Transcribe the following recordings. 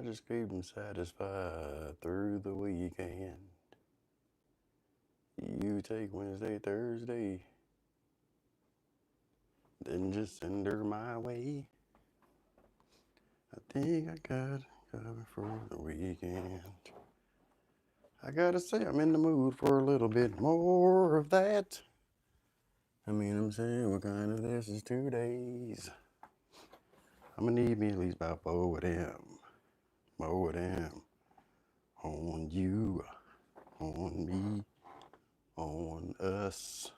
I just keep them satisfied through the weekend. You take Wednesday, Thursday, then just send her my way. I think I got it covered for the weekend. I gotta say, I'm in the mood for a little bit more of that. I'm saying, what kind of this is 2 days? I'm gonna need me at least about 4 of them. More of them. On you, on me, on us.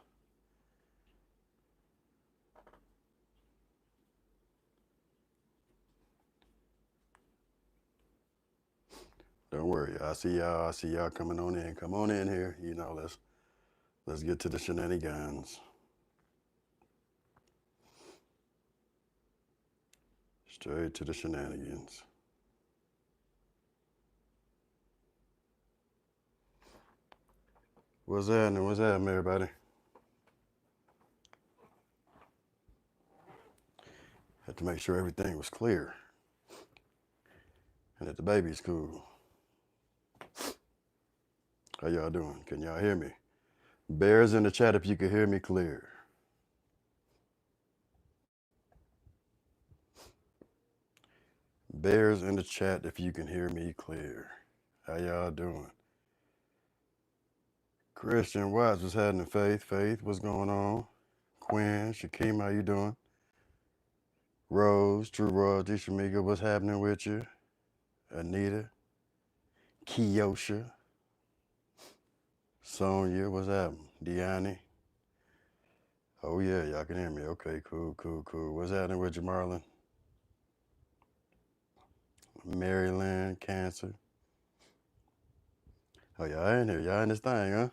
Don't worry, I see y'all coming on in. Come on in here. Let's get to the shenanigans. Straight to the shenanigans. What's happening? What's happening, everybody? Had to make sure everything was clear. And that the baby's cool. How y'all doing? Can y'all hear me? Bears in the chat if you can hear me clear. Bears in the chat if you can hear me clear. How y'all doing? Christian Watts, what's happening? Faith, what's going on? Quinn, Shakeem, how you doing? Rose, True Royalty, Shamika, what's happening with you? Anita, Kiyosha, Sonia, what's happening? Deani. Oh yeah, y'all can hear me. Okay, cool. What's happening with you, Marlon? Maryland, Cancer. Oh, y'all in here. Y'all in this thing, huh?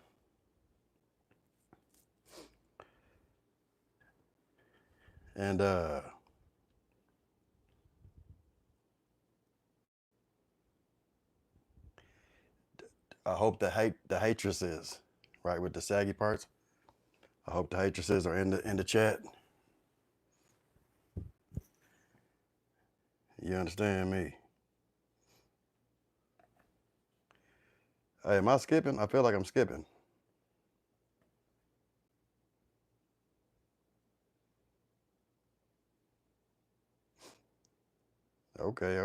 And I hope the hatresses, right, with the saggy parts. I hope the hatresses are in the chat. You understand me? Hey, am I skipping? I feel like I'm skipping. Okay.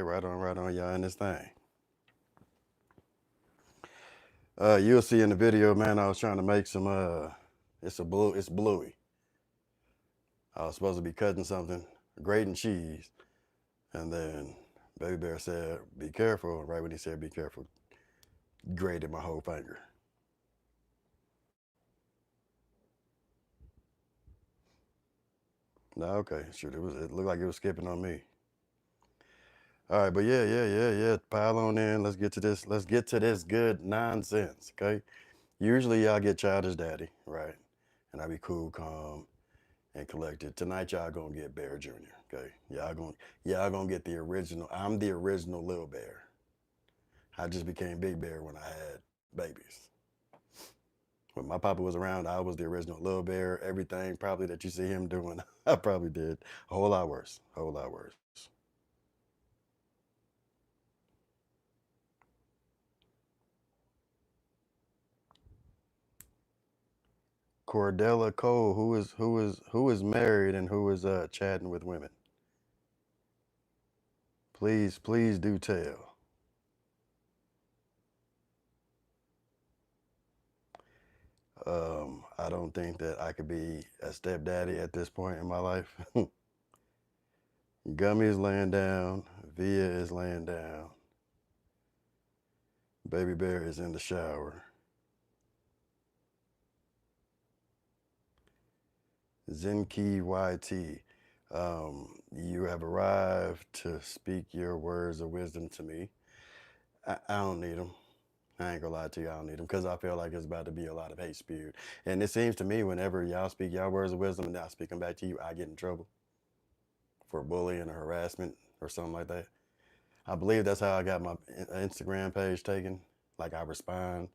Right on. Y'all in this thing. You'll see in the video, man. I was trying to make some. It's bluey. I was supposed to be cutting something, grating cheese, and then Baby Bear said, "Be careful." Right when he said, "Be careful," grated my whole finger. No, okay, shoot, it looked like it was skipping on me. All right, but yeah. Pile on in. Let's get to this. Let's get to this good nonsense, okay? Usually y'all get Childish Daddy, right? And I be cool, calm, and collected. Tonight y'all gonna get Bear Jr., okay? Y'all gonna get the original. I'm the original Little Bear. I just became Big Bear when I had babies. When my papa was around, I was the original Little Bear. Everything probably that you see him doing, I probably did. A whole lot worse. Cordella Cole, who is married and who is chatting with women. Please do tell. I don't think that I could be a stepdaddy at this point in my life. Gummy is laying down. Via is laying down. Baby Bear is in the shower. Zenki YT, you have arrived to speak your words of wisdom to me. I don't need them. I ain't gonna lie to you, I don't need them because I feel like it's about to be a lot of hate spewed. And it seems to me whenever y'all speak y'all words of wisdom and I speak them back to you, I get in trouble for bullying or harassment or something like that. I believe that's how I got my Instagram page taken. Like I respond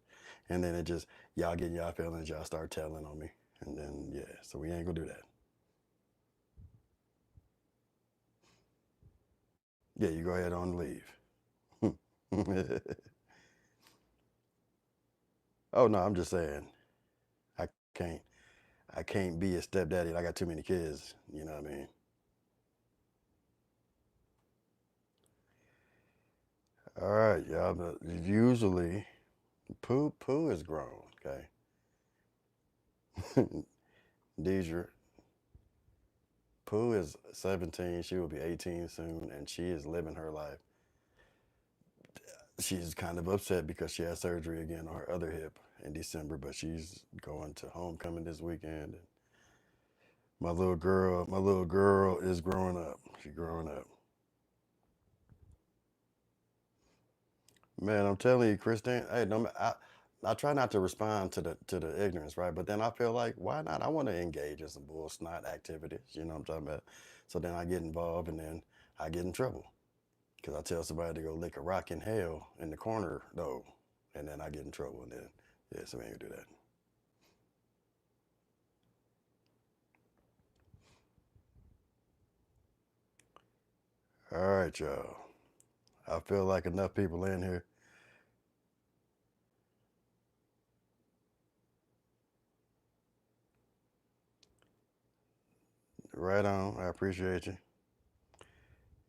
and then it just, y'all get y'all feelings, y'all start telling on me. And then, yeah, so we ain't gonna do that. Yeah, you go ahead on and leave. Oh no, I'm just saying I can't I can't be a stepdaddy. I got too many kids. You know what I mean? All right, y'all. But usually, Pooh is grown. Okay, Deidre, Pooh is 17. She will be 18 soon, and she is living her life. She's kind of upset because she had surgery again on her other hip in December, but she's going to homecoming this weekend. And my little girl is growing up. She's growing up. Man, I'm telling you, Christine. Hey, no, I try not to respond to the ignorance, right? But then I feel like, why not? I want to engage in some bull snot activities. You know what I'm talking about? So then I get involved, and then I get in trouble because I tell somebody to go lick a rock in hell in the corner, though, and then I get in trouble, and then yeah, so we ain't gonna do that. All right, y'all. I feel like enough people in here. Right on. I appreciate you.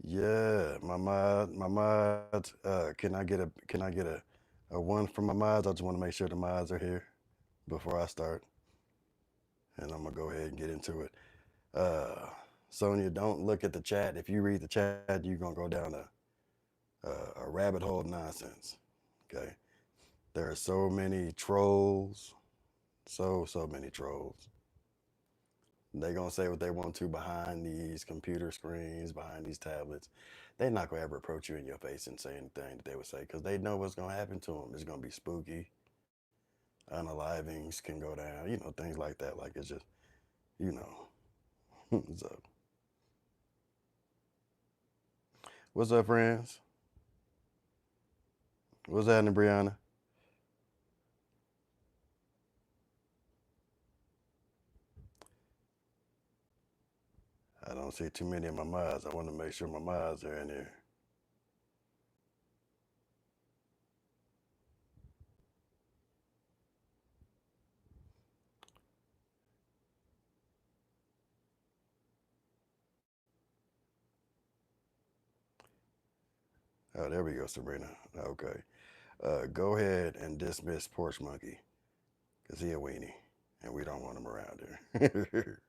Yeah, my mods. Can I get a one from my mods? I just want to make sure the mods are here before I start, and I'm gonna go ahead and get into it. Uh, Sonia, don't look at the chat. If you read the chat, you're gonna go down a rabbit hole of nonsense. Okay, there are so many trolls, so many trolls. They gonna say what they want to behind these computer screens, behind these tablets. They're not gonna ever approach you in your face and say anything that they would say because they know what's gonna happen to them. It's gonna be spooky. Unalivings can go down. You know, things like that. Like it's just, you know. So, what's up, friends? What's happening, Brianna? I don't see too many of my mods. I want to make sure my mods are in there. Oh, there we go, Sabrina. Okay. Go ahead and dismiss Porch Monkey because he a weenie and we don't want him around here.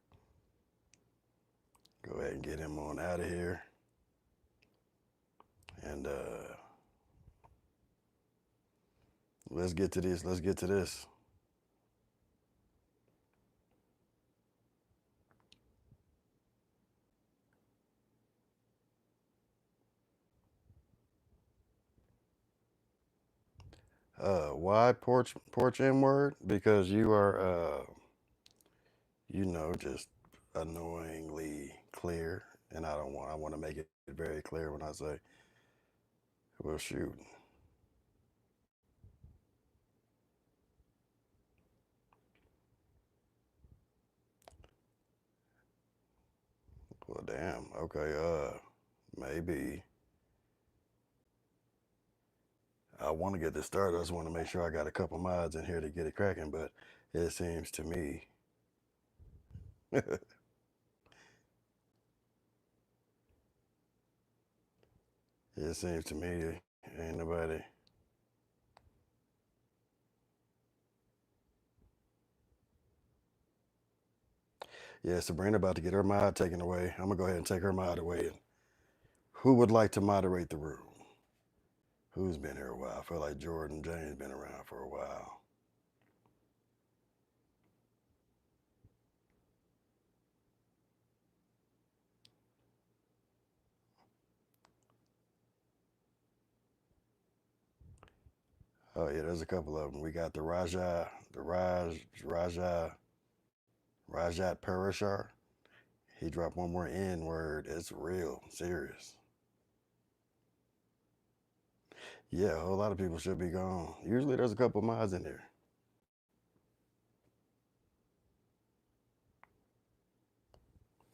Go ahead and get him on out of here. And let's get to this. Let's get to this. Why porch N word? Because you are just annoyingly clear, and I want to make it very clear when I say, well, shoot. Well, damn. Okay. Maybe I want to get this started. I just want to make sure I got a couple mods in here to get it cracking. But it seems to me, it seems to me, ain't nobody. Yeah, Sabrina about to get her mod taken away. I'm gonna go ahead and take her mod away. And who would like to moderate the room? Who's been here a while? I feel like Jordan James been around for a while. Oh yeah, there's a couple of them. We got Rajat Parashar. He dropped one more N word. It's real serious. Yeah, a whole lot of people should be gone. Usually there's a couple mods in there.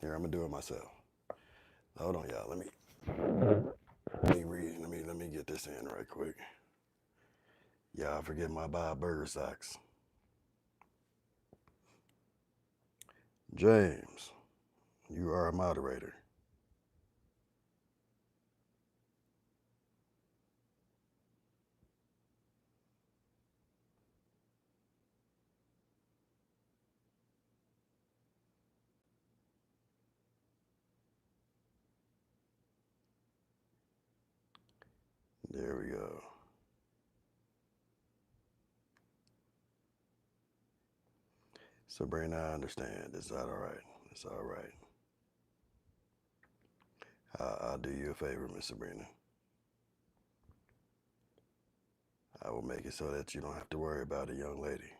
Here, I'm gonna do it myself. Hold on, y'all. Let me read. Let me get this this in right quick. Y'all forget my Bob Burger socks. James, you are a moderator. There we go. Sabrina, I understand. It's all right. It's all right. I'll do you a favor, Miss Sabrina. I will make it so that you don't have to worry about a young lady.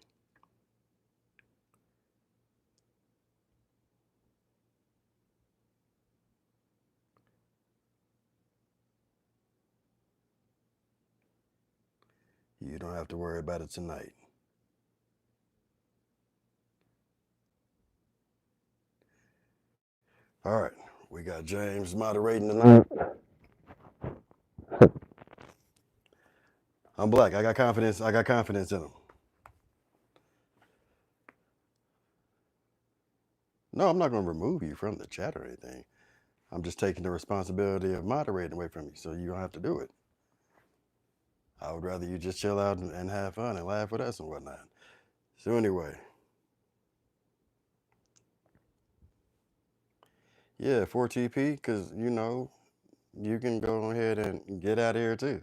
You don't have to worry about it tonight. All right. We got James moderating tonight. I'm black. I got confidence. I got confidence in him. No, I'm not going to remove you from the chat or anything. I'm just taking the responsibility of moderating away from you so you don't have to do it. I would rather you just chill out and have fun and laugh with us and whatnot. So anyway, yeah, 4TP, because, you know, you can go ahead and get out of here too.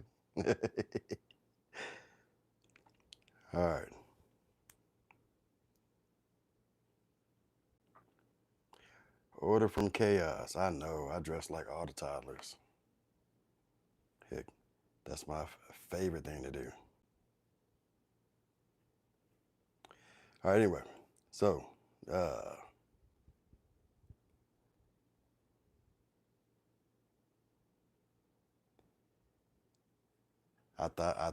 All right. Order from chaos. I know. I dress like all the toddlers. Heck, that's my favorite thing to do. All right, anyway. So, I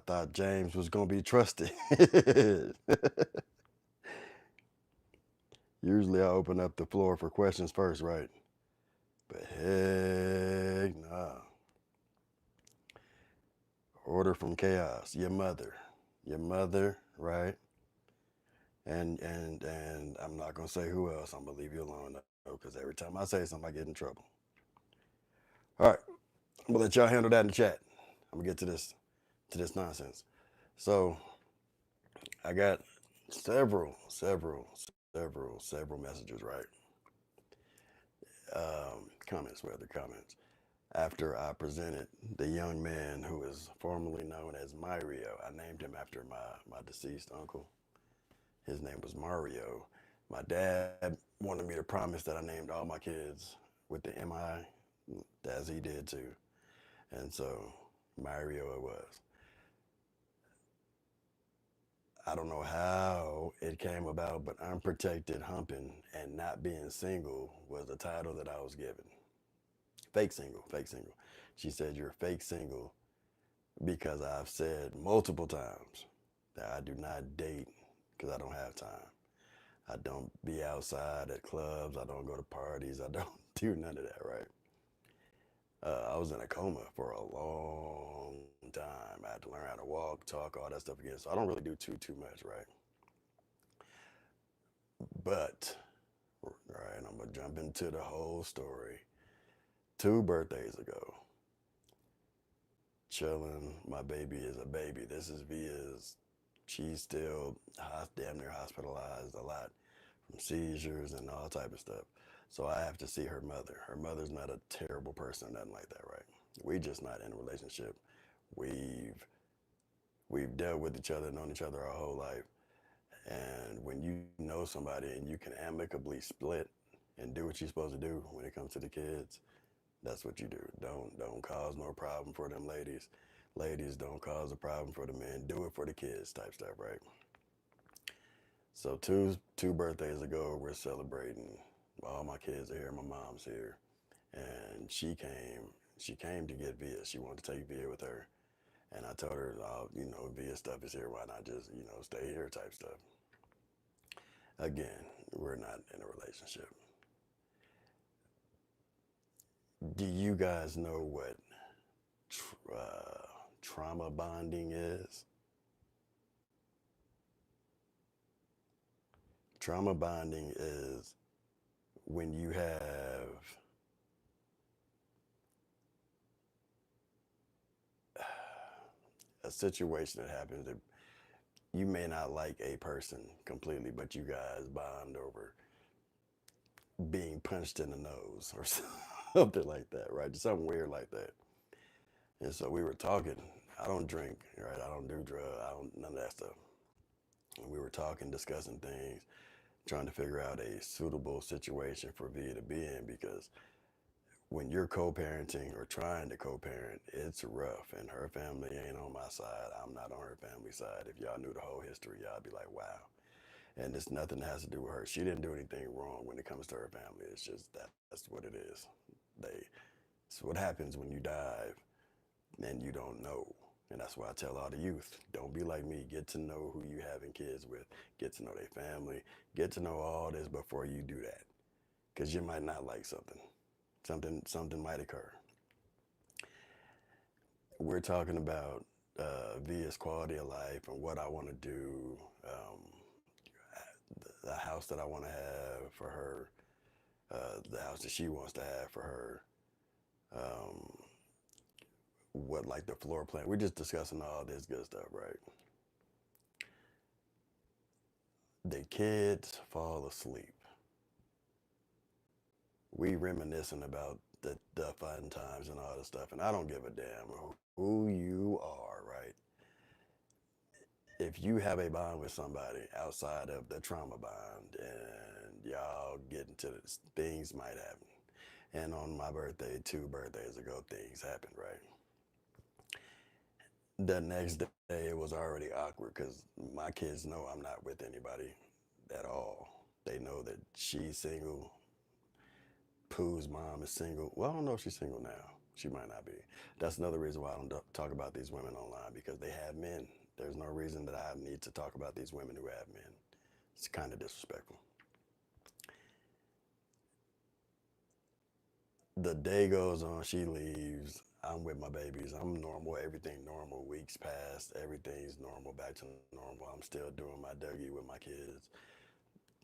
thought James was gonna be trusted. Usually I open up the floor for questions first, right? But heck nah. Order from chaos. Your mother, right? And I'm not gonna say who else. I'm gonna leave you alone though, because every time I say something, I get in trouble. All right, I'm gonna let y'all handle that in the chat. I'm gonna get to this nonsense. So I got several messages, right? Comments, rather, comments. After I presented the young man who is formerly known as Mario, I named him after my deceased uncle. His name was Mario. My dad wanted me to promise that I named all my kids with the M-I, as he did too. And so Mario it was. I don't know how it came about, but unprotected humping and not being single was the title that I was given. Fake single, fake single. She said, "You're fake single," because I've said multiple times that I do not date because I don't have time. I don't be outside at clubs. I don't go to parties. I don't do none of that, right? I was in a coma for a long time. I had to learn how to walk, talk, all that stuff again. So I don't really do too much, right? But, right, I'm going to jump into the whole story. 2 birthdays ago, chilling. My baby is a baby. This is Via's. She's still damn near hospitalized a lot from seizures and all type of stuff. So I have to see her mother. Her mother's not a terrible person, nothing like that, right? We just not in a relationship. We've dealt with each other, known each other our whole life. And when you know somebody and you can amicably split and do what you're supposed to do when it comes to the kids, that's what you do. Don't cause no problem for them ladies. Ladies, don't cause a problem for the men. Do it for the kids type stuff, right? So two birthdays ago, we're celebrating. All my kids are here. My mom's here, and she came to get Via. She wanted to take Via with her, and I told her, oh, Via stuff is here. Why not just stay here type stuff. Again, we're not in a relationship. Do you guys know what trauma bonding is? Trauma bonding is when you have a situation that happens that you may not like a person completely, but you guys bond over being punched in the nose or something like that, right? Something weird like that. And so we were talking. I don't drink, right? I don't do drugs. I don't none of that stuff. And we were talking, discussing things, trying to figure out a suitable situation for Via to be in, because when you're co-parenting or trying to co-parent, it's rough. And her family ain't on my side. I'm not on her family side. If y'all knew the whole history, y'all be like, wow. And it's nothing that has to do with her. She didn't do anything wrong when it comes to her family. It's just that's what it is. It's what happens when you dive and you don't know. And that's why I tell all the youth, don't be like me. Get to know who you having kids with. Get to know their family. Get to know all this before you do that. Because you might not like something. Something might occur. We're talking about Via's quality of life and what I want to do, the house that I want to have for her, the house that she wants to have for her, what like the floor plan. We're just discussing all this good stuff, right? The kids fall asleep. We reminiscing about the fun times and all this stuff, and I don't give a damn who you are, right? If you have a bond with somebody outside of the trauma bond and y'all get into this, things might happen. And on my birthday, 2 birthdays ago, things happened, right? The next day, it was already awkward because my kids know I'm not with anybody at all. They know that she's single. Pooh's mom is single. Well, I don't know if she's single now. She might not be. That's another reason why I don't talk about these women online, because they have men. There's no reason that I need to talk about these women who have men. It's kind of disrespectful. The day goes on, she leaves. I'm with my babies. I'm normal. Everything normal. Weeks pass. Everything's normal. Back to normal. I'm still doing my Dougie with my kids.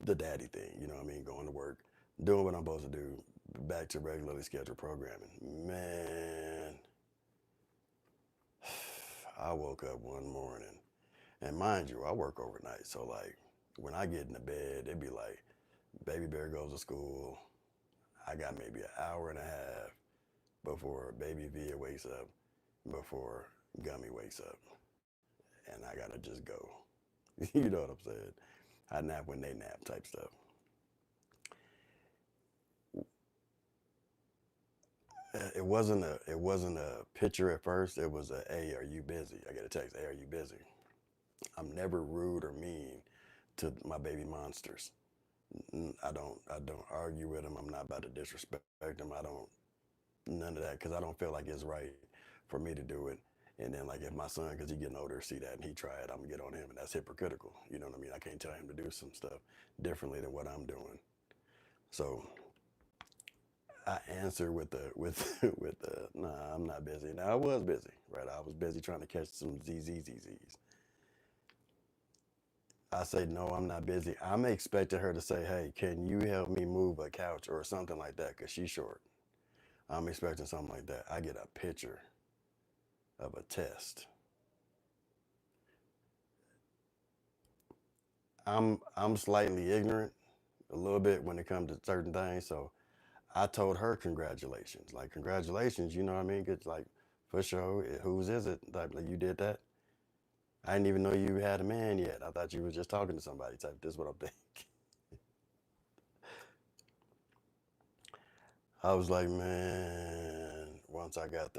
The daddy thing, you know what I mean? Going to work, doing what I'm supposed to do. Back to regularly scheduled programming. Man, I woke up one morning, and mind you, I work overnight. So like, when I get in the bed, it'd be like, baby bear goes to school. I got maybe an hour and a half before baby Via wakes up, before Gummy wakes up, and I gotta just go. You know what I'm saying? I nap when they nap type stuff. It wasn't a picture at first. It was a, hey, are you busy? I get a text, hey, are you busy? I'm never rude or mean to my baby monsters. I don't argue with them. I'm not about to disrespect them. I don't none of that, because I don't feel like it's right for me to do it. And then like if my son, because he's getting older, see that and he try it, I'm gonna get on him, and that's hypocritical. You know what I mean? I can't tell him to do some stuff differently than what I'm doing. So I answer with the with the nah, I'm not busy. Now I was busy, right? I was busy trying to catch some ZZZZs. I say no, I'm not busy. I'm expecting her to say, hey, can you help me move a couch or something like that? Cause she's short. I'm expecting something like that. I get a picture of a test. I'm slightly ignorant a little bit when it comes to certain things, so I told her congratulations. Like congratulations, you know what I mean? It's like for sure. Whose is it? Like you did that. I didn't even know you had a man yet. I thought you was just talking to somebody. Type. This is what I'm thinking. I was like, man. Once I got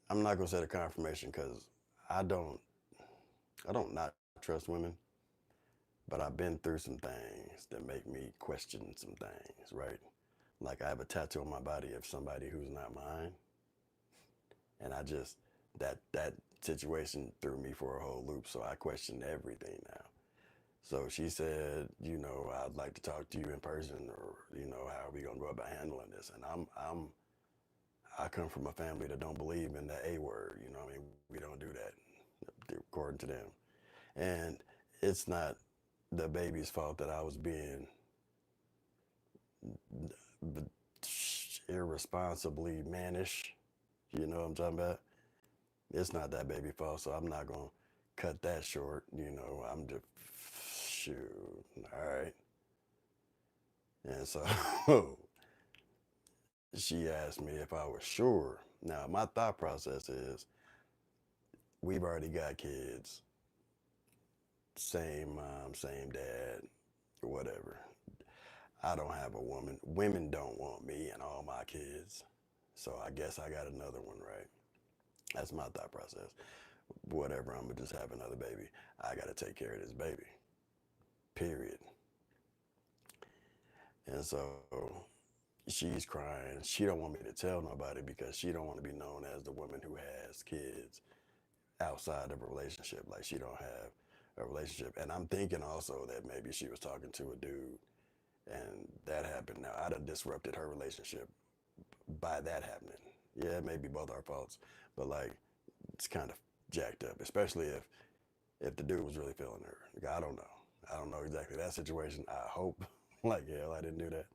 I'm not gonna say the confirmation because I don't I don't not trust women, but I've been through some things that make me question some things, right? Like I have a tattoo on my body of somebody who's not mine, and I just that situation threw me for a whole loop. So I question everything now. So she said, you know, I'd like to talk to you in person, or you know, how are we gonna go about handling this? And I come from a family that don't believe in the A word. You know what I mean? We don't do that, according to them. And it's not the baby's fault that I was being irresponsibly mannish. You know what I'm talking about? It's not that baby fault, so I'm not gonna cut that short. You know, I'm just shoot. All right. And so she asked me if I was sure. Now my thought process is we've already got kids, same mom, same dad, whatever. I don't have a woman. Women don't want me and all my kids. So I guess I got another one, right? That's my thought process. Whatever, I'm gonna just have another baby. I gotta take care of this baby. Period. And so she's crying. She don't want me to tell nobody because she don't want to be known as the woman who has kids outside of a relationship. Like she don't have a relationship. And I'm thinking also that maybe she was talking to a dude and that happened. Now I'd have disrupted her relationship by that happening. Yeah, it may be both our faults, but like it's kind of jacked up, especially if the dude was really feeling her. Like, I don't know. I don't know exactly that situation. I hope like hell I didn't do that.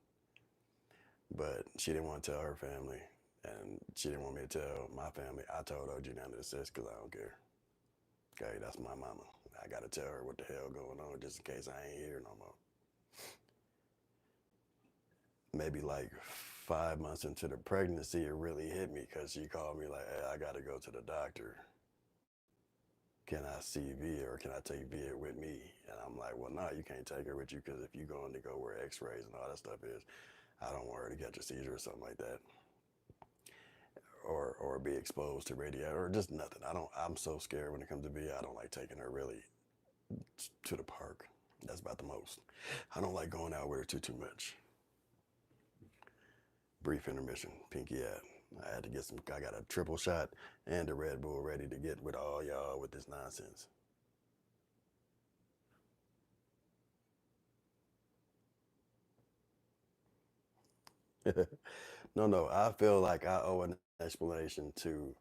But she didn't want to tell her family, and she didn't want me to tell my family. I told OG none of this because I don't care. Okay, that's my mama. I gotta tell her what the hell going on just in case I ain't here no more. Maybe like 5 months into the pregnancy, it really hit me because she called me like, "Hey, I gotta go to the doctor. Can I see Via or can I take Via with me?" And I'm like, "Well, no, you can't take her with you because if you going to go where X-rays and all that stuff is, I don't want her to catch a seizure or something like that." Or be exposed to radiation or just nothing. I'm so scared when it comes to VA. I don't like taking her really to the park. That's about the most. I don't like going out with her too much. Brief intermission, pinky out. I had to get some, I got a triple shot and a Red Bull ready to get with all y'all with this nonsense. No, I feel like I owe an explanation to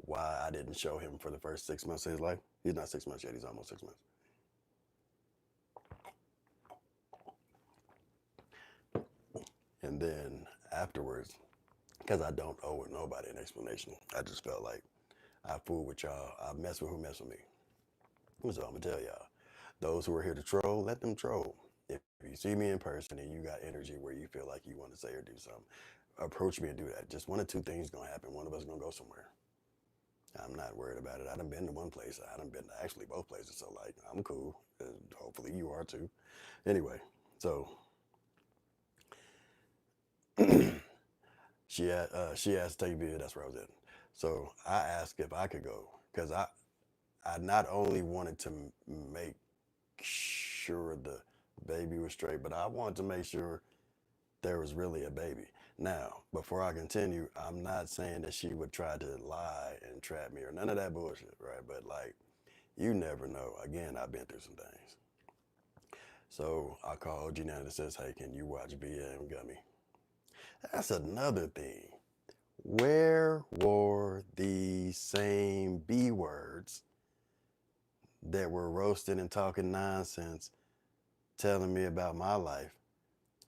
why I didn't show him for the first 6 months of his life. He's not 6 months yet, he's almost 6 months. And then afterwards, because I don't owe nobody an explanation, I just felt like I fool with y'all. I mess with who mess with me. So I'm gonna tell y'all, those who are here to troll, let them troll. If you see me in person and you got energy where you feel like you want to say or do something, approach me and do that. Just one or two things gonna happen. One of us gonna go somewhere. I'm not worried about it. I done been to one place. I done been to actually both places. So like, I'm cool. Hopefully you are too. Anyway, so she asked to take video. That's where I was at. So I asked if I could go because I not only wanted to make sure the baby was straight, but I wanted to make sure there was really a baby. Now, before I continue, I'm not saying that she would try to lie and trap me or none of that bullshit, right? But like, you never know. Again, I've been through some things. So I called Gina and says, "Hey, can you watch BM Gummy?" That's another thing. Where were these same B words that were roasting and talking nonsense, telling me about my life,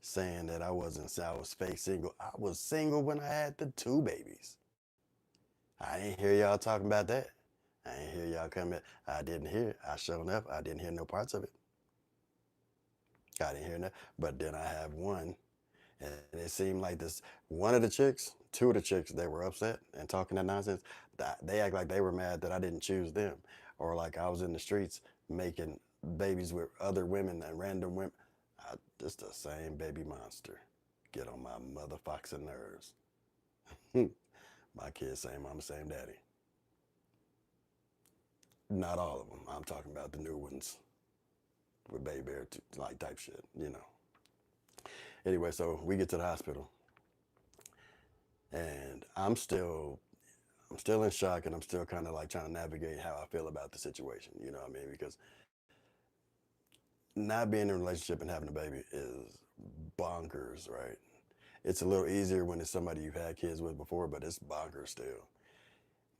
saying that I was fake single? I was single when I had the two babies. I didn't hear y'all talking about that. I didn't hear y'all coming. I didn't hear. I showed up. I didn't hear no parts of it. I didn't hear that. But then I have one, and it seemed like this one of the chicks, two of the chicks, they were upset and talking that nonsense. They act like they were mad that I didn't choose them, or like I was in the streets making babies with other women and random women. Just the same baby monster. Get on my motherfucking nerves. My kids, same mama, same daddy. Not all of them. I'm talking about the new ones with MiBear, like type shit, you know. Anyway, so we get to the hospital, and I'm still in shock, and I'm still kind of like trying to navigate how I feel about the situation. You know what I mean? Because not being in a relationship and having a baby is bonkers, right? It's a little easier when it's somebody you've had kids with before, but it's bonkers still.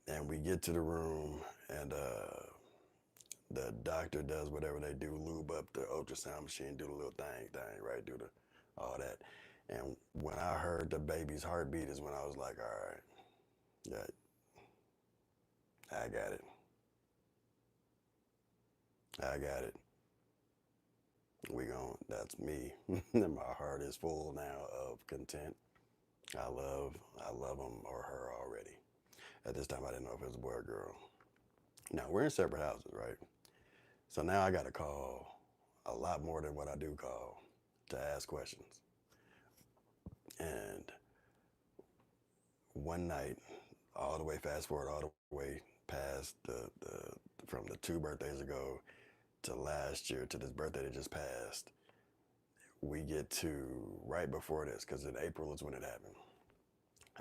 And we get to the room, and the doctor does whatever they do, lube up the ultrasound machine, do the little thing, right? Do the all that. And when I heard the baby's heartbeat is when I was like, all right, yeah, I got it. I got it. That's me. My heart is full now of content. I love him or her already. At this time, I didn't know if it was a boy or girl. Now, we're in separate houses, right? So now I got to call a lot more than what I do call to ask questions. And one night, all the way fast forward, all the way past from the 2 birthdays ago to last year to this birthday that just passed, we get to right before this, because in April is when it happened.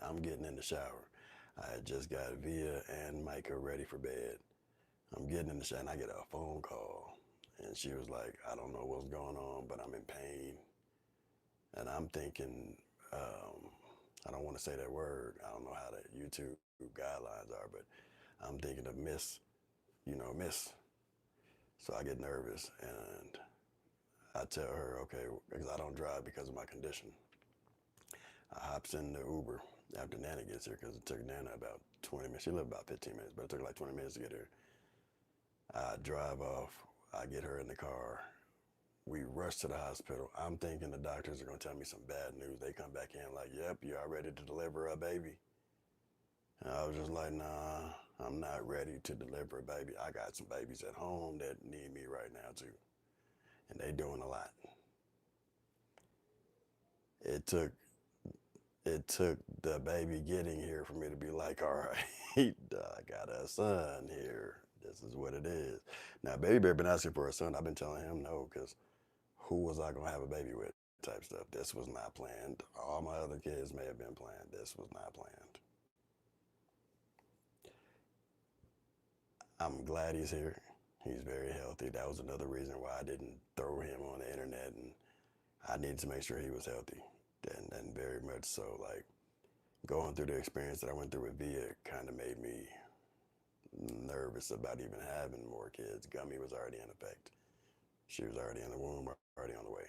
I'm getting in the shower. I had just got Via and Micah ready for bed. I'm getting in the shower and I get a phone call. And she was like, I don't know what's going on, but I'm in pain. And I'm thinking, I don't want to say that word. I don't know how the YouTube guidelines are, but I'm thinking of miss. So I get nervous and I tell her, okay, because I don't drive because of my condition. I hops in the Uber after Nana gets here, because it took Nana about 20 minutes. She lived about 15 minutes, but it took like 20 minutes to get here. I drive off. I get her in the car. We rush to the hospital. I'm thinking the doctors are going to tell me some bad news. They come back in like, yep, you are ready to deliver a baby. And I was just like, nah, I'm not ready to deliver a baby. I got some babies at home that need me right now too. And they doing a lot. It took the baby getting here for me to be like, all right, I got a son here. This is what it is. Now, Baby Bear been asking for a son. I've been telling him no, because who was I going to have a baby with type stuff. This was not planned. All my other kids may have been planned. This was not planned. I'm glad he's here. He's very healthy. That was another reason why I didn't throw him on the internet, and I needed to make sure he was healthy. And very much so, like, going through the experience that I went through with Via kind of made me nervous about even having more kids. Gummy was already in effect. She was already in the womb, already on the way.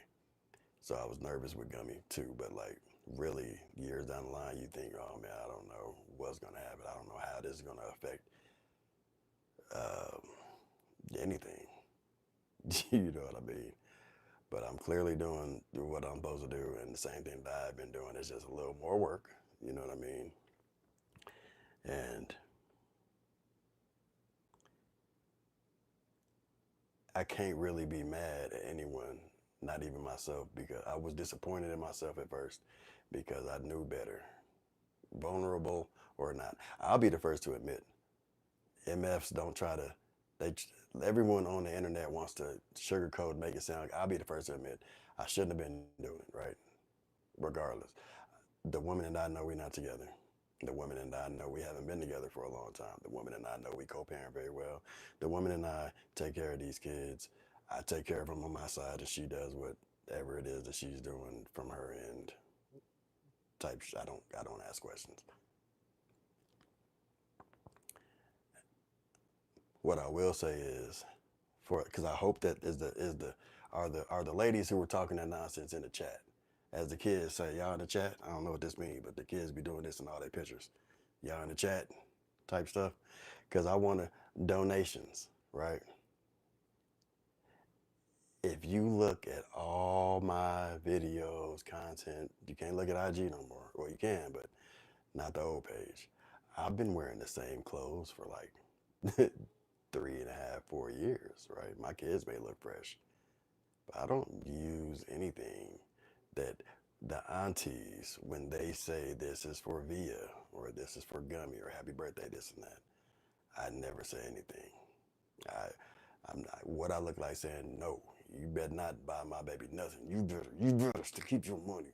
So I was nervous with Gummy too, but like really years down the line, you think, oh man, I don't know what's gonna happen. I don't know how this is gonna affect anything. You know what I mean? But I'm clearly doing what I'm supposed to do, and the same thing that I've been doing is just a little more work. You know what I mean? And I can't really be mad at anyone, not even myself, because I was disappointed in myself at first because I knew better. Vulnerable or not. I'll be the first to admit, MFs don't try to, they, everyone on the internet wants to sugarcoat, make it sound, I'll be the first to admit, I shouldn't have been doing it, right? Regardless. The woman and I know we're not together. The woman and I know we haven't been together for a long time. The woman and I know we co-parent very well. The woman and I take care of these kids. I take care of them on my side, and she does whatever it is that she's doing from her end. I don't ask questions. What I will say is, because I hope that are the ladies who were talking that nonsense in the chat. As the kids say, y'all in the chat. I don't know what this means, but the kids be doing this in all their pictures. Y'all in the chat type stuff. Because I want donations, right? If you look at all my videos, content, you can't look at IG no more. Well, you can, but not the old page. I've been wearing the same clothes for like 3.5, 4 years, right? My kids may look fresh, but I don't use anything that the aunties, when they say this is for Via or this is for Gummy or happy birthday, this and that, I never say anything. I'm not, what I look like saying, no, you better not buy my baby nothing. You better still keep your money.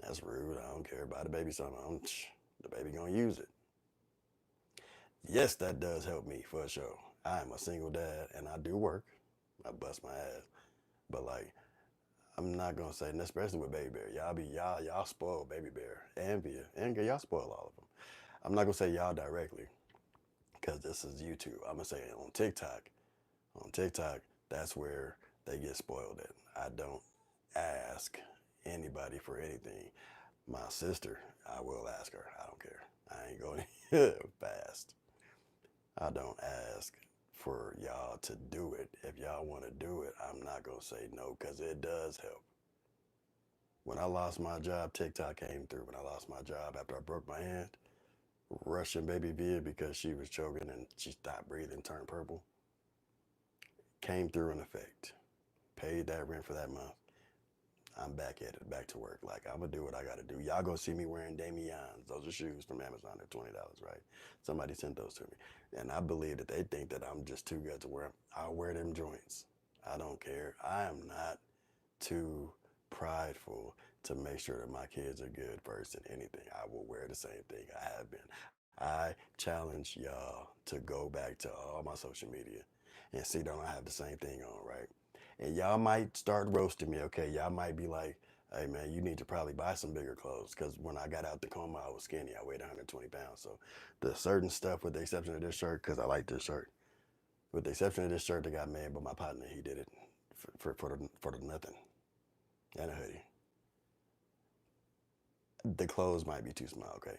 That's rude. I don't care about the baby something. The baby gonna use it. Yes, that does help me for sure. I am a single dad and I do work. I bust my ass. But like, I'm not gonna say, and especially with Baby Bear, y'all spoil Baby Bear and Via, and y'all spoil all of them. I'm not gonna say y'all directly, because this is YouTube. I'm gonna say on TikTok. On TikTok, that's where they get spoiled at. I don't ask anybody for anything. My sister, I will ask her. I don't care. I ain't going fast. I don't ask for y'all to do it. If y'all want to do it, I'm not going to say no, because it does help. When I lost my job, TikTok came through. When I lost my job after I broke my hand, rushing baby Via because she was choking and she stopped breathing, turned purple, came through in effect. Paid that rent for that month. I'm back at it, back to work. Like, I'm gonna do what I gotta do. Y'all gonna see me wearing Damians. Those are shoes from Amazon. They're $20, right? Somebody sent those to me. And I believe that they think that I'm just too good to wear them. I'll wear them joints. I don't care. I am not too prideful to make sure that my kids are good first in anything. I will wear the same thing. I have been. I challenge y'all to go back to all my social media and see that I have the same thing on, right? And y'all might start roasting me, okay? Y'all might be like, hey man, you need to probably buy some bigger clothes, because when I got out the coma, I was skinny. I weighed 120 pounds. So the certain stuff, with the exception of this shirt, because I like this shirt, with the exception of this shirt that got made by my partner, he did it for the nothing, and a hoodie. The clothes might be too small, okay?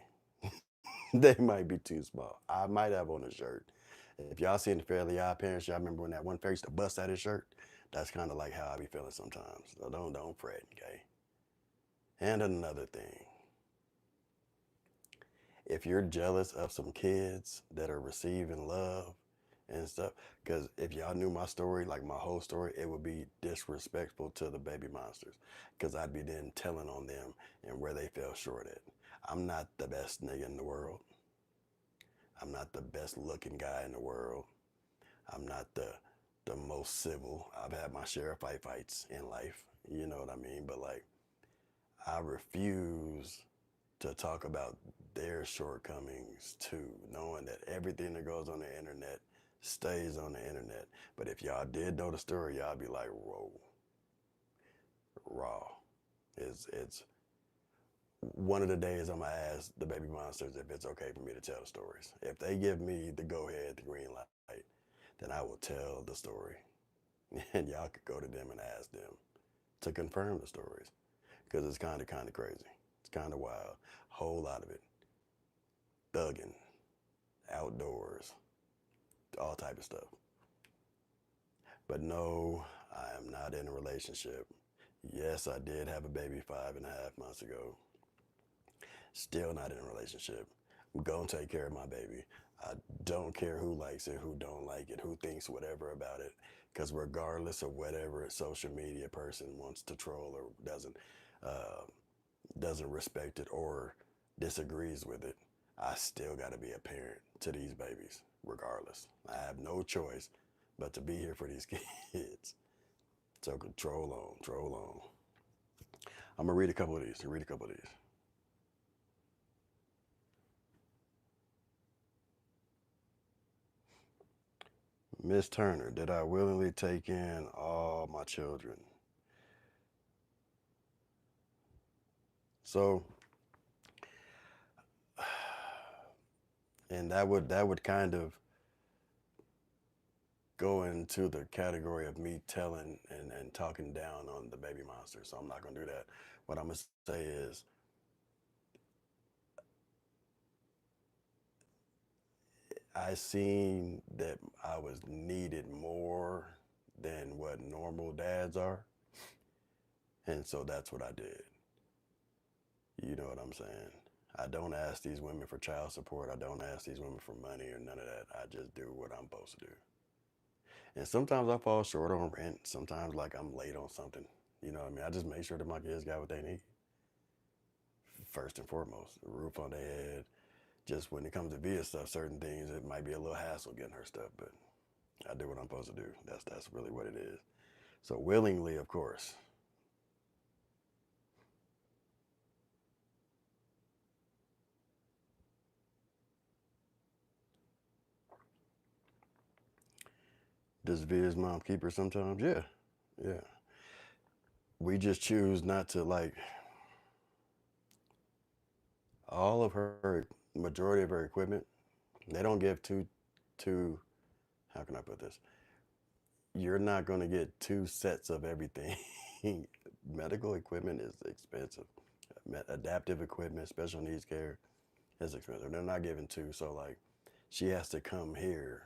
They might be too small. I might have on a shirt. If y'all seen the Fairly Odd Parents, y'all remember when that one fairy used to bust out his shirt? That's kind of like how I be feeling sometimes. So don't fret, okay? And another thing, if you're jealous of some kids that are receiving love and stuff, because if y'all knew my story, like my whole story, it would be disrespectful to the baby monsters, because I'd be then telling on them and where they fell short at. I'm not the best nigga in the world. I'm not the best looking guy in the world. I'm not the most civil. I've had my share of fights in life. You know what I mean? But like, I refuse to talk about their shortcomings too, knowing that everything that goes on the internet stays on the internet. But if y'all did know the story, y'all be like, whoa, raw. It's one of the days I'm gonna ask the baby monsters if it's okay for me to tell the stories. If they give me the go ahead, the green light, then I will tell the story. And y'all could go to them and ask them to confirm the stories, because it's kind of crazy. It's kind of wild. Whole lot of it. Thugging, outdoors, all type of stuff. But no, I am not in a relationship. Yes, I did have a baby 5.5 months ago. Still not in a relationship. I'm gonna take care of my baby. I don't care who likes it, who don't like it, who thinks whatever about it. Because regardless of whatever social media person wants to troll or uh, doesn't respect it or disagrees with it, I still got to be a parent to these babies, regardless. I have no choice but to be here for these kids. So troll on, troll on. I'm gonna read a couple of these. Miss Turner, did I willingly take in all my children? So, and that would kind of go into the category of me telling and talking down on the baby monster. So I'm not gonna do that. What I'm gonna say is, I seen that I was needed more than what normal dads are, and so that's what I did. You know what I'm saying? I don't ask these women for child support. I don't ask these women for money or none of that. I just do what I'm supposed to do. And sometimes I fall short on rent. Sometimes like I'm late on something. You know what I mean? I just make sure that my kids got what they need. First and foremost, a roof on their head. Just when it comes to Via stuff, certain things, it might be a little hassle getting her stuff, but I do what I'm supposed to do. That's really what it is. So willingly, of course. Does Via's mom keep her sometimes? Yeah, yeah. we just choose not to like all of her majority of her equipment. They don't give two. How can I put this? You're not going to get two sets of everything. Medical equipment is expensive. Adaptive equipment, special needs care is expensive. They're not giving two, so like she has to come here.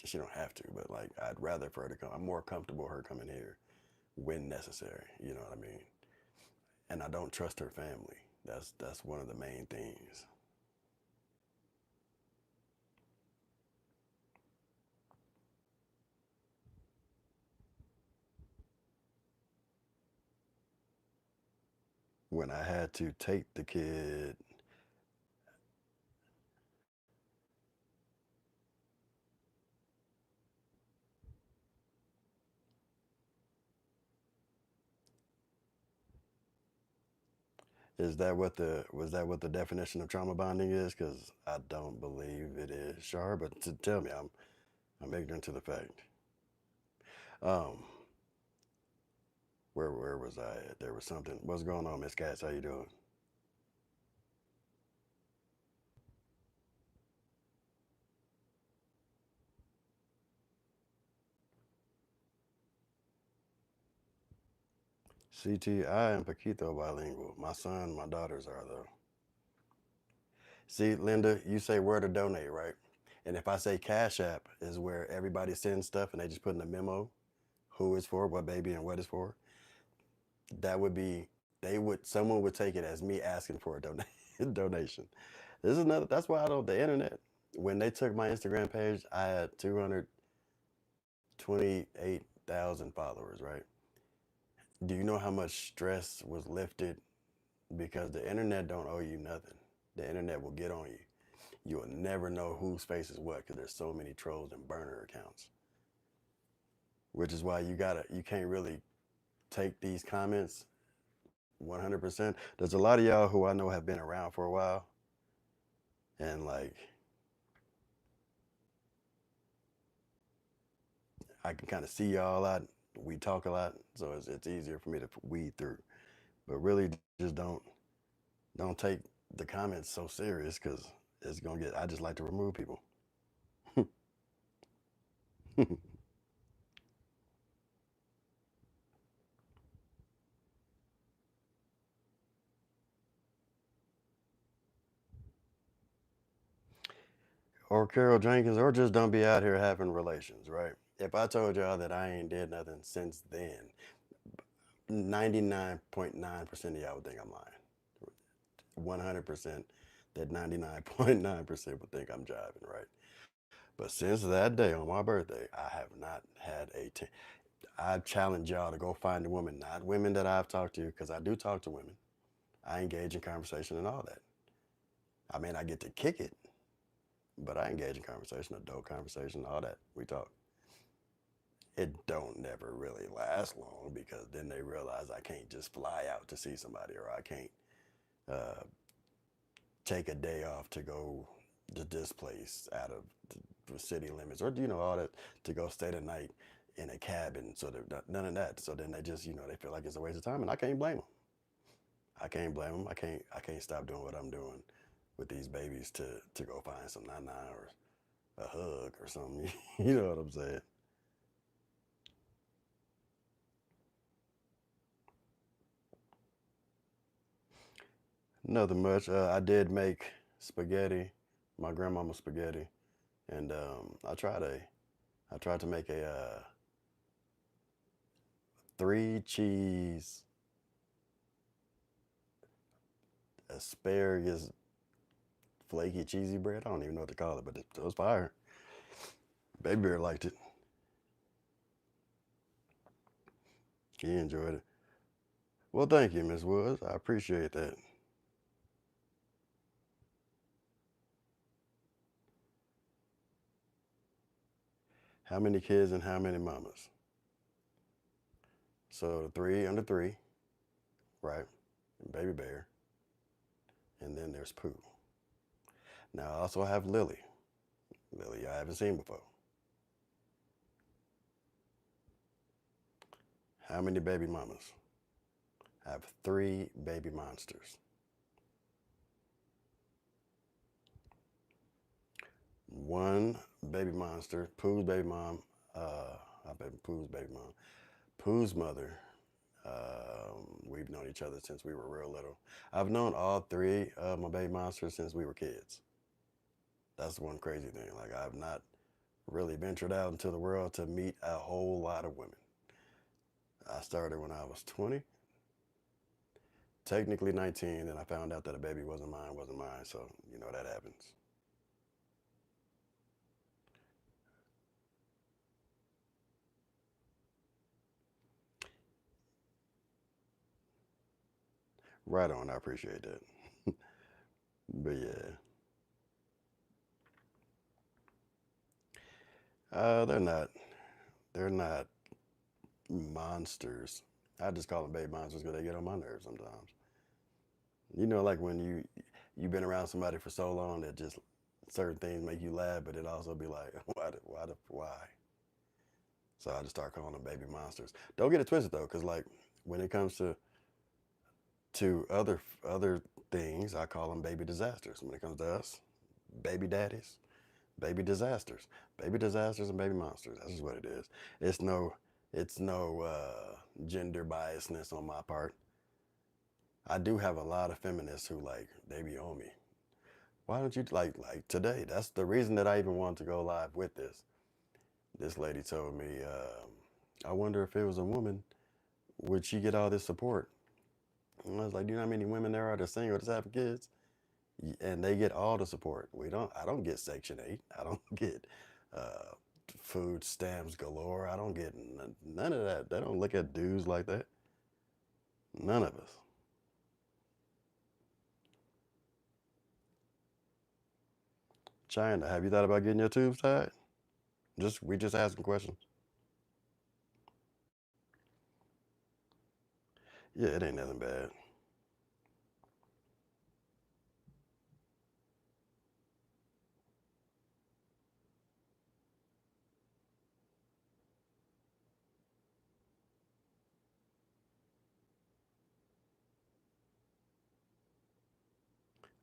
She don't have to, but like I'd rather for her to come. I'm more comfortable her coming here when necessary. You know what I mean? And I don't trust her family. That's one of the main things. When I had to take the kid, is that what the was that what the definition of trauma bonding is? Because I don't believe it is, Shar. But to tell me, I'm ignorant to the fact. Um, where was I at? There was something. What's going on, Miss Katz? How you doing? CTI and Paquito bilingual. My son, my daughters are though. See, Linda, you say where to donate, right? And if I say Cash App is where everybody sends stuff and they just put in a memo who it's for, what baby and what it's for, that would be someone would take it as me asking for a donation. This is another that's why I don't the internet. When they took my Instagram page, I had 228,000 followers, right? Do you know how much stress was lifted? Because the internet don't owe you nothing. The internet will get on you. You will never know whose face is what because there's so many trolls and burner accounts. Which is why you can't really take these comments 100%. There's a lot of y'all who I know have been around for a while, and like I can kind of see y'all a lot. We talk a lot, so it's easier for me to weed through. But really, just don't take the comments so serious because it's gonna get. I just like to remove people. Or Carol Jenkins, or just don't be out here having relations, right? If I told y'all that I ain't did nothing since then, 99.9% of y'all would think I'm lying. 100% that 99.9% would think I'm jiving, right? But since that day on my birthday, I have not had I challenge y'all to go find a woman, not women that I've talked to, because I do talk to women. I engage in conversation and all that. I mean, I get to kick it, but I engage in conversation, adult conversation, all that. We talk. It don't never really last long because then they realize I can't just fly out to see somebody or I can't uh, take a day off to go to this place out of the city limits or all that to go stay the night in a cabin. So none of that. So then they just they feel like it's a waste of time, and I can't blame them. I can't blame them. I can't stop doing what I'm doing with these babies to go find some nana or a hug or something. You know what I'm saying? Nothing much. I did make spaghetti, my grandmama spaghetti, and I tried to make a 3 cheese asparagus flaky cheesy bread. I don't even know what to call it, but it was fire. Baby Bear liked it. He enjoyed it. Well, thank you, Miss Woods. I appreciate that. How many kids and how many mamas? So the three under three, right? And Baby Bear, and then there's Pooh. Now I also have Lily. Lily, I haven't seen before. How many baby mamas? I have 3 baby monsters. 1 baby monster, Pooh's baby mom, Pooh's baby mom, Pooh's mother. We've known each other since we were real little. I've known all 3 of my baby monsters since we were kids. That's one crazy thing. Like, I've not really ventured out into the world to meet a whole lot of women. I started when I was 20, technically 19, and I found out that a baby wasn't mine, so you know that happens. Right on, I appreciate that. But yeah, they're not. They're not monsters. I just call them baby monsters because they get on my nerves sometimes. You know, like when you've been around somebody for so long that just certain things make you laugh, but it also be like, why? So I just start calling them baby monsters. Don't get it twisted though, because like when it comes to other things, I call them baby disasters. When it comes to us, baby daddies, baby disasters, and baby monsters. That's just what it is. It's no, it's no gender biasness on my part. I do have a lot of feminists who like they be on me. Why don't you like today? That's the reason that I even wanted to go live with this. This lady told me, I wonder if it was a woman, would she get all this support? And I was like, do you know how many women there are that are single that have kids? And they get all the support. We don't. I don't get Section 8. I don't get uh, food stamps galore. I don't get none of that. They don't look at dudes like that. None of us. China, have you thought about getting your tubes tied? We just asking questions. Yeah, it ain't nothing bad.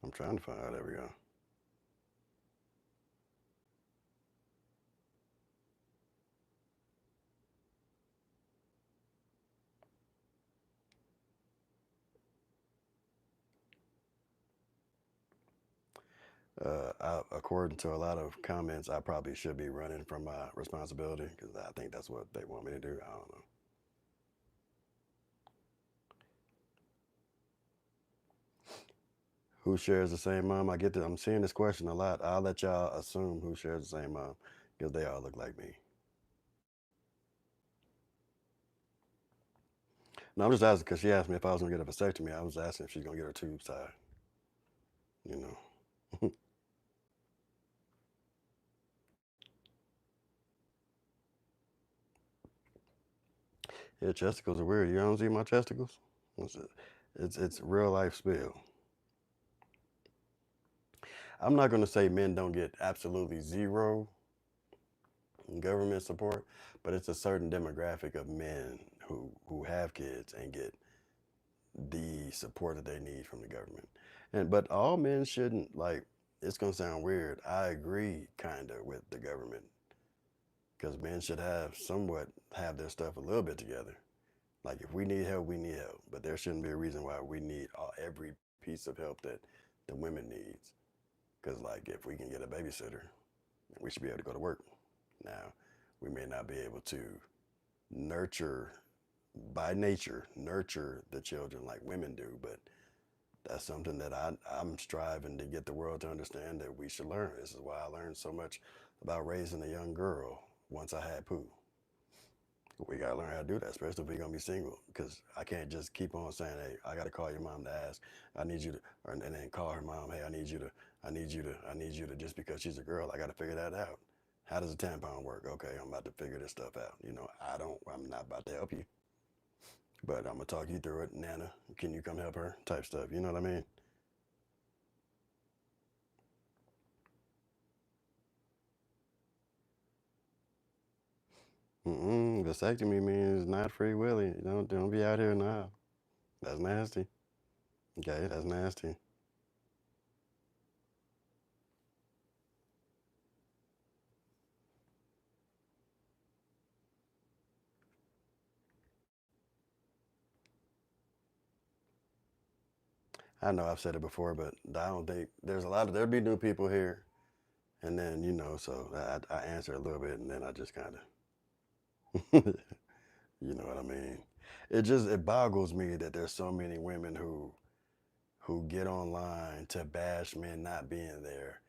I'm trying to find out. There we go. According to a lot of comments, I probably should be running from my responsibility because I think that's what they want me to do. I don't know. Who shares the same mom? I get that. I'm seeing this question a lot. I'll let y'all assume who shares the same mom because they all look like me. No, I'm just asking because she asked me if I was gonna get a vasectomy. I was asking if she's gonna get her tubes tied. You know. Yeah, testicles are weird. You don't see my testicles? It's real life spill. I'm not gonna say men don't get absolutely zero government support, but it's a certain demographic of men who have kids and get the support that they need from the government. But all men shouldn't like. It's gonna sound weird. I agree, kinda, with the government because men should have their stuff a little bit together. Like if we need help, we need help, but there shouldn't be a reason why we need every piece of help that the women needs. Because like if we can get a babysitter, we should be able to go to work. Now, we may not be able to nurture by nature, nurture the children like women do, but that's something that I'm striving to get the world to understand that we should learn. This is why I learned so much about raising a young girl once I had Pooh. We gotta learn how to do that, especially if we're gonna be single. Because I can't just keep on saying, "Hey, I gotta call your mom to ask. I need you to," and then call her mom. Hey, I need you to. I need you to. I need you to. Just because she's a girl, I gotta figure that out. How does a tampon work? Okay, I'm about to figure this stuff out. You know, I'm not about to help you, but I'm gonna talk you through it. Nana, can you come help her? Type stuff. You know what I mean? Vasectomy means not free willy. Don't be out here now. That's nasty. Okay, that's nasty. I know I've said it before, but I don't think there's a lot of there'll be new people here, and then so I answer a little bit, and then I just kind of, you know what I mean. It boggles me that there's so many women who get online to bash men not being there,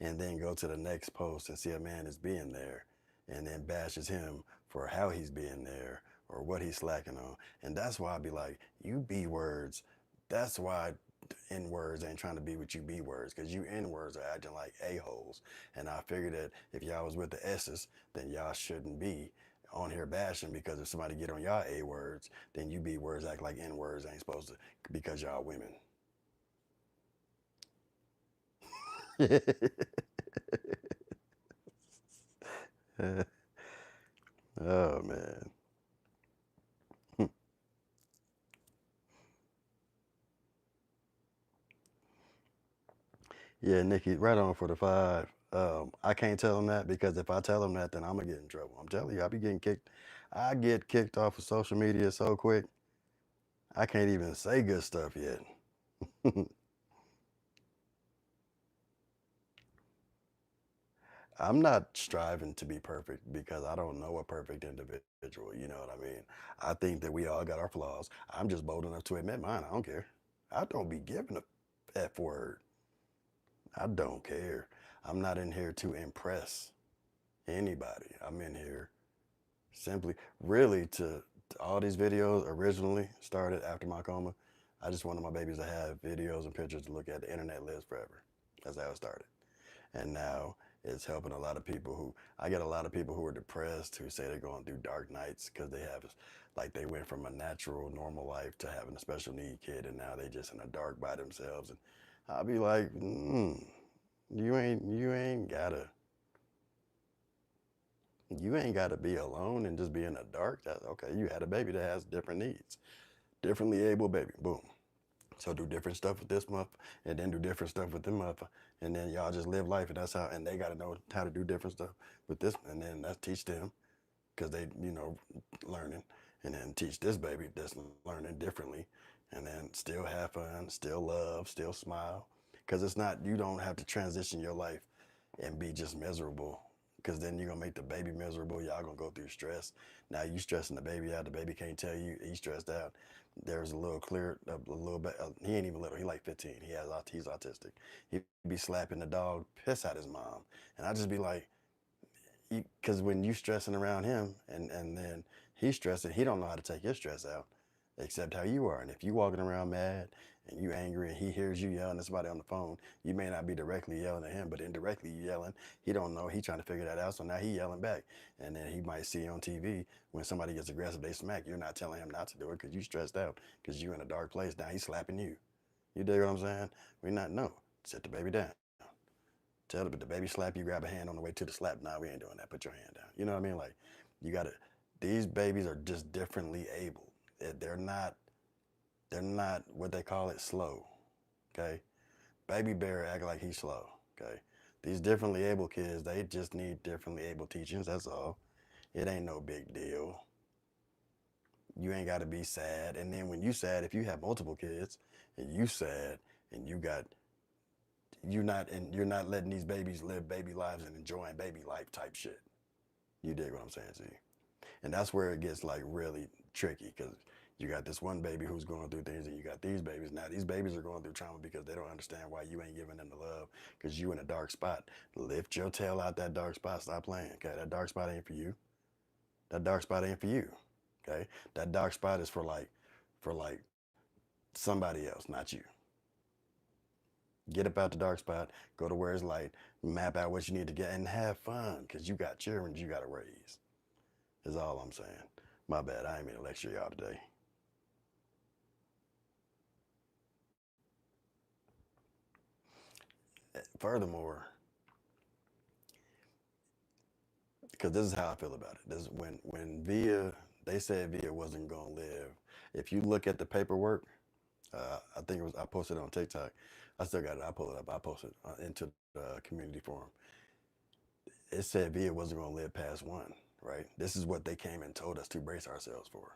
and then go to the next post and see a man is being there, and then bashes him for how he's being there or what he's slacking on. And that's why I be like, you B words. That's why N words ain't trying to be with you B words, because you N words are acting like a-holes. And I figured that if y'all was with the S's, then y'all shouldn't be on here bashing, because if somebody get on y'all A words, then you B words act like N words ain't supposed to, because y'all women. Oh man. Yeah, Nikki, right on for the five. I can't tell them that, because if I tell them that, then I'm gonna get in trouble. I'm telling you, I be getting kicked. I get kicked off of social media so quick. I can't even say good stuff yet. I'm not striving to be perfect, because I don't know a perfect individual. You know what I mean? I think that we all got our flaws. I'm just bold enough to admit mine. I don't care. I don't be giving a F word. I don't care. I'm not in here to impress anybody. I'm in here simply, really, to all these videos originally started after my coma. I just wanted my babies to have videos and pictures to look at. The internet lives forever. That's how it started. And now it's helping a lot of people who, I get a lot of people who are depressed, who say they're going through dark nights because they have, like, they went from a natural, normal life to having a special need kid, and now they just in a dark by themselves. And I'll be like, you ain't gotta you ain't got to be alone and just be in the dark. That's okay. You had a baby that has different needs, differently able baby. Boom. So do different stuff with this month, and then do different stuff with them month, and then y'all just live life, and that's how. And they got to know how to do different stuff with this, and then that's teach them, because they learning, and then teach this baby that's learning differently, and then still have fun, still love, still smile, because it's not, you don't have to transition your life and be just miserable, because then you're gonna make the baby miserable. Y'all gonna go through stress. Now you stressing the baby out. The baby can't tell you he's stressed out. There's a little bit. He ain't even little. He like 15. He's autistic. He be slapping the dog piss out his mom, and I just be like, because when you stressing around him, and then he's stressing, he don't know how to take his stress out, except how you are. And if you walking around mad and you angry, and he hears you yelling at somebody on the phone, you may not be directly yelling at him, but indirectly you yelling. He don't know. He trying to figure that out. So now he yelling back, and then he might see on TV when somebody gets aggressive, they smack. You're not telling him not to do it because you stressed out, because you in a dark place. Now he's slapping you. You dig what I'm saying? We not no. Set the baby down. Tell the baby slap you, grab a hand on the way to the slap. Nah, we ain't doing that. Put your hand down. You know what I mean? Like, you gotta. These babies are just differently able. They're not what they call it, slow. Okay, baby bear act like he's slow. Okay, these differently able kids, they just need differently able teachings. That's all. It ain't no big deal. You ain't got to be sad. And then when you sad, if you have multiple kids and you sad, and you're not letting these babies live baby lives and enjoying baby life type shit. You dig what I'm saying to you? And that's where it gets like really tricky, because you got this one baby who's going through things, and you got these babies. Now these babies are going through trauma because they don't understand why you ain't giving them the love, because you in a dark spot. Lift your tail out that dark spot. Stop playing. Okay, that dark spot ain't for you. That dark spot ain't for you. Okay, that dark spot is for like somebody else, not you. Get up out the dark spot, go to where it's light, map out what you need to get, and have fun, because you got children you got to raise. Is all I'm saying. My bad. I ain't mean to lecture y'all today. Furthermore, because this is how I feel about it. This is when Via, they said Via wasn't gonna live. If you look at the paperwork, I think it was, I posted it on TikTok. I still got it. I pull it up. I posted into the community forum. It said Via wasn't gonna live past one. Right. This is what they came and told us to brace ourselves for.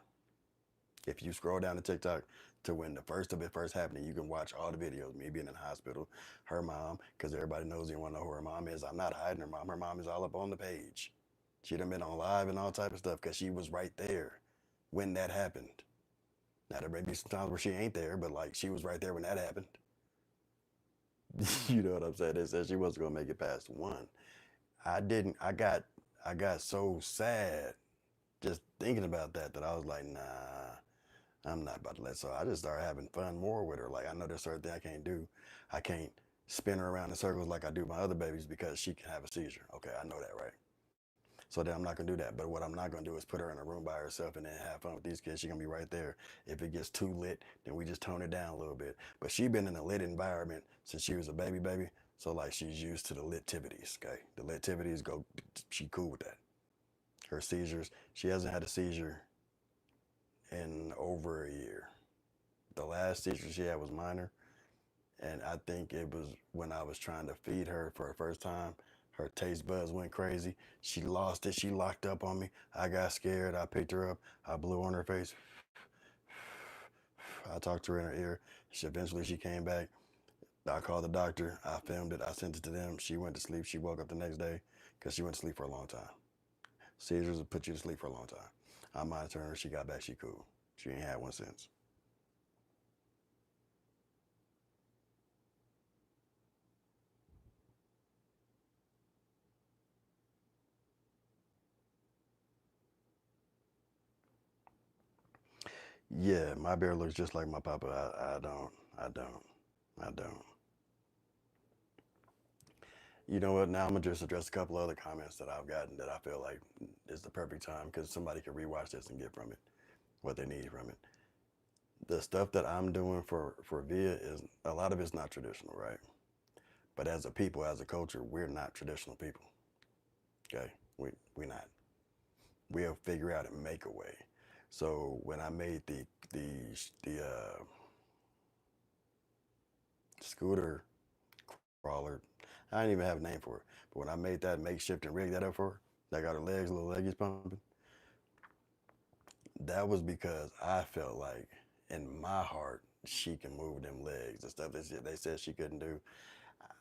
If you scroll down to TikTok to when the first of it first happened, you can watch all the videos. Me being in the hospital, her mom, because everybody knows you want to know who her mom is. I'm not hiding her mom. Her mom is all up on the page. She done been on live and all type of stuff because she was right there when that happened. Now there may be some times where she ain't there, but like she was right there when that happened. You know what I'm saying? They said she wasn't gonna make it past one. I didn't. I got so sad just thinking about that that I was like, nah, I'm not about to let. So I just started having fun more with her. Like I know there's certain thing I can't do. I can't spin her around in circles like I do my other babies because she can have a seizure. Okay, I know that, right? So then I'm not gonna do that. But what I'm not gonna do is put her in a room by herself and then have fun with these kids. She's gonna be right there. If it gets too lit, then we just tone it down a little bit. But she been in a lit environment since she was a baby. So like she's used to the litivities. Okay, the litivities go. She cool with that. Her seizures. She hasn't had a seizure in over a year. The last seizure she had was minor, and I think it was when I was trying to feed her for the first time. Her taste buds went crazy. She lost it. She locked up on me. I got scared. I picked her up. I blew on her face. I talked to her in her ear. Eventually she came back. I called the doctor. I filmed it. I sent it to them. She went to sleep. She woke up the next day because she went to sleep for a long time. Seizures will put you to sleep for a long time. I monitored her. She got back. She cool. She ain't had one since. Yeah, my bear looks just like my papa. I don't. I don't. I don't. You know what? Now I'm gonna just address a couple other comments that I've gotten that I feel like is the perfect time because somebody can rewatch this and get from it what they need from it. The stuff that I'm doing for Via is a lot of it's not traditional, right? But as a people, as a culture, we're not traditional people. Okay, we not. We'll figure out and make a way. So when I made the scooter crawler, I didn't even have a name for it. But when I made that makeshift and rigged that up for her, that got her legs, little leggies pumping, that was because I felt like in my heart she can move them legs. The stuff they said she couldn't do,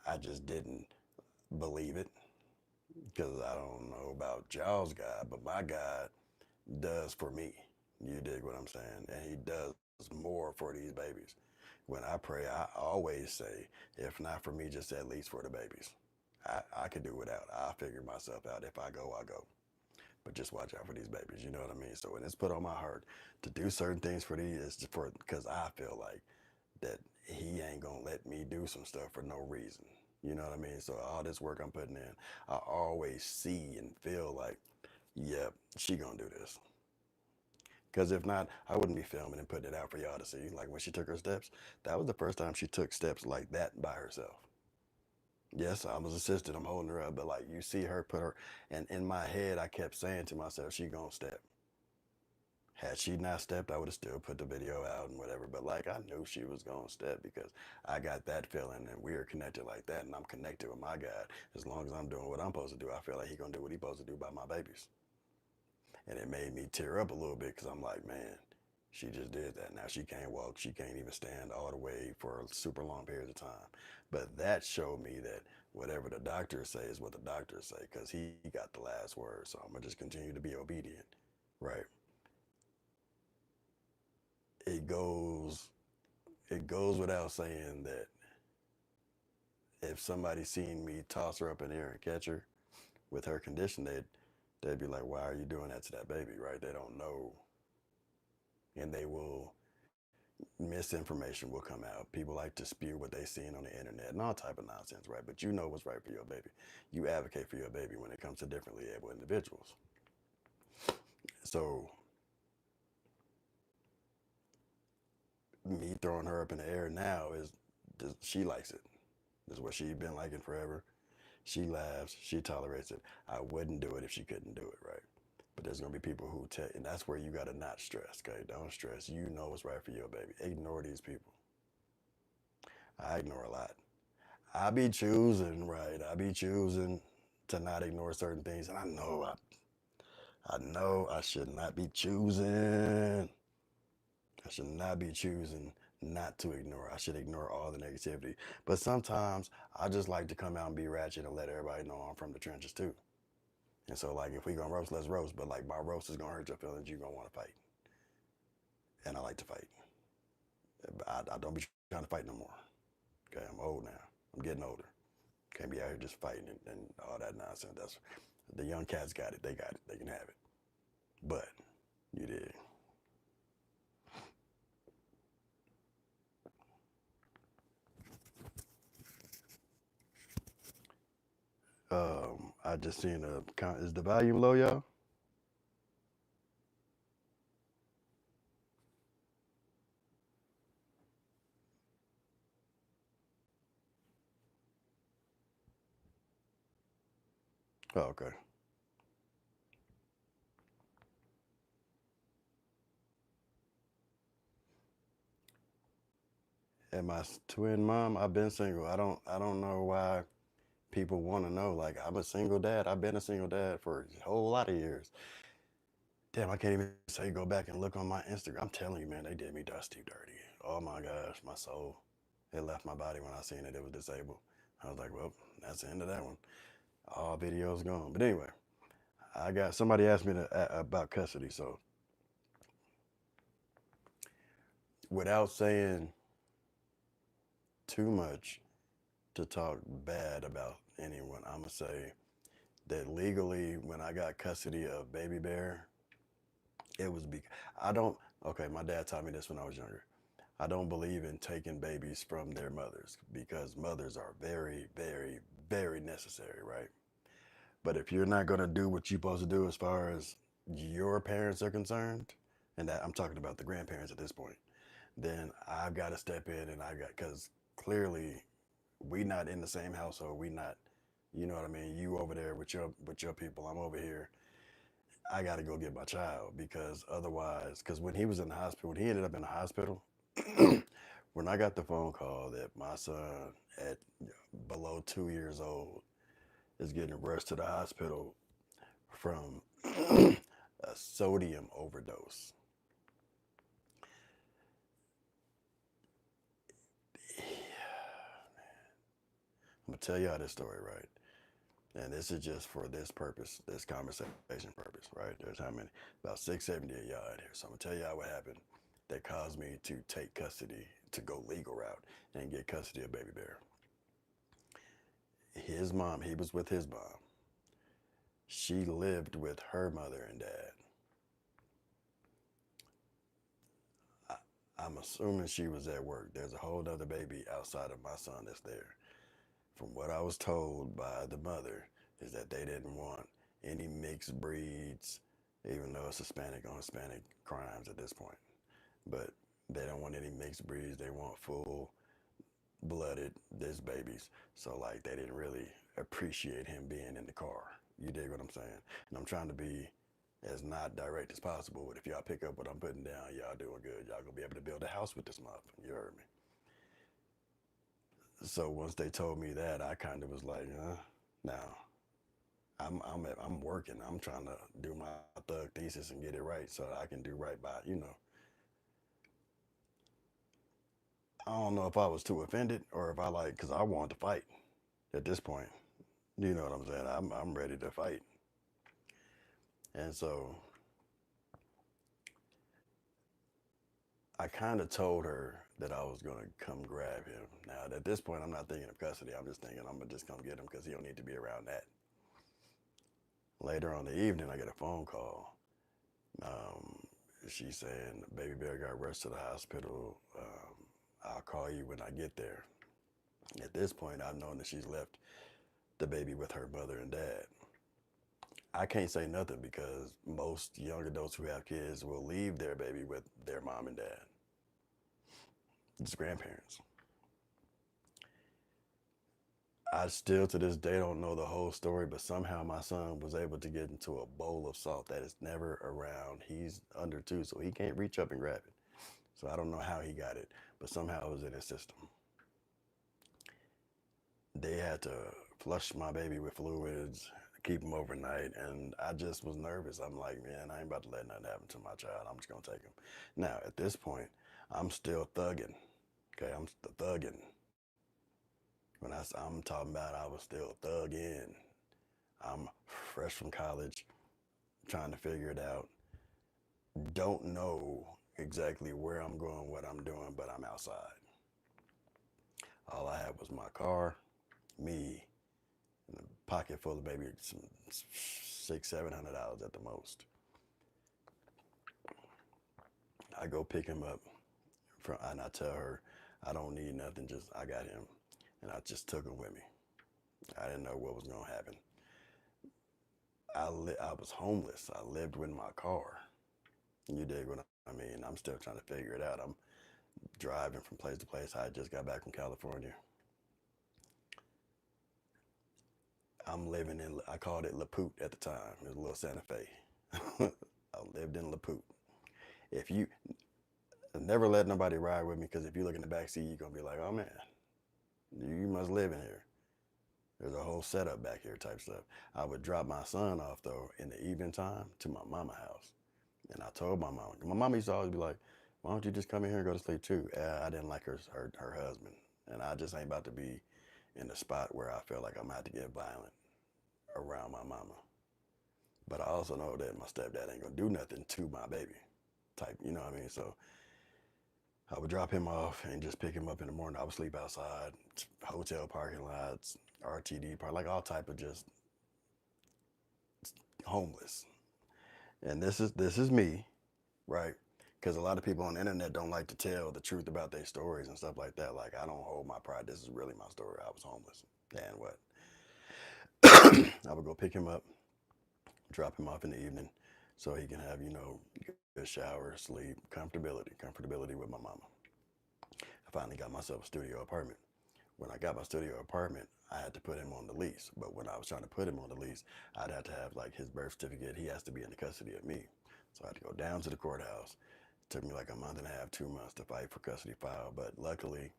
I just didn't believe it because I don't know about y'all's God, but my God does for me. You dig what I'm saying? And he does more for these babies. When I pray, I always say, if not for me, just at least for the babies. I could do without. I'll figure myself out. If I go, I go. But just watch out for these babies. You know what I mean? So when it's put on my heart to do certain things for these, it's just for because I feel like that he ain't gonna let me do some stuff for no reason. You know what I mean? So all this work I'm putting in, I always see and feel like, yep, she gonna do this. Because if not, I wouldn't be filming and putting it out for y'all to see. Like when she took her steps, that was the first time she took steps like that by herself. Yes, I was assisted. I'm holding her up, but like you see her put her, and in my head, I kept saying to myself, she gonna step. Had she not stepped, I would have still put the video out and whatever. But like I knew she was gonna step because I got that feeling, and we are connected like that, and I'm connected with my God. As long as I'm doing what I'm supposed to do, I feel like He gonna do what He supposed to do by my babies. And it made me tear up a little bit because I'm like, man, she just did that. Now she can't walk. She can't even stand all the way for a super long period of time. But that showed me that whatever the doctors say is what the doctors say because he got the last word. So I'm going to just continue to be obedient. Right. It goes, it goes without saying that if somebody seen me toss her up in the air and catch her with her condition, they'd be like, why are you doing that to that baby? Right. They don't know. And they will misinformation will come out. People like to spew what they seen on the internet and all type of nonsense, right? But you know what's right for your baby. You advocate for your baby when it comes to differently able individuals. So me throwing her up in the air now is she likes it. This is what she's been liking forever. She laughs, she tolerates it. I wouldn't do it if she couldn't do it, right? But there's gonna be people who tell, and that's where you gotta not stress, okay? Don't stress. You know what's right for your baby. Ignore these people. I ignore a lot. I be choosing, right? I be choosing to not ignore certain things, and I know I should not be choosing. I should not be choosing not to ignore. I should ignore all the negativity. But sometimes I just like to come out and be ratchet and let everybody know I'm from the trenches too. And so, like, if we gonna roast, let's roast. But like, my roast is gonna hurt your feelings. You gonna want to fight, and I like to fight. I don't be trying to fight no more. Okay, I'm old now. I'm getting older. Can't be out here just fighting and all that nonsense. That's the young cats got it. They got it. They can have it. But you did. I just seen is the volume low, y'all? Oh, okay. And my twin mom, I've been single. I don't know why people want to know. Like, I'm a single dad. I've been a single dad for a whole lot of years. Damn, I can't even say go back and look on my Instagram. I'm telling you, man, they did me dusty dirty. Oh my gosh, my soul. It left my body when I seen it. It was disabled. I was like, well, that's the end of that one. All videos gone. But anyway, I got somebody asked me about custody. So without saying too much to talk bad about anyone, I'm gonna say that legally, when I got custody of Baby Bear, it was I don't. Okay, my dad taught me this when I was younger. I don't believe in taking babies from their mothers because mothers are very, very, very necessary, right? But if you're not going to do what you're supposed to do as far as your parents are concerned, and that I'm talking about the grandparents at this point, then I've got to step in and because clearly we not in the same household. We not, you know what I mean? You over there with your people, I'm over here. I got to go get my child because otherwise, because when he was in the hospital, when he ended up in the hospital, when I got the phone call that my son at below 2 years old is getting rushed to the hospital from a sodium overdose. I'm gonna tell y'all this story, right? And this is just for this purpose, this conversation purpose, right? There's how many? About 670 of y'all in here. So I'm gonna tell y'all what happened that caused me to take custody, to go legal route and get custody of Baby Bear. His mom, he was with his mom. She lived with her mother and dad. I, I'm assuming she was at work. There's a whole other baby outside of my son that's there. From what I was told by the mother, is that they didn't want any mixed breeds, even though it's Hispanic on Hispanic crimes at this point. But they don't want any mixed breeds. They want full blooded this babies. So like they didn't really appreciate him being in the car. You dig what I'm saying? And I'm trying to be as not direct as possible. But if y'all pick up what I'm putting down, y'all doing good. Y'all gonna be able to build a house with this motherfucker. You heard me? So once they told me that, I kind of was like, now I'm working. I'm trying to do my thug thesis and get it right so that I can do right by, you know. I don't know if I was too offended or if I like, because I wanted to fight at this point. You know what I'm saying? I'm ready to fight. And so I kind of told her that I was going to come grab him. Now, at this point, I'm not thinking of custody. I'm just thinking I'm going to just come get him because he don't need to be around that. Later on the evening, I get a phone call. Um, she's saying, Baby Bear got rushed to the hospital. I'll call you when I get there. At this point, I've known that she's left the baby with her mother and dad. I can't say nothing because most young adults who have kids will leave their baby with their mom and dad. It's grandparents. I still to this day don't know the whole story, but somehow my son was able to get into a bowl of salt that is never around. He's under 2, so he can't reach up and grab it. So I don't know how he got it, but somehow it was in his system. They had to flush my baby with fluids, keep him overnight, and I just was nervous. I'm like, man, I ain't about to let nothing happen to my child. I'm just gonna take him. Now, at this point, I'm still thugging. Okay, I'm still thugging. I'm talking about I was still thugging. I'm fresh from college, trying to figure it out. Don't know exactly where I'm going, what I'm doing, but I'm outside. All I had was my car, me, and a pocket full of maybe some $600-700 at the most. I go pick him up and I tell her I don't need nothing, just I got him, and I just took him with me. I didn't know what was gonna happen. I was homeless. I lived with my car. You dig what I mean? I'm still trying to figure it out. I'm driving from place to place. I just got back from California. I'm living in, I called it La Poot at the time. It was a little Santa Fe. I lived in La Poot. If you never let nobody ride with me, because if you look in the back seat, you're gonna be like, oh man, you must live in here. There's a whole setup back here type stuff. I would drop my son off though in the evening time to my mama house. And I told my mama used to always be like, why don't you just come in here and go to sleep too? I didn't like her husband. And I just ain't about to be in a spot where I feel like I'm about to get violent around my mama. But I also know that my stepdad ain't gonna do nothing to my baby type, you know what I mean? So I would drop him off and just pick him up in the morning. I would sleep outside, hotel parking lots, RTD park, like all type of just homeless. And this is me, right? Because a lot of people on the internet don't like to tell the truth about their stories and stuff like that. Like, I don't hold my pride. This is really my story. I was homeless. And what? I would go pick him up, drop him off in the evening so he can have, good shower, sleep, comfortability with my mama. I finally got myself a studio apartment. When I got my studio apartment, I had to put him on the lease. But when I was trying to put him on the lease, I'd have to have like his birth certificate. He has to be in the custody of me. So I had to go down to the courthouse. It took me like a month and a half, 2 months to fight for custody file. But luckily,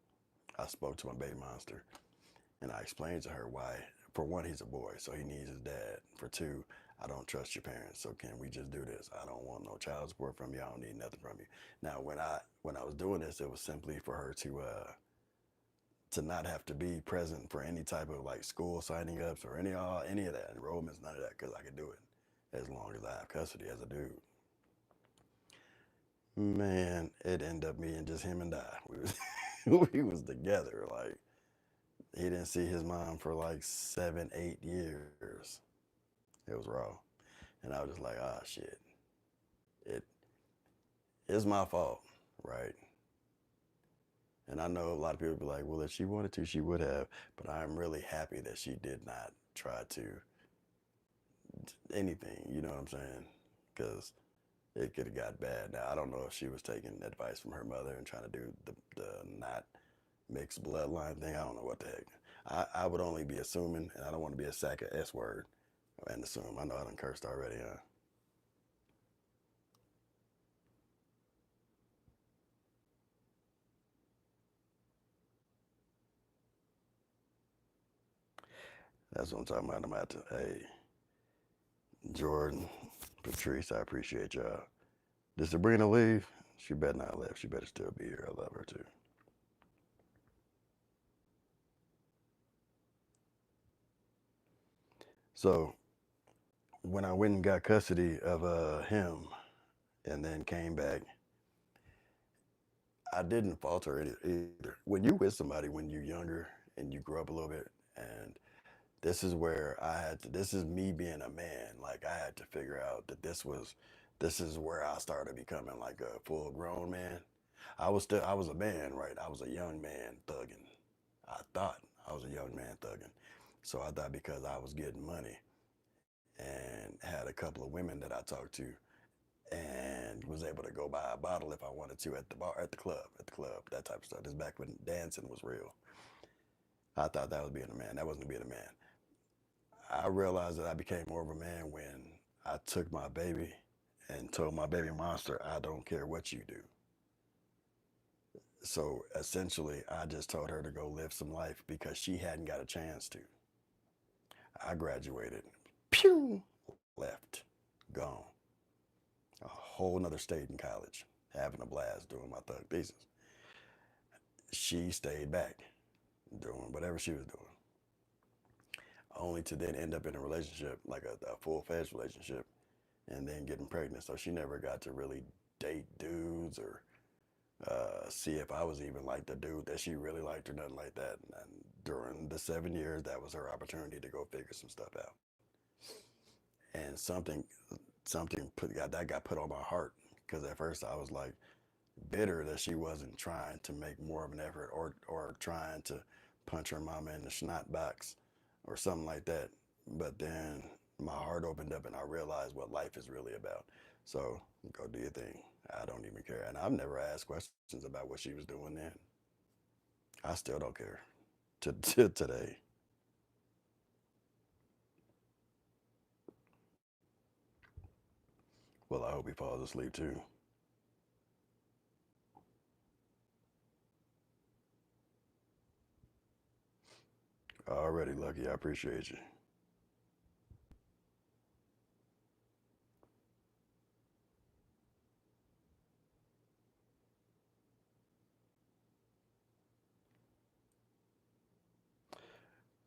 I spoke to my baby monster and I explained to her why. For one, he's a boy, so he needs his dad. For two, I don't trust your parents, so can we just do this? I don't want no child support from you. I don't need nothing from you. Now, when I was doing this, it was simply for her to not have to be present for any type of like school signing ups or any of that enrollments, none of that, because I could do it as long as I have custody as a dude. Man, it ended up being just him and I. We was together. Like, he didn't see his mom for like 7-8 years. It was raw, and I was just like, ah, shit. It is my fault, right? And I know a lot of people be like, well, if she wanted to, she would have. But I'm really happy that she did not try to anything, you know what I'm saying? Because it could have got bad. Now, I don't know if she was taking advice from her mother and trying to do the not mixed bloodline thing. I don't know what the heck. I would only be assuming, and I don't want to be a sack of S word and assume. I know I done cursed already, huh? That's what I'm talking about. I'm about to, hey, Jordan, Patrice, I appreciate y'all. Did Sabrina leave? She better not leave. She better still be here. I love her too. So when I went and got custody of him and then came back, I didn't falter either. When you with somebody when you're younger and you grow up a little bit, and this is where I had to, this is me being a man. Like, I had to figure out that this is where I started becoming like a full grown man. I was a man, right? I was a young man thugging. I thought I was a young man thugging. So I thought because I was getting money and had a couple of women that I talked to and was able to go buy a bottle if I wanted to at the bar, at the club, that type of stuff. This back when dancing was real. I thought that was being a man. That wasn't being a man. I realized that I became more of a man when I took my baby and told my baby monster, I don't care what you do. So essentially, I just told her to go live some life because she hadn't got a chance to. I graduated, pew, left, gone. A whole nother state in college, having a blast doing my thug thesis. She stayed back doing whatever she was doing, only to then end up in a relationship, like a full-fledged relationship, and then getting pregnant. So she never got to really date dudes or see if I was even like the dude that she really liked or nothing like that. And during the 7 years, that was her opportunity to go figure some stuff out. And something that got put on my heart because at first I was like bitter that she wasn't trying to make more of an effort or trying to punch her mama in the snot box or something like that. But then my heart opened up and I realized what life is really about. So go do your thing. I don't even care. And I've never asked questions about what she was doing then. I still don't care to today. Well, I hope he falls asleep too. Already, Lucky. I appreciate you.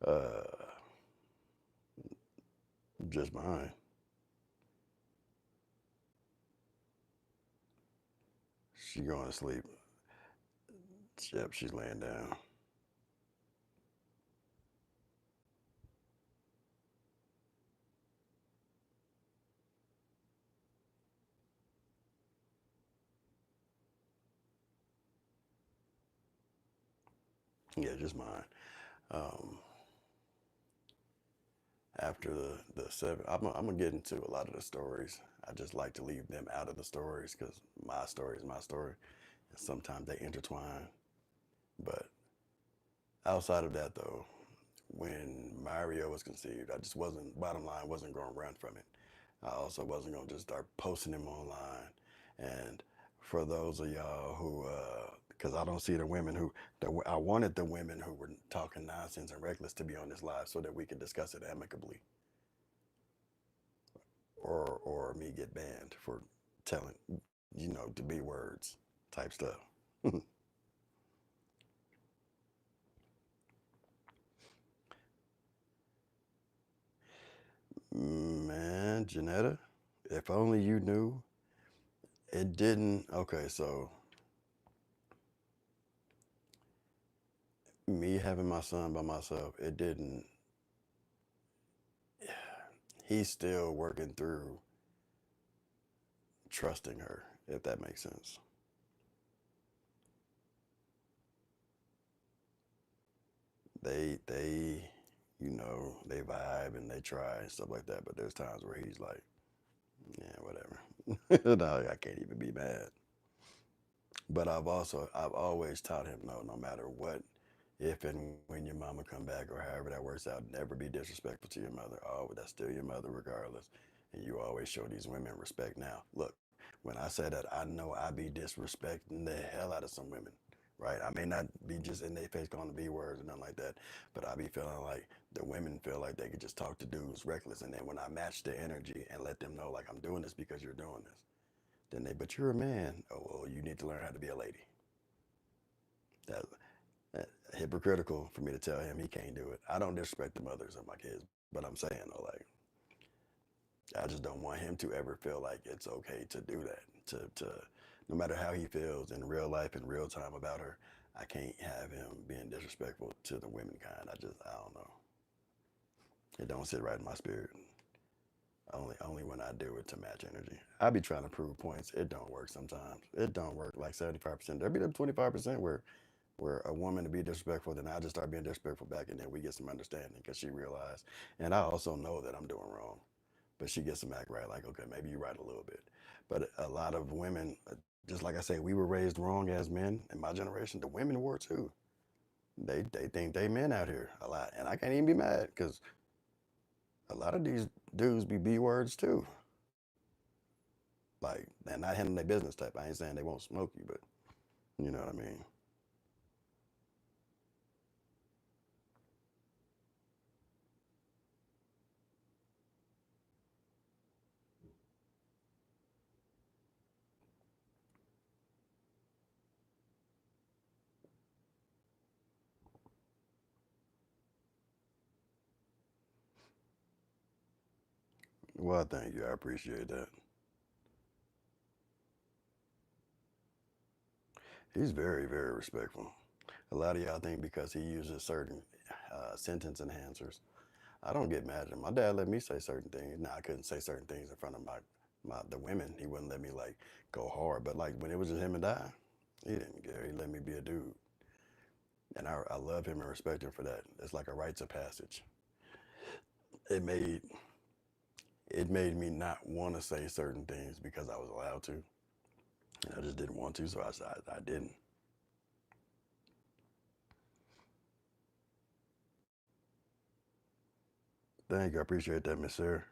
Uh, just mine. She going to sleep. Yep, she's laying down. Yeah, just mine. Um, after the seven, I'm gonna get into a lot of the stories. I just like to leave them out of the stories because my story is my story. And sometimes they intertwine. But outside of that, though, when Mario was conceived, I just wasn't. Bottom line, wasn't gonna run from it. I also wasn't gonna just start posting him online. And for those of y'all who, because I don't see the women who, I wanted the women who were talking nonsense and reckless to be on this live so that we could discuss it amicably, or me get banned for telling, the B words type stuff. Man, Janetta, if only you knew. It didn't. Okay, so me having my son by myself, it didn't. He's still working through trusting her, if that makes sense. They, they vibe and they try and stuff like that, but there's times where he's like, yeah, whatever. No, I can't even be mad. But I've always taught him no matter what, if and when your mama come back or however that works out, never be disrespectful to your mother. Oh, that's still your mother regardless. And you always show these women respect. Now, look, when I say that, I know I be disrespecting the hell out of some women, right? I may not be just in their face calling the B words and nothing like that, but I be feeling like the women feel like they could just talk to dudes reckless. And then when I match the energy and let them know, like, I'm doing this because you're doing this, then but you're a man. Oh, well, you need to learn how to be a lady. That, that hypocritical for me to tell him he can't do it. I don't disrespect the mothers of my kids, but I'm saying though, like, I just don't want him to ever feel like it's okay to do that. To no matter how he feels in real life in real time about her, I can't have him being disrespectful to the womenkind. I don't know. It don't sit right in my spirit. Only when I do it to match energy. I be trying to prove points. It don't work sometimes. It don't work like 75%. There be the 25% where a woman to be disrespectful, then I just start being disrespectful back, and then we get some understanding because she realized, and I also know that I'm doing wrong, but she gets some act right, like, okay, maybe you're right a little bit. But a lot of women, just like I say, we were raised wrong as men in my generation. The women were too. They think they men out here a lot, and I can't even be mad because a lot of these dudes be B words too. Like, they're not handling their business type. I ain't saying they won't smoke you, but you know what I mean. Well, thank you. I appreciate that. He's very, very respectful. A lot of y'all think because he uses certain sentence enhancers, I don't get mad at him. My dad let me say certain things. Now I couldn't say certain things in front of the women. He wouldn't let me like go hard. But like when it was just him and I, he didn't care. He let me be a dude, and I love him and respect him for that. It's like a rites of passage. It made it made me not want to say certain things because I was allowed to. I just didn't want to, so I didn't. Thank you. I appreciate that, Miss Sarah.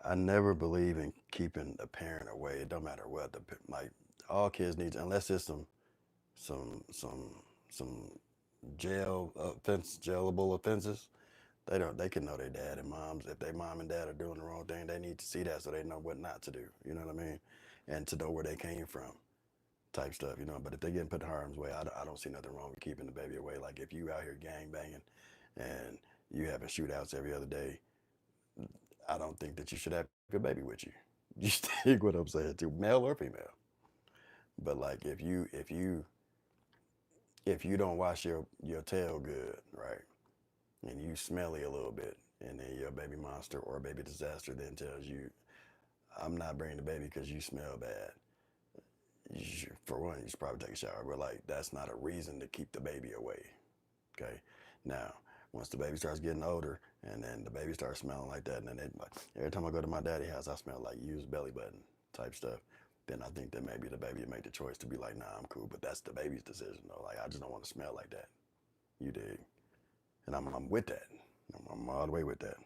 I never believe in keeping a parent away. It don't matter what like all kids need, unless it's some some some jailable offenses. They can know their dad and moms. If their mom and dad are doing the wrong thing, they need to see that so they know what not to do. You know what I mean? And to know where they came from, type stuff. You know. But if they getting put in harm's way, I don't see nothing wrong with keeping the baby away. Like if you out here gang banging, and you having shootouts every other day, I don't think that you should have your baby with you. You dig what I'm saying to male or female. But like if you don't wash your tail good, right, and you smelly a little bit, and then your baby monster or baby disaster then tells you, "I'm not bringing the baby because you smell bad." For one, you should probably take a shower. But like that's not a reason to keep the baby away. Okay. Now, once the baby starts getting older, and then the baby starts smelling like that, and then like, every time I go to my daddy's house, I smell like used belly button type stuff. Then I think that maybe the baby would make the choice to be like, "Nah, I'm cool." But that's the baby's decision, though. Like I just don't want to smell like that. You dig? And I'm with that. I'm all the way with that.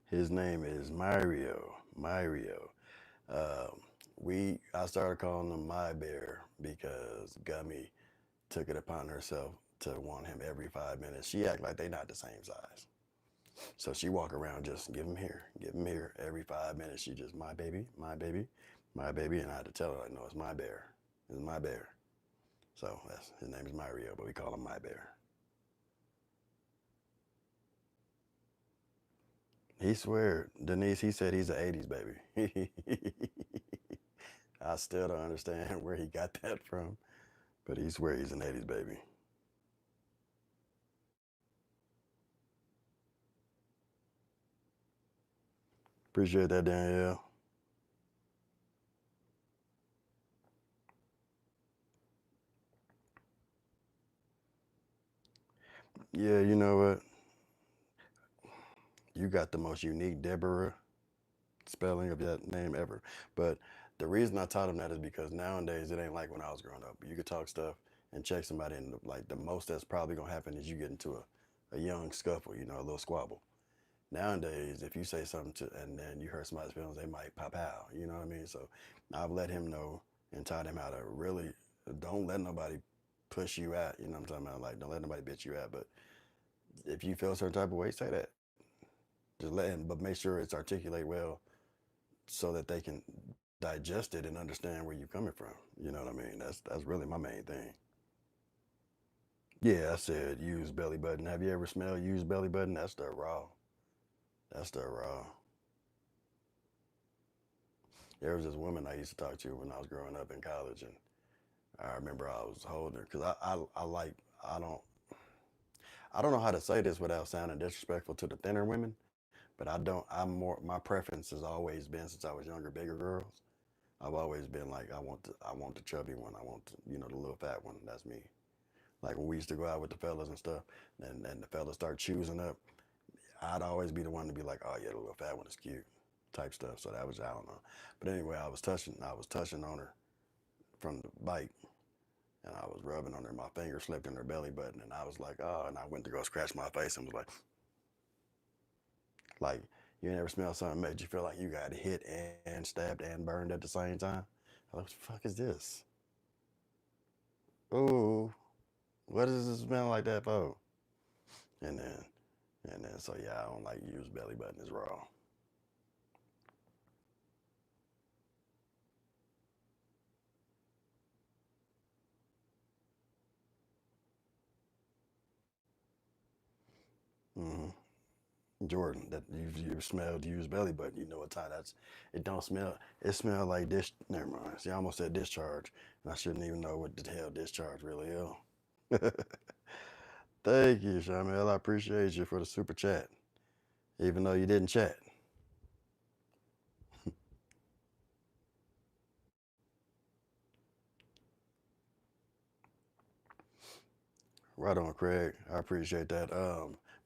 His name is Mario. Mario. Um, I started calling him MiBear because Gummy took it upon herself to want him every 5 minutes. She act like they not the same size. So she walk around just give him here. Every 5 minutes she just my baby, my baby, my baby, and I had to tell her like, no, it's my bear, it's my bear. So that's his name is Mario, but we call him my bear. He swear, Denise. He said he's an '80s baby. I still don't understand where he got that from, but he swear he's an '80s baby. Appreciate that, Danielle. Yeah, you know what? You got the most unique Deborah spelling of that name ever. But the reason I taught him that is because nowadays it ain't like when I was growing up. You could talk stuff and check somebody, and like the most that's probably gonna happen is you get into a young scuffle, a little squabble. Nowadays, if you say something to and then you hurt somebody's feelings, they might pop out. You know what I mean? So I've let him know and taught him how to really don't let nobody push you out. You know what I'm talking about? Like don't let nobody bitch you out. But if you feel a certain type of way, say that. Just let him, but make sure it's articulate well so that they can digest it and understand where you're coming from. You know what I mean? That's really my main thing. Yeah, I said used belly button. Have you ever smelled used belly button? That's the raw. That's the raw. There was this woman I used to talk to when I was growing up in college, and I remember I was holding her because I like I don't know how to say this without sounding disrespectful to the thinner women, but I don't. I'm more. My preference has always been since I was younger, bigger girls. I've always been like, I want the chubby one. I want, the little fat one. That's me. Like when we used to go out with the fellas and stuff, and the fellas start choosing up, I'd always be the one to be like, oh yeah, the little fat one is cute, type stuff. So that was, I don't know. But anyway, I was touching on her from the bike, and I was rubbing on her. My finger slipped in her belly button, and I was like, oh, and I went to go scratch my face and was like, you never smell something that made you feel like you got hit and stabbed and burned at the same time? What the fuck is this? Ooh, what does it smell like that for? And then, so yeah, I don't like used belly button. It's raw. hmm Jordan, that you smelled used belly button. You know what time that's. It don't smell. It smell like dish. Never mind. See, I almost said discharge, and I shouldn't even know what the hell discharge really is. Thank you, Shamel. I appreciate you for the super chat, even though you didn't chat. Right on, Craig. I appreciate that.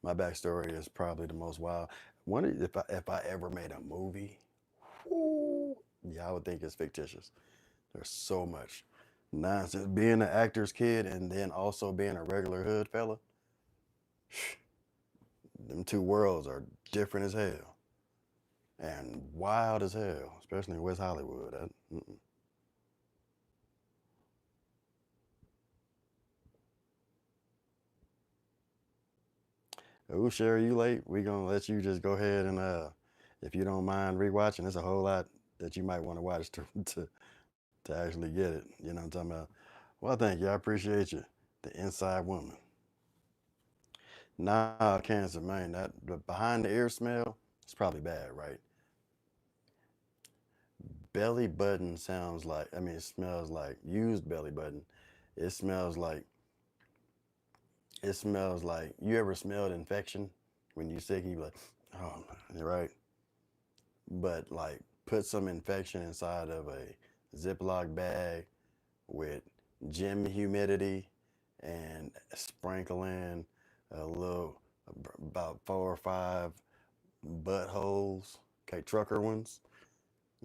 My backstory is probably the most wild. One, if I ever made a movie, ooh, yeah, I would think it's fictitious. There's so much nonsense. Being an actor's kid and then also being a regular hood fella, them two worlds are different as hell and wild as hell, especially in West Hollywood. Oh, Sherry, you late? We gonna let you just go ahead and if you don't mind rewatching, there's a whole lot that you might want to watch to actually get it. You know what I'm talking about? Well, thank you. I appreciate you. The Inside Woman. Nah, cancer, man. That the behind the ear smell, it's probably bad, right? Belly button sounds like, I mean, it smells like used belly button. It smells like, you ever smelled infection when you sick? You like, oh, you're right. But like, put some infection inside of a Ziploc bag with gym humidity and sprinkle in a little, about 4 or 5 buttholes, okay, trucker ones,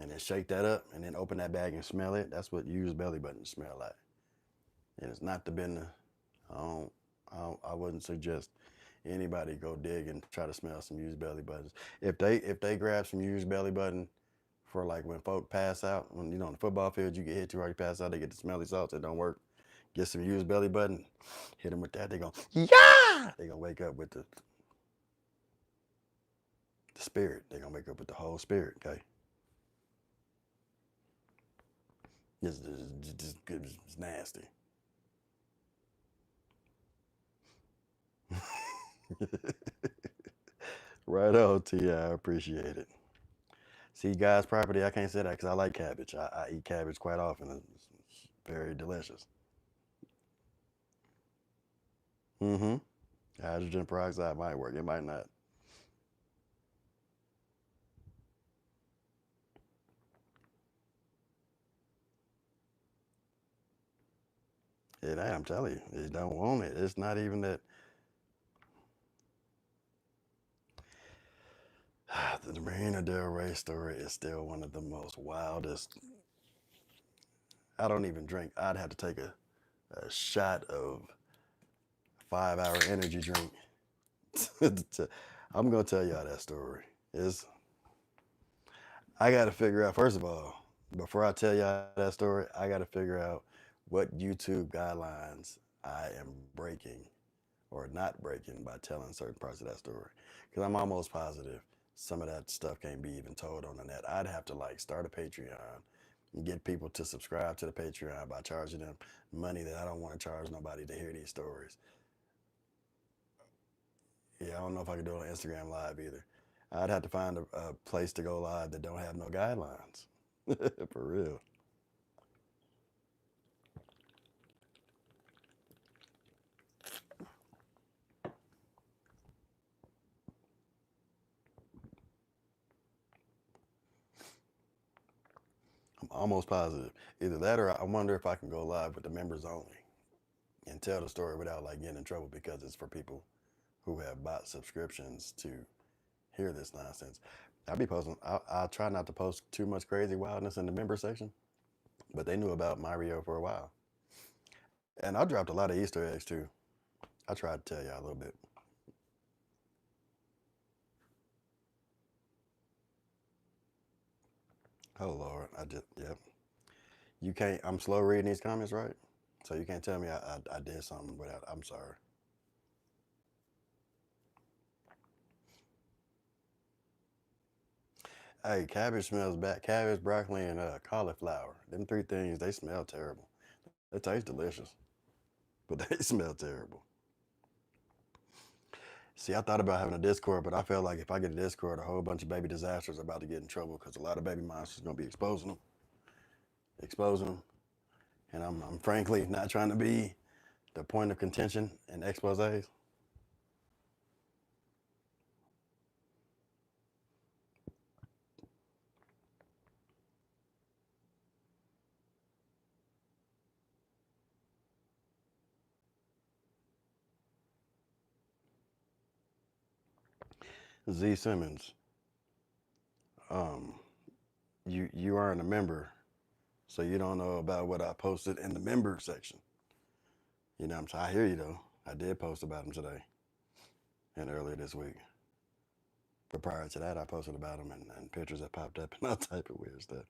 and then shake that up and then open that bag and smell it. That's what used belly buttons smell like. And it's not the business. I don't, I wouldn't suggest anybody go dig and try to smell some used belly buttons. If they grab some used belly button for like when folk pass out, when on the football field you get hit too hard, you pass out, they get the smelly salts, it don't work. Get some used belly button, hit them with that, they go, yeah! They gonna wake up with the spirit. They gonna wake up with the whole spirit, okay? It's nasty. Right on, T. I appreciate it. See, guys, property, I can't say that because I like cabbage. I eat cabbage quite often. It's very delicious. Mm-hmm. Hydrogen peroxide might work. It might not. I'm telling you, they don't want it. It's not even that. The Marina Del Rey story is still one of the most wildest. I don't even drink. I'd have to take a shot of 5-hour energy drink. I'm gonna tell y'all that story. Is I got to figure out first of all, before I tell y'all that story, I got to figure out what YouTube guidelines I am breaking or not breaking by telling certain parts of that story. Because I'm almost positive some of that stuff can't be even told on the net. I'd have to like start a Patreon and get people to subscribe to the Patreon by charging them money that I don't want to charge nobody to hear these stories. Yeah, I don't know if I can do it on Instagram Live either. I'd have to find a place to go live that don't have no guidelines. For real. I'm almost positive. Either that or I wonder if I can go live with the members only and tell the story without like getting in trouble because it's for people who have bought subscriptions to hear this nonsense. I'll be posting. I'll try not to post too much crazy wildness in the member section, but they knew about MiBear for a while, and I dropped a lot of Easter eggs too. I tried to tell y'all a little bit. Oh Lord, yep. You can't. I'm slow reading these comments, right? So you can't tell me I did something without. I'm sorry. Hey, cabbage smells bad. Cabbage, broccoli, and cauliflower. Them three things, they smell terrible. They taste delicious, but they smell terrible. See, I thought about having a Discord, but I felt like if I get a Discord, a whole bunch of baby disasters are about to get in trouble because a lot of baby monsters are going to be exposing them. And I'm frankly not trying to be the point of contention in exposés. Z Simmons, um, you aren't a member, so you don't know about what I posted in the member section. You know what I'm saying? I hear you though. I did post about him today and earlier this week. But prior to that, I posted about him and pictures that popped up and all type of weird stuff.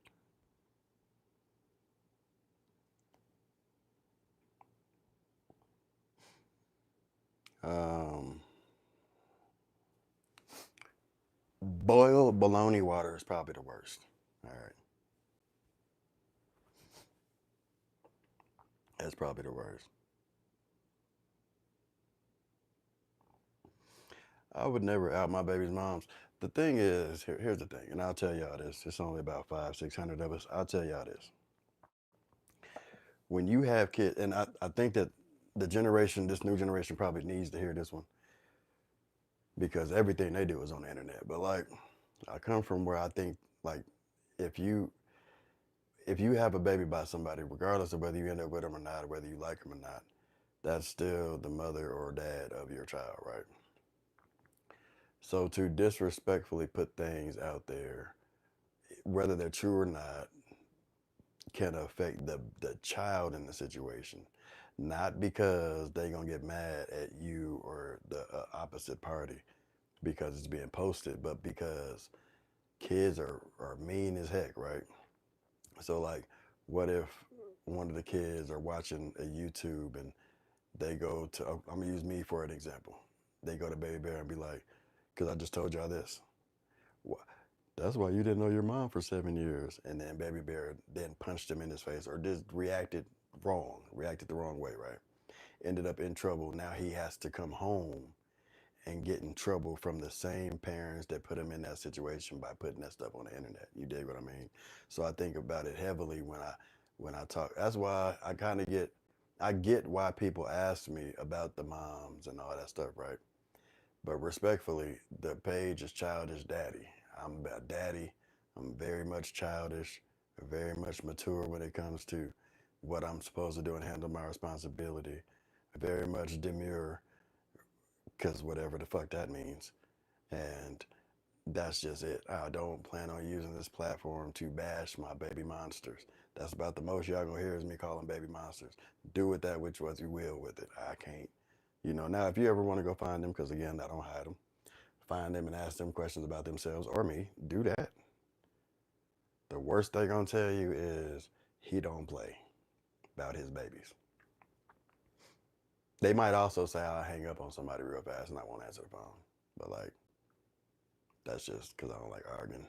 Um, Boiled bologna water is probably the worst. All right. That's probably the worst. I would never out my baby's moms. The thing is, here's the thing, and I'll tell y'all this. It's only about 500-600 of us. I'll tell y'all this. When you have kids, and I think that this new generation probably needs to hear this one because everything they do is on the internet. But like, I come from where I think like if you have a baby by somebody, regardless of whether you end up with them or not, or whether you like them or not, that's still the mother or dad of your child, right? So to disrespectfully put things out there, whether they're true or not, can affect the child in the situation. Not because they're gonna get mad at you or the opposite party because it's being posted, but because kids are mean as heck, right? So like, what if one of the kids are watching a YouTube and they go to, I'm gonna use me for an example. They go to Baby Bear and be like, because I just told y'all this. That's why you didn't know your mom for 7 years. And then Baby Bear then punched him in his face or just reacted the wrong way, right? Ended up in trouble. Now he has to come home and get in trouble from the same parents that put him in that situation by putting that stuff on the internet. You dig what I mean? So I think about it heavily when I talk. That's why I get why people ask me about the moms and all that stuff, right? But respectfully, the page is ChildishDaddy. I'm about daddy. I'm very much childish, very much mature when it comes to what I'm supposed to do and handle my responsibility. Very much demure, because whatever the fuck that means. And that's just it. I don't plan on using this platform to bash my baby monsters. That's about the most y'all gonna hear is me calling baby monsters. Do with that which was you will with it. I can't. Now if you ever want to go find them, because again, I don't hide them, find them and ask them questions about themselves or me, do that. The worst they gonna tell you is he don't play about his babies. They might also say I'll hang up on somebody real fast and I won't answer the phone. But like, that's just because I don't like arguing.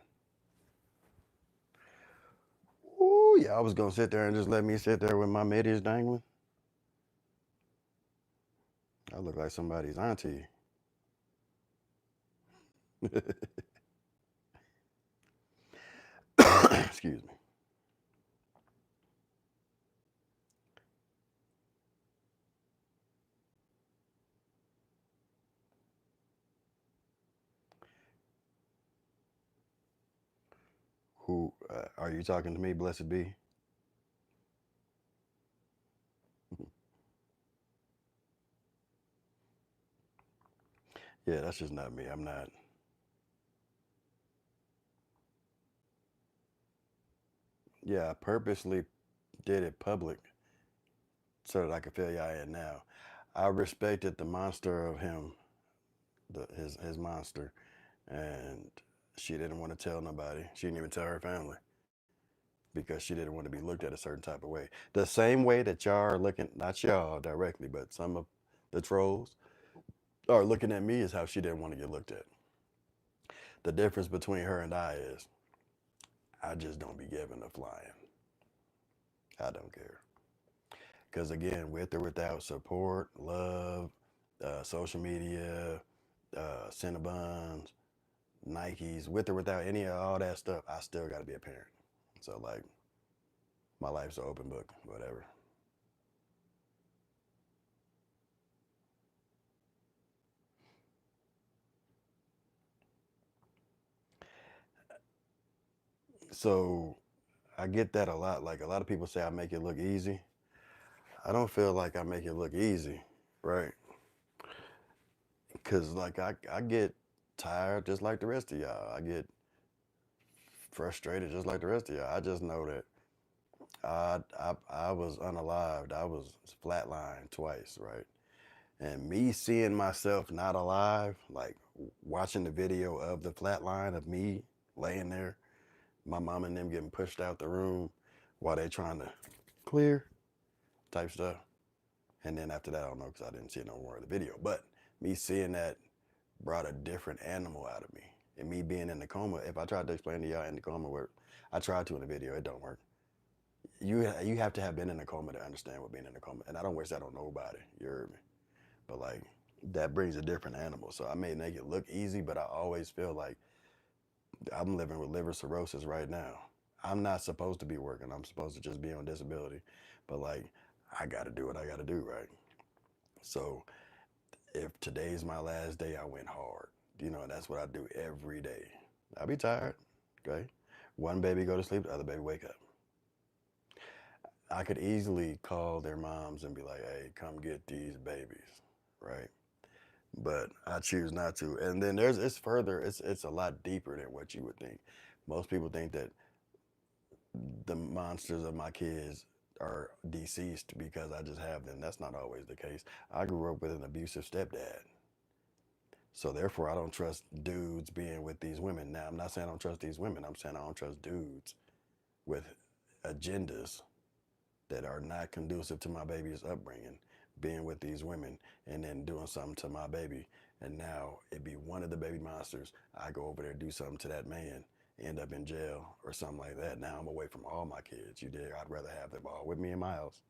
Ooh, yeah, I was gonna sit there and just let me sit there with my middies dangling. I look like somebody's auntie. Excuse me. Who are you talking to me, blessed be? Yeah, that's just not me. I'm not. Yeah, I purposely did it public so that I could fill y'all in now. I respected the monster of him, his monster, and she didn't want to tell nobody. She didn't even tell her family because she didn't want to be looked at a certain type of way. The same way that y'all are looking, not y'all directly, but some of the trolls are looking at me is how she didn't want to get looked at. The difference between her and I is I just don't be giving a flying. I don't care. Because again, with or without support, love, social media, Cinnabons, Nikes, with or without any of all that stuff, I still got to be a parent. So like, my life's an open book, whatever. So I get that a lot. Like a lot of people say I make it look easy. I don't feel like I make it look easy, right? Because like I get tired just like the rest of y'all. I get frustrated just like the rest of y'all. I just know that I was unalived. I was flatlined twice, right? And me seeing myself not alive, like watching the video of the flatline of me laying there, my mom and them getting pushed out the room while they trying to clear type stuff. And then after that, I don't know because I didn't see no more of the video. But me seeing that brought a different animal out of me. And me being in the coma, if I tried to explain to y'all in the coma where I tried to in the video, it don't work. You have to have been in a coma to understand what being in a coma. And I don't wish that on nobody. You heard me. But like that brings a different animal. So I may make it look easy, but I always feel like I'm living with liver cirrhosis right now. I'm not supposed to be working. I'm supposed to just be on disability. But like I gotta do what I gotta do, right? So if today's my last day, I went hard. You know, that's what I do every day. I be tired, okay? One baby go to sleep, the other baby wake up. I could easily call their moms and be like, hey, come get these babies, right? But I choose not to. And then it's further, it's a lot deeper than what you would think. Most people think that the monsters of my kids are deceased because I just have them. That's not always the case. I grew up with an abusive stepdad. So therefore, I don't trust dudes being with these women. Now, I'm not saying I don't trust these women. I'm saying I don't trust dudes with agendas that are not conducive to my baby's upbringing, being with these women and then doing something to my baby. And now it be one of the baby monsters. I go over there, do something to that man, end up in jail or something like that. Now I'm away from all my kids. You did. I'd rather have them all with me in my house.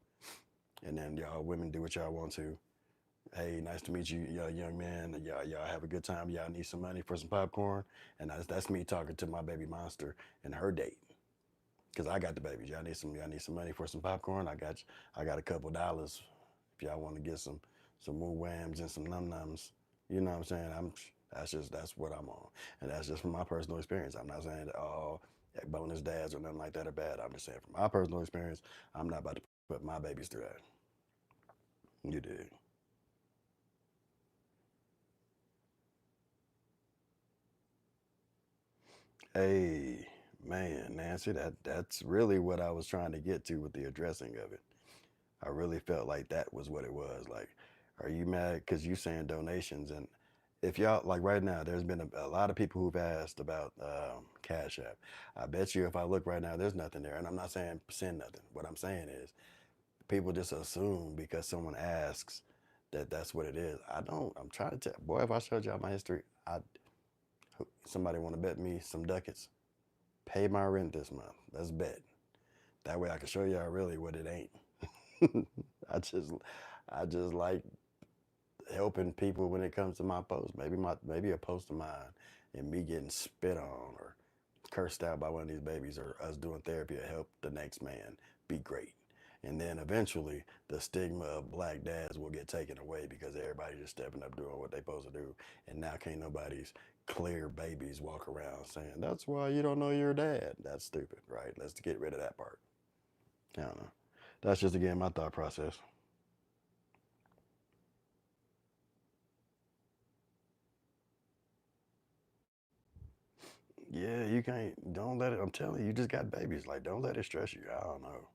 And then y'all women do what y'all want to. Hey, nice to meet you, y'all young man. Y'all have a good time. Y'all need some money for some popcorn. And that's me talking to my baby monster and her date. Cause I got the babies. Y'all need some money for some popcorn. I got a couple dollars if y'all want to get some moo whams and some num nums. You know what I'm saying? That's what I'm on. And that's just from my personal experience. I'm not saying that all bonus dads or nothing like that are bad. I'm just saying from my personal experience, I'm not about to put my babies through that. You did. Hey, man, Nancy, that's really what I was trying to get to with the addressing of it. I really felt like that was what it was. Like, are you mad because you saying donations? And if y'all like right now, there's been a lot of people who've asked about Cash App. I bet you if I look right now, there's nothing there. And I'm not saying send nothing. What I'm saying is people just assume because someone asks that that's what it is. I don't. I'm trying to tell. Boy, if I showed y'all my history, somebody want to bet me some ducats. Pay my rent this month. Let's bet. That way I can show y'all really what it ain't. I just I just like helping people when it comes to my post. Maybe a post of mine and me getting spit on or cursed out by one of these babies or us doing therapy to help the next man be great. And then eventually the stigma of black dads will get taken away because everybody's just stepping up doing what they're supposed to do. And now can't nobody's clear babies walk around saying, that's why you don't know your dad. That's stupid, right? Let's get rid of that part. I don't know. That's just again my thought process. Yeah, you can't, don't let it, I'm telling you, you just got babies. Like, don't let it stress you. I don't know.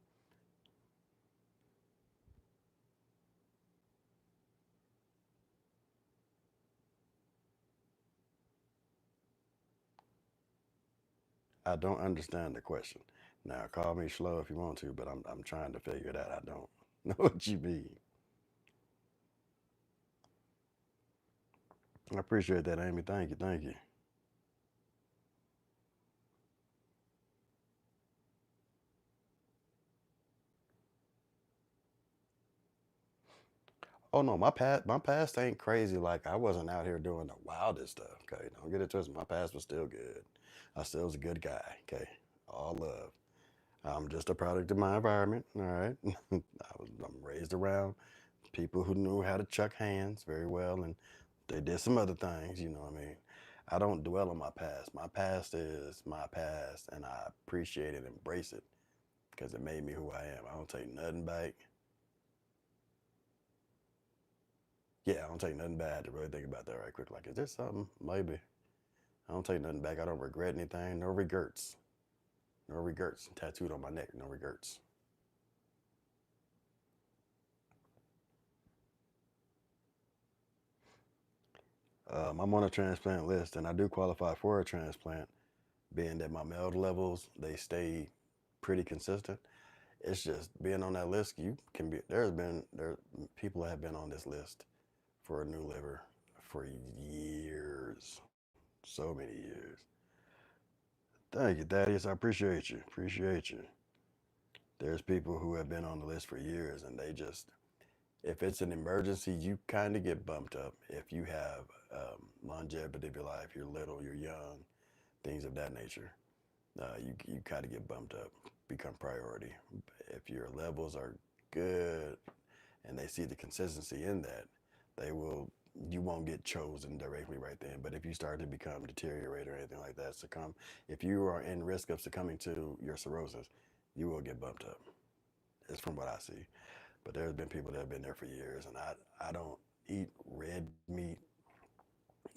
I don't understand the question. Now, call me slow if you want to, but I'm trying to figure it out. I don't know what you mean. I appreciate that, Amy. Thank you. Thank you. Oh no, my past ain't crazy. Like I wasn't out here doing the wildest stuff. Okay, don't get it twisted. My past was still good. I still was a good guy. Okay, all love. I'm just a product of my environment. All right, I'm raised around people who knew how to chuck hands very well, and they did some other things. You know what I mean? I don't dwell on my past. My past is my past, and I appreciate it, embrace it, because it made me who I am. I don't take nothing back. Yeah, I don't take nothing bad to really think about that right quick. Like, is there something? Maybe. I don't take nothing back. I don't regret anything. No regrets. No regrets. Tattooed on my neck. No regrets. I'm on a transplant list, and I do qualify for a transplant, being that my meld levels they stay pretty consistent. It's just being on that list. You can be. There people have been on this list for a new liver for years, so many years. Thank you, Thaddeus. I appreciate you. Appreciate you. There's people who have been on the list for years, and they just, if it's an emergency, you kind of get bumped up. If you have longevity of your life, you're little, you're young, things of that nature, you kind of get bumped up, become priority. If your levels are good and they see the consistency in that, they will. You won't get chosen directly right then. But if you start to become deteriorate or anything like that, succumb. If you are in risk of succumbing to your cirrhosis, you will get bumped up. It's from what I see. But there's been people that have been there for years, and I don't eat red meat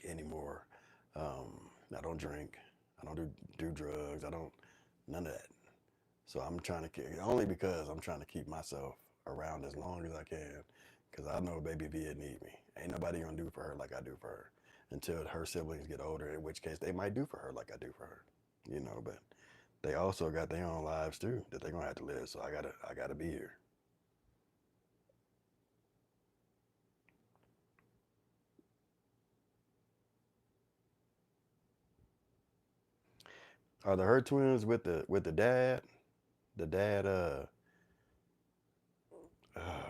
anymore. I don't drink. I don't do drugs. I don't none of that. So I'm trying to only because I'm trying to keep myself around as long as I can, because I know baby Via need me. Ain't nobody gonna do for her like I do for her until her siblings get older. In which case they might do for her like I do for her, you know. But they also got their own lives too that they're gonna have to live. So I gotta be here. Are the her twins with the dad? The dad, oh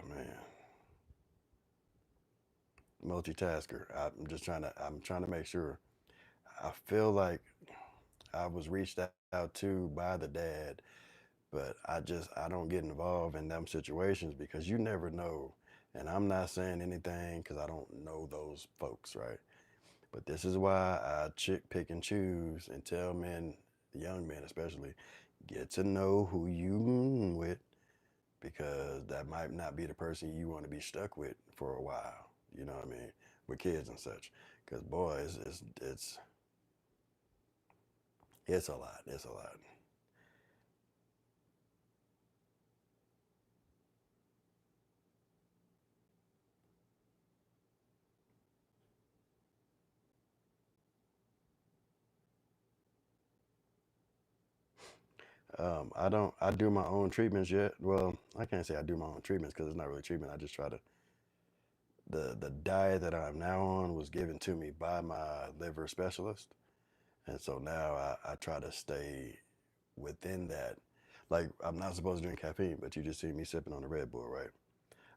man, multitasker. I'm trying to make sure. I feel like I was reached out to by the dad, but I don't get involved in them situations because you never know. And I'm not saying anything because I don't know those folks, right? But this is why I pick and choose and tell men, young men especially, get to know who you with because that might not be the person you want to be stuck with for a while. You know what I mean? With kids and such. Because boys, it's a lot. It's a lot. I don't. I do my own treatments yet. Well, I can't say I do my own treatments because it's not really treatment. I just try to. The diet that I'm now on was given to me by my liver specialist, and so now I try to stay within that. Like I'm not supposed to drink caffeine, but you just see me sipping on a Red Bull, right?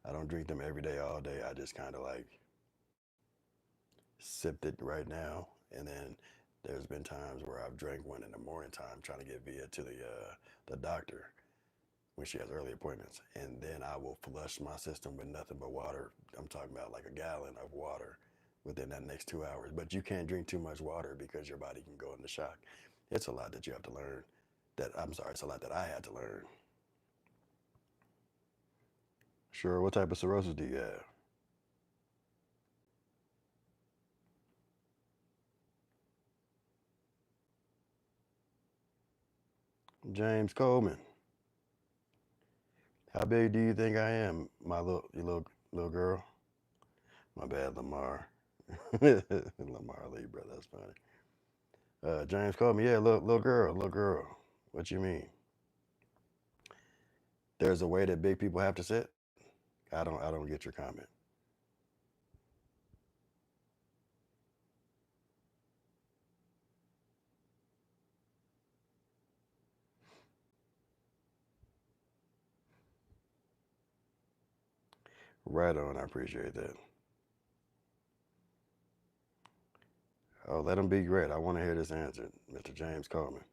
I don't drink them every day, all day. I just kind of like sipped it right now, and then there's been times where I've drank one in the morning time trying to get via to the doctor. when she has early appointments. And then I will flush my system with nothing but water. I'm talking about like a gallon of water within that next 2 hours. But you can't drink too much water because your body can go into shock. It's a lot that you have to learn. It's a lot that I had to learn. Sure, what type of cirrhosis do you have? James Coleman. How big do you think I am, my little girl? My bad, Lamar. Lamar Lee, brother, that's funny. James Coleman, yeah, little girl. What you mean? There's a way that big people have to sit. I don't get your comment. Right on, I appreciate that. Oh, let him be great. I want to hear this answer, Mr. James Coleman.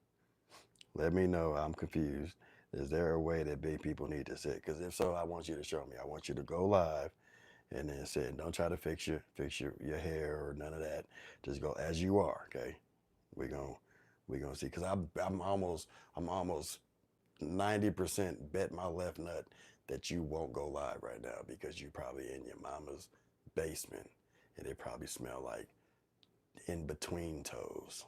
Let me know. I'm confused. Is there a way that big people need to sit? Because if so, I want you to show me. I want you to go live and then sit. Don't try to fix your hair or none of that. Just go as you are. Okay. We gonna see. Because I'm almost 90% bet my left nut that you won't go live right now because you probably in your mama's basement and it probably smell like in between toes.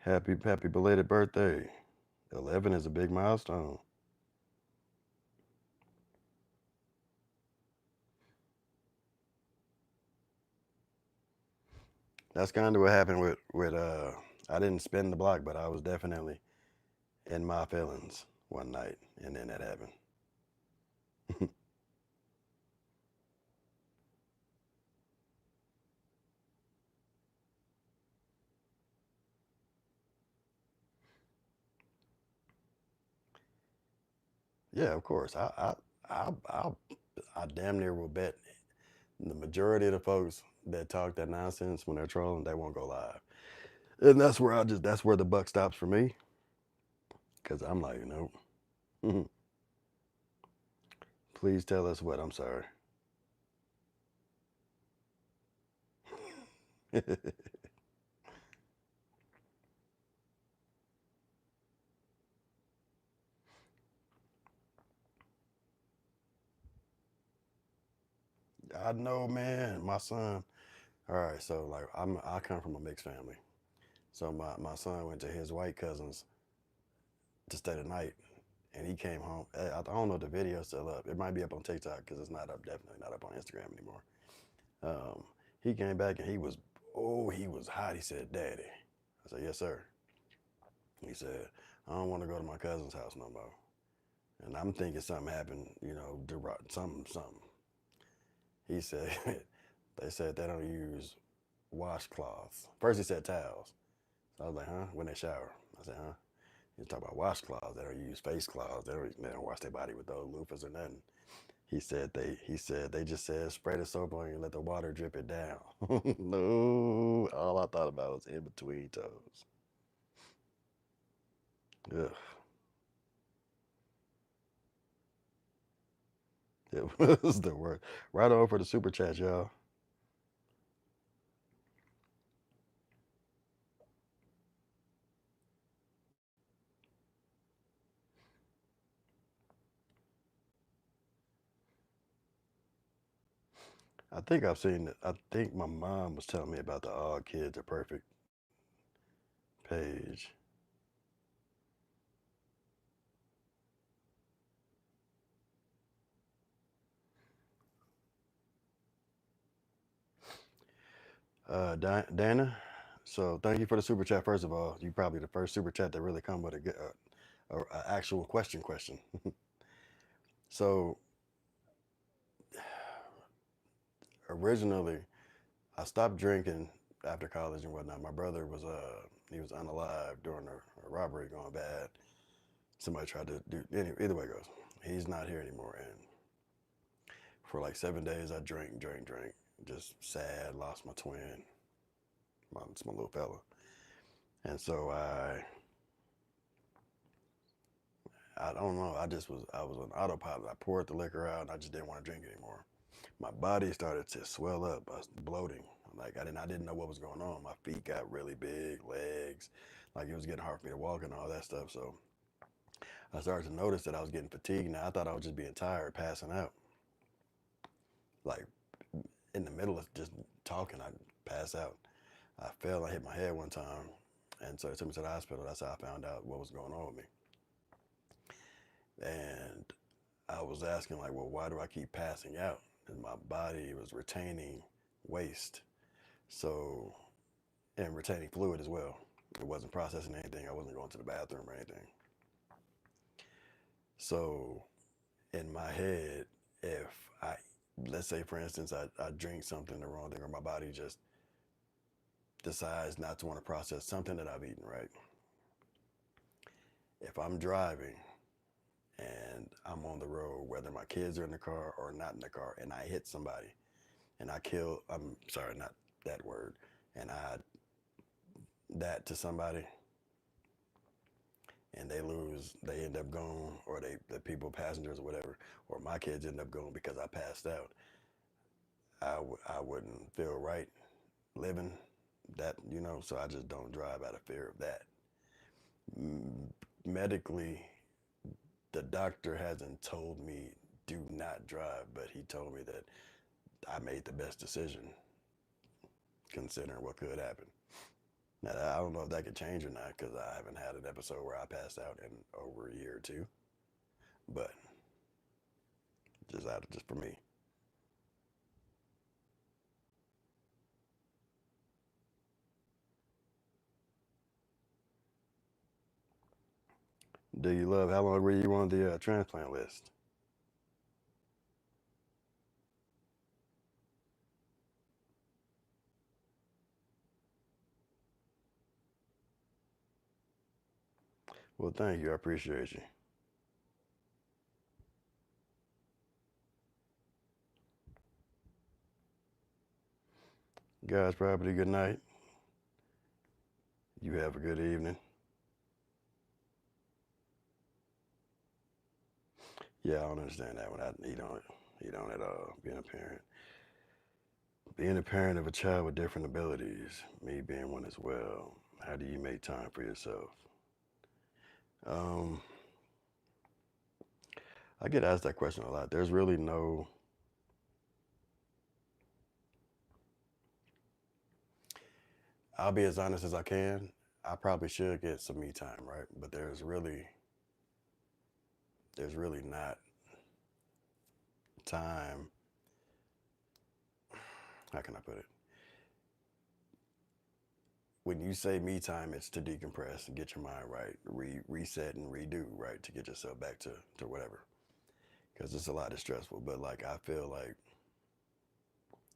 Happy belated birthday. 11 is a big milestone. That's kind of what happened with I didn't spin the block, but I was definitely in my feelings one night, and then that happened. Yeah, of course. I damn near will bet the majority of the folks that talk that nonsense when they're trolling, they won't go live, and that's where the buck stops for me, because I'm like, nope. Please tell us what. I'm sorry. I know, man. My son. All right, so like I come from a mixed family. So my son went to his white cousins to stay the night, and he came home. I don't know if the video's still up. It might be up on TikTok because it's not up. Definitely not up on Instagram anymore. Um, he came back and he was hot. He said, "Daddy." I said, "Yes, sir." He said, "I don't want to go to my cousin's house no more." And I'm thinking something happened, something. He said, they said they don't use washcloths. First he said towels. So I was like, huh? When they shower. I said, huh? You talk about washcloths. They don't use face cloths. They don't wash their body with those loofahs or nothing. He said they just said spray the soap on you and let the water drip it down. No, all I thought about was in between toes. Ugh, it was the worst. Right on for the super chat, y'all. I think I've seen it. I think my mom was telling me about the All Kids Are Perfect page. Dana, so thank you for the super chat. First of all, you probably the first super chat that really come with a actual question. So originally, I stopped drinking after college and whatnot. My brother he was unalive during a robbery going bad. Somebody tried to do, anyway, either way it goes. He's not here anymore, and For like 7 days, I drank. Just sad, lost my twin, it's my little fella. And so I don't know. I was on autopilot. I poured the liquor out, and I just didn't want to drink anymore. My body started to swell up. I was bloating. Like I didn't know what was going on. My feet got really big, legs, like it was getting hard for me to walk and all that stuff. So I started to notice that I was getting fatigued. Now I thought I was just being tired, passing out. Like in the middle of just talking, I pass out. I fell. I hit my head one time, and so they took me to the hospital. That's how I found out what was going on with me. And I was asking, like, well, why do I keep passing out? And my body was retaining waste, so, and retaining fluid as well. It wasn't processing anything. I wasn't going to the bathroom or anything. So, in my head, if I, let's say, for instance, I drink something, the wrong thing, or my body just decides not to want to process something that I've eaten, right? If I'm driving and I'm on the road, whether my kids are in the car or not in the car, and I hit somebody and I kill, I'm sorry, not that word, and I that to somebody and they end up gone, or the people, passengers or whatever, or my kids end up gone because I passed out, I wouldn't feel right living that, so I just don't drive out of fear of that. Medically, the doctor hasn't told me do not drive, but he told me that I made the best decision considering what could happen. Now, I don't know if that could change or not because I haven't had an episode where I passed out in over a year or two, but just for me. Do you love, how long were you on the transplant list? Well, thank you. I appreciate you. Guys, property, good night. You have a good evening. Yeah, I don't understand that one. You don't at all. Being a parent of a child with different abilities, me being one as well. How do you make time for yourself? Um, I get asked that question a lot. There's really no, I'll be as honest as I can. I probably should get some me time, right? But there's really not time. How can I put it? When you say me time, it's to decompress and get your mind right, reset and redo, right, to get yourself back to whatever. Because it's a lot of stressful. But like I feel like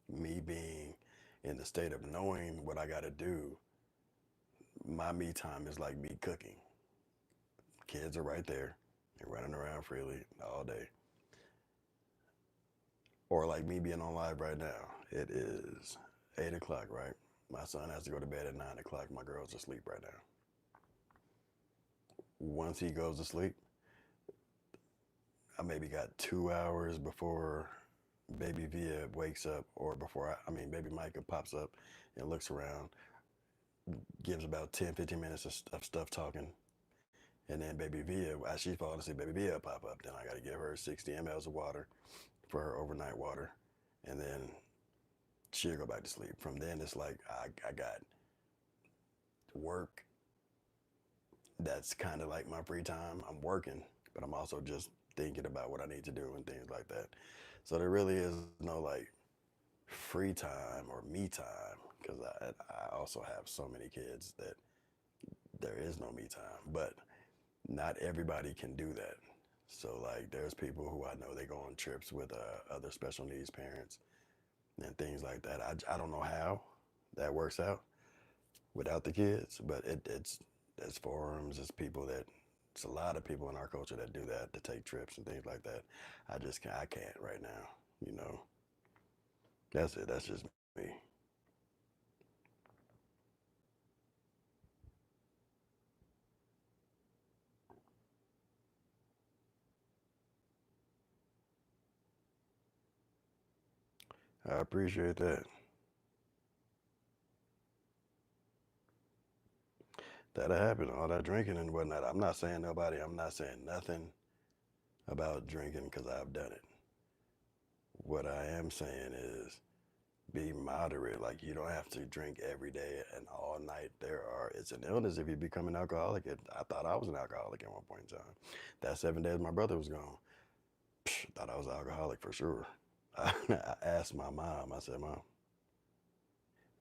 me being in the state of knowing what I got to do, my me time is like me cooking. Kids are right there, they're running around freely all day. Or like me being on live right now. It is 8 o'clock, right? My son has to go to bed at 9 o'clock. My girl's asleep right now. Once he goes to sleep, I maybe got 2 hours before baby Via wakes up, or before baby Micah pops up and looks around, gives about 10, 15 minutes of stuff talking. And then baby Via, as she's falling asleep, baby Via pop up. Then I got to give her 60 mLs of water for her overnight water. And then she'll go back to sleep. From then, it's like I got work. That's kind of like my free time. I'm working, but I'm also just thinking about what I need to do and things like that. So there really is no like free time or me time because I also have so many kids that there is no me time. But not everybody can do that. So like there's people who I know they go on trips with other special needs parents and things like that. I don't know how that works out without the kids, but it's forums, it's a lot of people in our culture that do that, to take trips and things like that. I can't right now. You know, that's it. That's just me. I appreciate that. That'll happen. All that drinking and whatnot. I'm not saying nobody. I'm not saying nothing about drinking because I've done it. What I am saying is be moderate. Like you don't have to drink every day and all night. It's an illness if you become an alcoholic. I thought I was an alcoholic at one point in time. That 7 days my brother was gone, thought I was an alcoholic for sure. I asked my mom. I said, "Mom,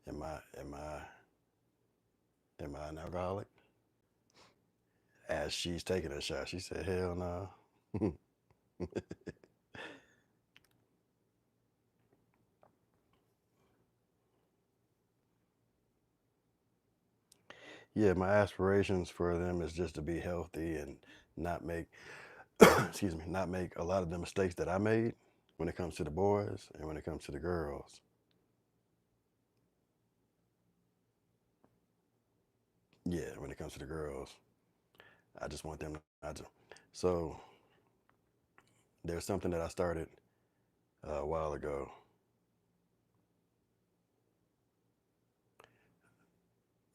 am I am I am I an alcoholic?" As she's taking a shot, she said, "Hell no." Yeah, my aspirations for them is just to be healthy and not make excuse me, not make a lot of the mistakes that I made when it comes to the boys and when it comes to the girls. Yeah, when it comes to the girls, I just want them not to. So there's something that I started a while ago.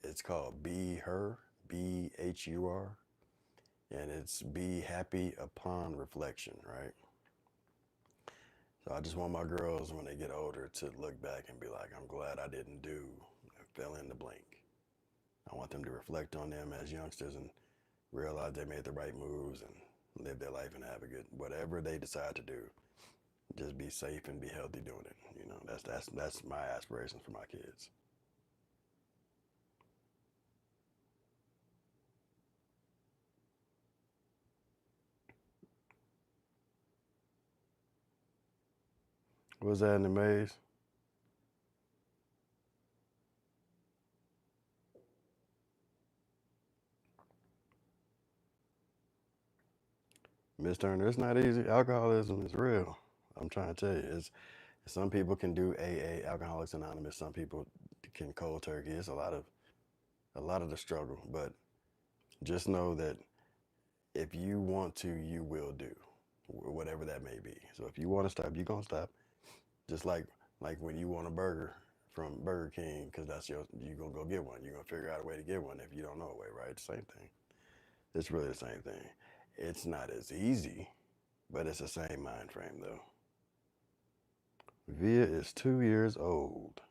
It's called Be Her, BHUR, and it's be happy upon reflection, right? So I just want my girls when they get older to look back and be like, I'm glad I didn't do and fill in the blank. I want them to reflect on them as youngsters and realize they made the right moves and live their life and have a good whatever they decide to do. Just be safe and be healthy doing it. You know, that's my aspirations for my kids. Was that in the maze? Miss Turner, it's not easy. Alcoholism is real. I'm trying to tell you, it's some people can do AA, Alcoholics Anonymous. Some people can cold turkey. It's a lot of the struggle, but just know that if you want to, you will do whatever that may be. So if you want to stop, you're gonna stop. Just like when you want a burger from Burger King, because that's you gonna go get one. You're gonna figure out a way to get one if you don't know a way, right? Same thing. It's really the same thing. It's not as easy, but it's the same mind frame though. Via is 2 years old.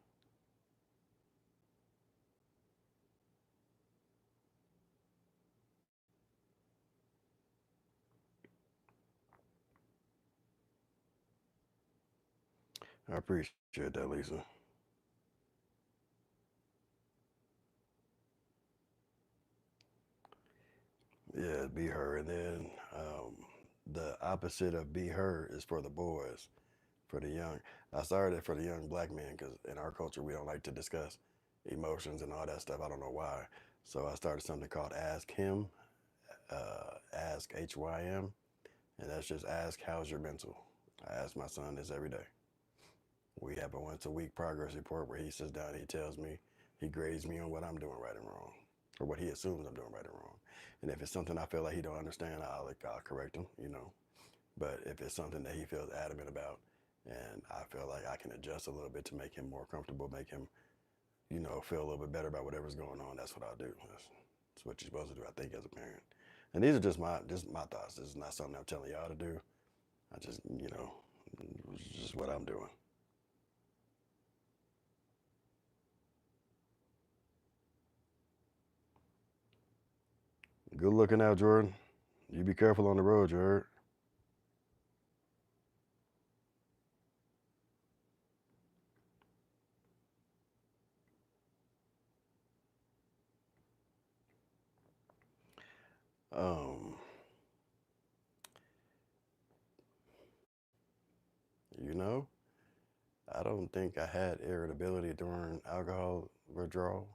I appreciate that, Lisa. Yeah, be her, and then the opposite of be her is for the boys, for the young. I started it for the young black men because in our culture we don't like to discuss emotions and all that stuff. I don't know why. So I started something called Ask Him, Ask HYM, and that's just ask how's your mental. I ask my son this every day. We have a once a week progress report where he sits down and he tells me, he grades me on what I'm doing right and wrong, or what he assumes I'm doing right and wrong. And if it's something I feel like he don't understand, I'll correct him, you know. But if it's something that he feels adamant about, and I feel like I can adjust a little bit to make him more comfortable, make him, feel a little bit better about whatever's going on, that's what I'll do. That's what you're supposed to do, I think, as a parent. And these are just my thoughts. This is not something I'm telling y'all to do. I just, it's just what I'm doing. Good looking out, Jordan. You be careful on the road, you heard? Um, you know, I don't think I had irritability during alcohol withdrawal.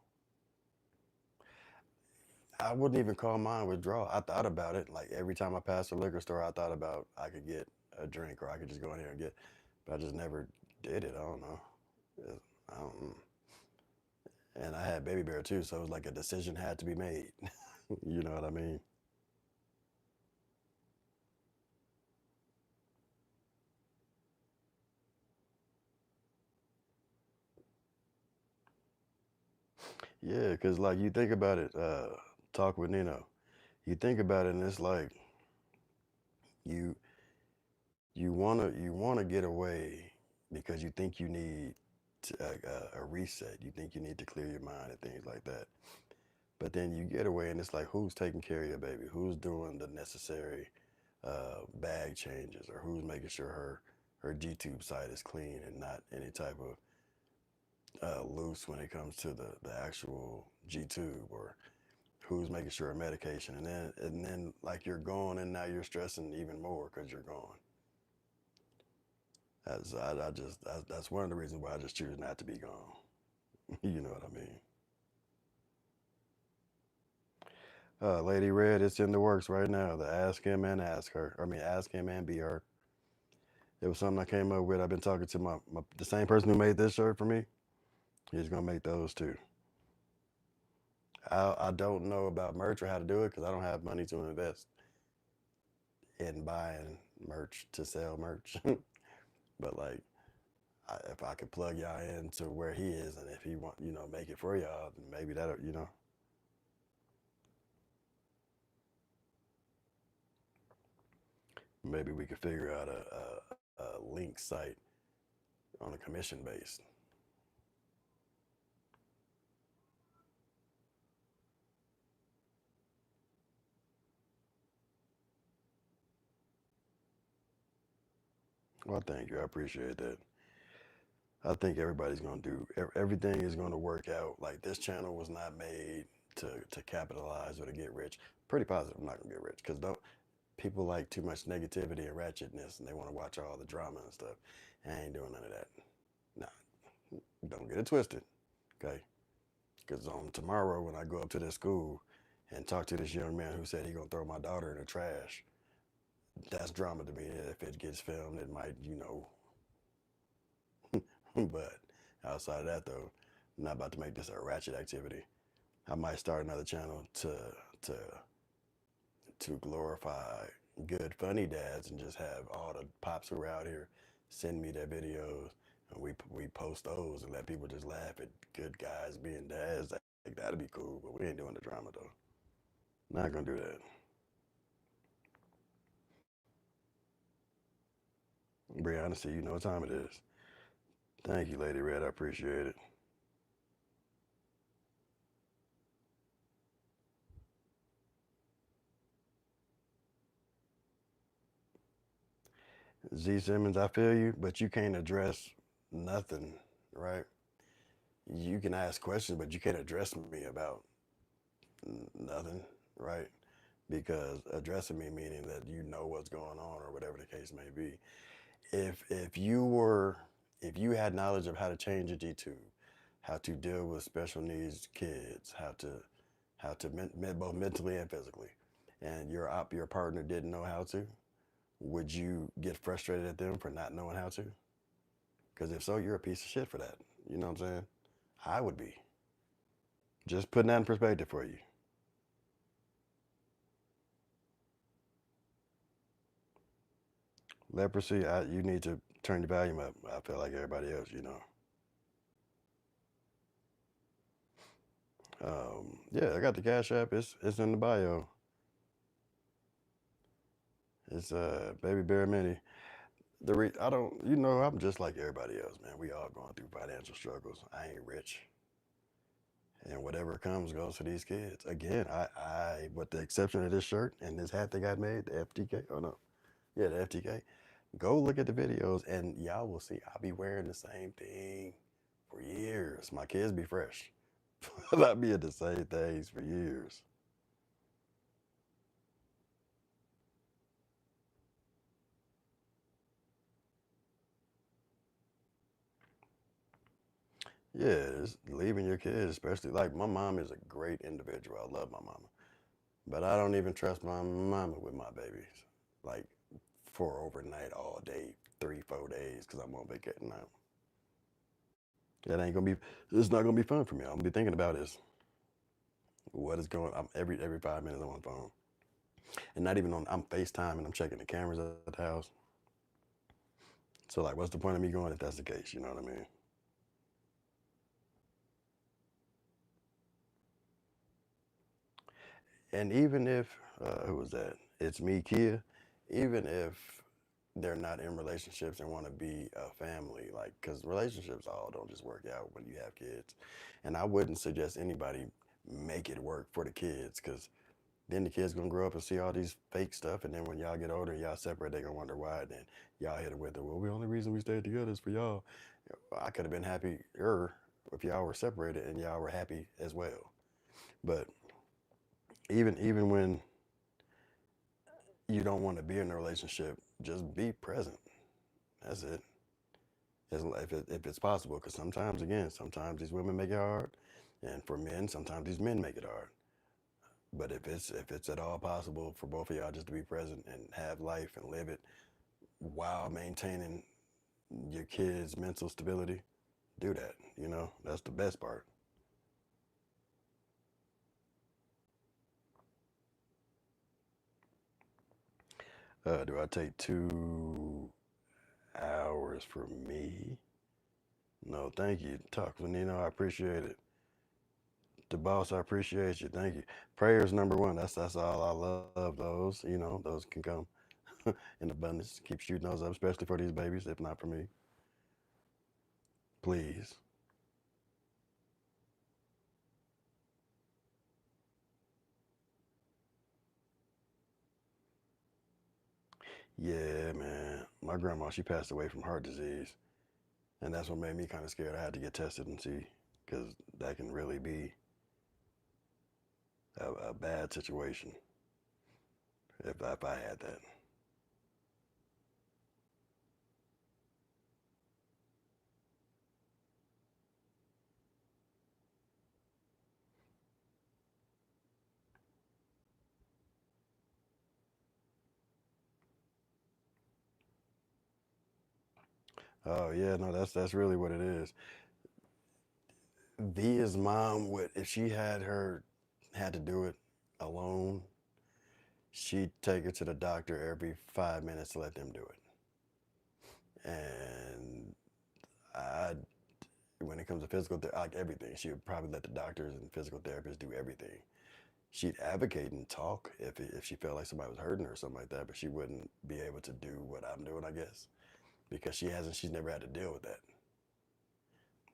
I wouldn't even call mine withdrawal. I thought about it. Like every time I passed the liquor store, I thought about I could get a drink or I could just go in here and get. but I just never did it. I don't know. I don't, and I had baby bear too, so it was like a decision had to be made. You know what I mean? Yeah, because like you think about it, talk with Nino. You think about it, and it's like you you wanna get away because you think you need a reset. You think you need to clear your mind and things like that. But then you get away, and it's like, who's taking care of your baby? Who's doing the necessary bag changes, or who's making sure her G tube site is clean and not any type of loose when it comes to the actual G tube, or who's making sure of medication, and then like you're gone, and now you're stressing even more because you're gone. That's one of the reasons why I just choose not to be gone. You know what I mean? Lady Red, it's in the works right now. The ask him and ask her. I mean, ask him and be her. It was something I came up with. I've been talking to my the same person who made this shirt for me. He's gonna make those too. I don't know about merch or how to do it because I don't have money to invest in buying merch to sell merch. But like, if I could plug y'all into where he is, and if he want, make it for y'all, then maybe that'll. Maybe we could figure out a link site on a commission base. Well, thank you. I appreciate that. I think everybody's gonna do everything is gonna work out. Like this channel was not made to capitalize or to get rich. Pretty positive I'm not gonna get rich because don't people like too much negativity and ratchetness and they want to watch all the drama and stuff. I ain't doing none of that. Nah, don't get it twisted. Okay, because on tomorrow when I go up to this school and talk to this young man who said he gonna throw my daughter in the trash, that's drama to me. If it gets filmed, it might. But outside of that, though, I'm not about to make this a ratchet activity. I might start another channel to to glorify good funny dads and just have all the pops who are out here send me their videos and we post those and let people just laugh at good guys being dads. Like that'd be cool, but we ain't doing the drama though. Not gonna do that. Brianna, see, you know what time it is. Thank you, Lady Red. I appreciate it. Z Simmons, I feel you, but you can't address nothing, right? You can ask questions, but you can't address me about nothing, right? Because addressing me meaning that you know what's going on or whatever the case may be. If you had knowledge of how to change a G tube, how to deal with special needs kids, how to both mentally and physically, and your partner didn't know how to, would you get frustrated at them for not knowing how to? Because if so, you're a piece of shit for that. You know what I'm saying? I would be. Just putting that in perspective for you. Leprosy, you need to turn the volume up. I feel like everybody else. Yeah, I got the Cash App. It's in the bio. It's Baby Bear Mini. I don't, I'm just like everybody else, man. We all going through financial struggles. I ain't rich, and whatever comes goes for these kids. Again, with the exception of this shirt and this hat they got made, the FTK. Oh no, yeah, the FTK. Go look at the videos, and y'all will see. I'll be wearing the same thing for years. My kids be fresh. I'll be at the same things for years. Yeah, it's leaving your kids, especially like my mom is a great individual. I love my mama, but I don't even trust my mama with my babies. Like for overnight all day, 3, 4 days, because I'm on vacation now. That ain't gonna be. It's not gonna be fun for me. I'm gonna be thinking about is what is going. I'm every 5 minutes I'm on the phone, and not even on. I'm FaceTime and I'm checking the cameras at the house. So like, what's the point of me going if that's the case? You know what I mean? And even if who was that? It's me, Kia. Even if they're not in relationships and want to be a family, like, because relationships all don't just work out when you have kids. And I wouldn't suggest anybody make it work for the kids, because then the kids gonna grow up and see all these fake stuff, and then when y'all get older and y'all separate, they gonna wonder why. And then y'all hit it with it. Well, the only reason we stayed together is for y'all. I could have been happier if y'all were separated and y'all were happy as well. But even when you don't want to be in a relationship, just be present. That's it. If it's possible, because sometimes, again, sometimes these women make it hard, and for men, sometimes these men make it hard. But if it's at all possible for both of y'all just to be present and have life and live it while maintaining your kids' mental stability, do that. That's the best part. Do I take 2 hours for me? No, thank you. Talk, Nino. I appreciate it. The boss, I appreciate you. Thank you. Prayers number one. That's all I love. Those, those can come in abundance. Keep shooting those up, especially for these babies. If not for me, please. Yeah, man. My grandma, she passed away from heart disease, and that's what made me kind of scared. I had to get tested and see, because that can really be a bad situation if I had that. Oh yeah, no, that's really what it is. Via's mom would, if she had to do it alone, she'd take her to the doctor every 5 minutes to let them do it. And I, when it comes to physical therapy, like everything, she would probably let the doctors and physical therapists do everything. She'd advocate and talk if she felt like somebody was hurting her or something like that, but she wouldn't be able to do what I'm doing, I guess, because she's never had to deal with that,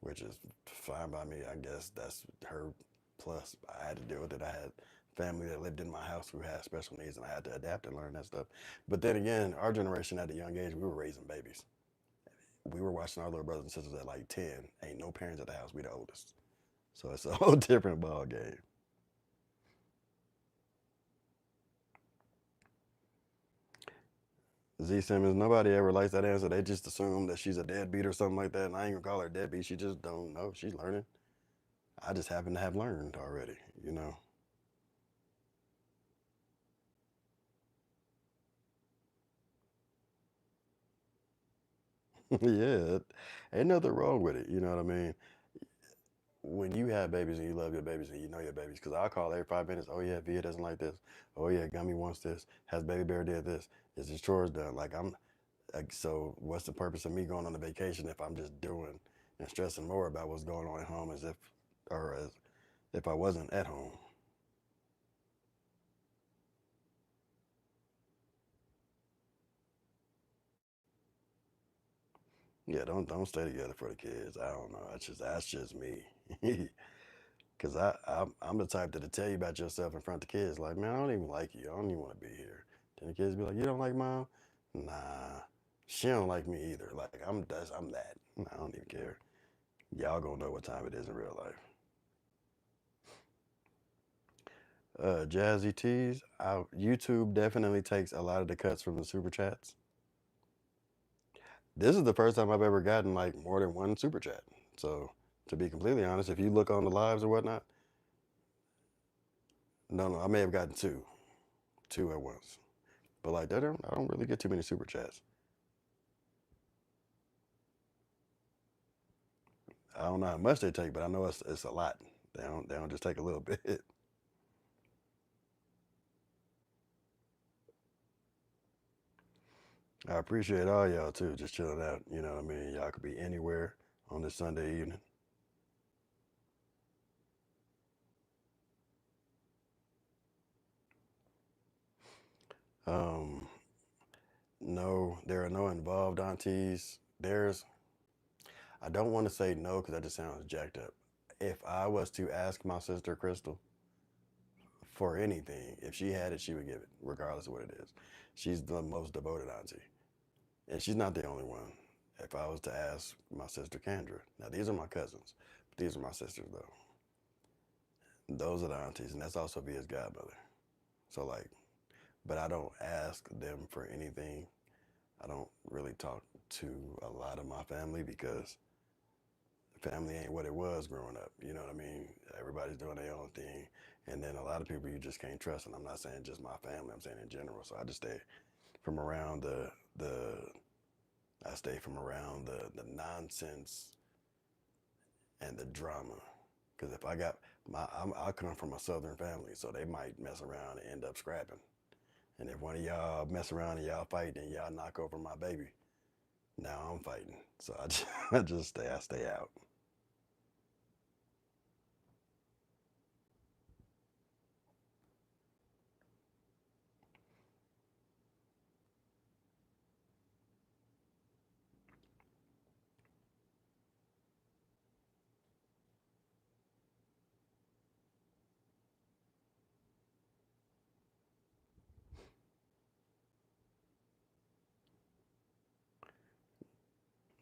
which is fine by me. I guess that's her plus. I had to deal with it. I had family that lived in my house who had special needs, and I had to adapt and learn that stuff. But then again, our generation at a young age, we were raising babies. We were watching our little brothers and sisters at like 10. Ain't no parents at the house. We the oldest. So it's a whole different ball game. Z Simmons, nobody ever likes that answer. They just assume that she's a deadbeat or something like that. And I ain't gonna call her a deadbeat. She just don't know. She's learning. I just happen to have learned already, you know. Yeah, ain't nothing wrong with it. You know what I mean? When you have babies and you love your babies and you know your babies, because I call every 5 minutes. Oh yeah, Via doesn't like this. Oh yeah, Gummy wants this. Has Baby Bear did this? Is his chores done? Like, so what's the purpose of me going on a vacation if I'm just doing and stressing more about what's going on at home as if I wasn't at home? Yeah, don't stay together for the kids. I don't know. That's just me. Cause I'm the type that'll tell you about yourself in front of the kids. Like, man, I don't even like you. I don't even want to be here. Then the kids be like, you don't like mom? Nah, she don't like me either. Like I'm that. I don't even care. Y'all gonna know what time it is in real life. Jazzy Tees, YouTube definitely takes a lot of the cuts from the super chats. This is the first time I've ever gotten like more than one super chat. So to be completely honest, if you look on the lives or whatnot, no, I may have gotten two at once. But like I don't really get too many super chats. I don't know how much they take, but I know it's a lot. They don't just take a little bit. I appreciate all y'all too, just chilling out. You know what I mean? Y'all could be anywhere on this Sunday evening. Um, no, there are no involved aunties. I don't want to say no because that just sounds jacked up. If I was to ask my sister Crystal for anything, if she had it, she would give it, regardless of what it is. She's the most devoted auntie. And she's not the only one. If I was to ask my sister Kendra, now these are my cousins, but these are my sisters though. Those are the aunties, and that's also Via's godmother. So like, but I don't ask them for anything. I don't really talk to a lot of my family because family ain't what it was growing up. You know what I mean? Everybody's doing their own thing, and then a lot of people you just can't trust. And I'm not saying just my family. I'm saying in general. So I just stay from around the I stay from around the nonsense and the drama. Because if I got I come from a southern family, so they might mess around and end up scrapping. And if one of y'all mess around and y'all fight and y'all knock over my baby, now I'm fighting. So I just, I stay out.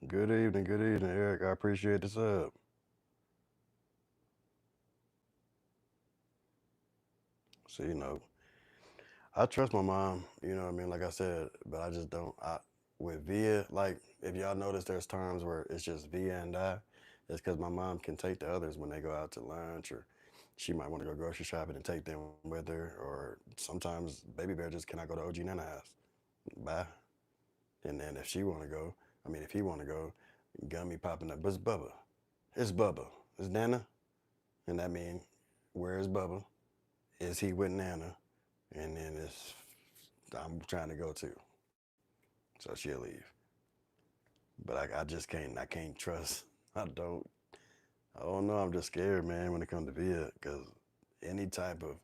Good evening, Eric. I appreciate the sub. So I trust my mom. You know what I mean? Like I said, but I just don't. With Via, like if y'all notice, there's times where it's just Via and I. It's because my mom can take the others when they go out to lunch, or she might want to go grocery shopping and take them with her. Or sometimes Baby Bear just cannot go to OG Nana house. Bye. And then if she want to go, I mean, if he want to go, Gummy popping up. But it's Bubba. It's Bubba. It's Nana. And that mean, where is Bubba? Is he with Nana? And then I'm trying to go too. So she'll leave. But I just can't, I can't trust. I don't know. I'm just scared, man, when it comes to Via. Because any type of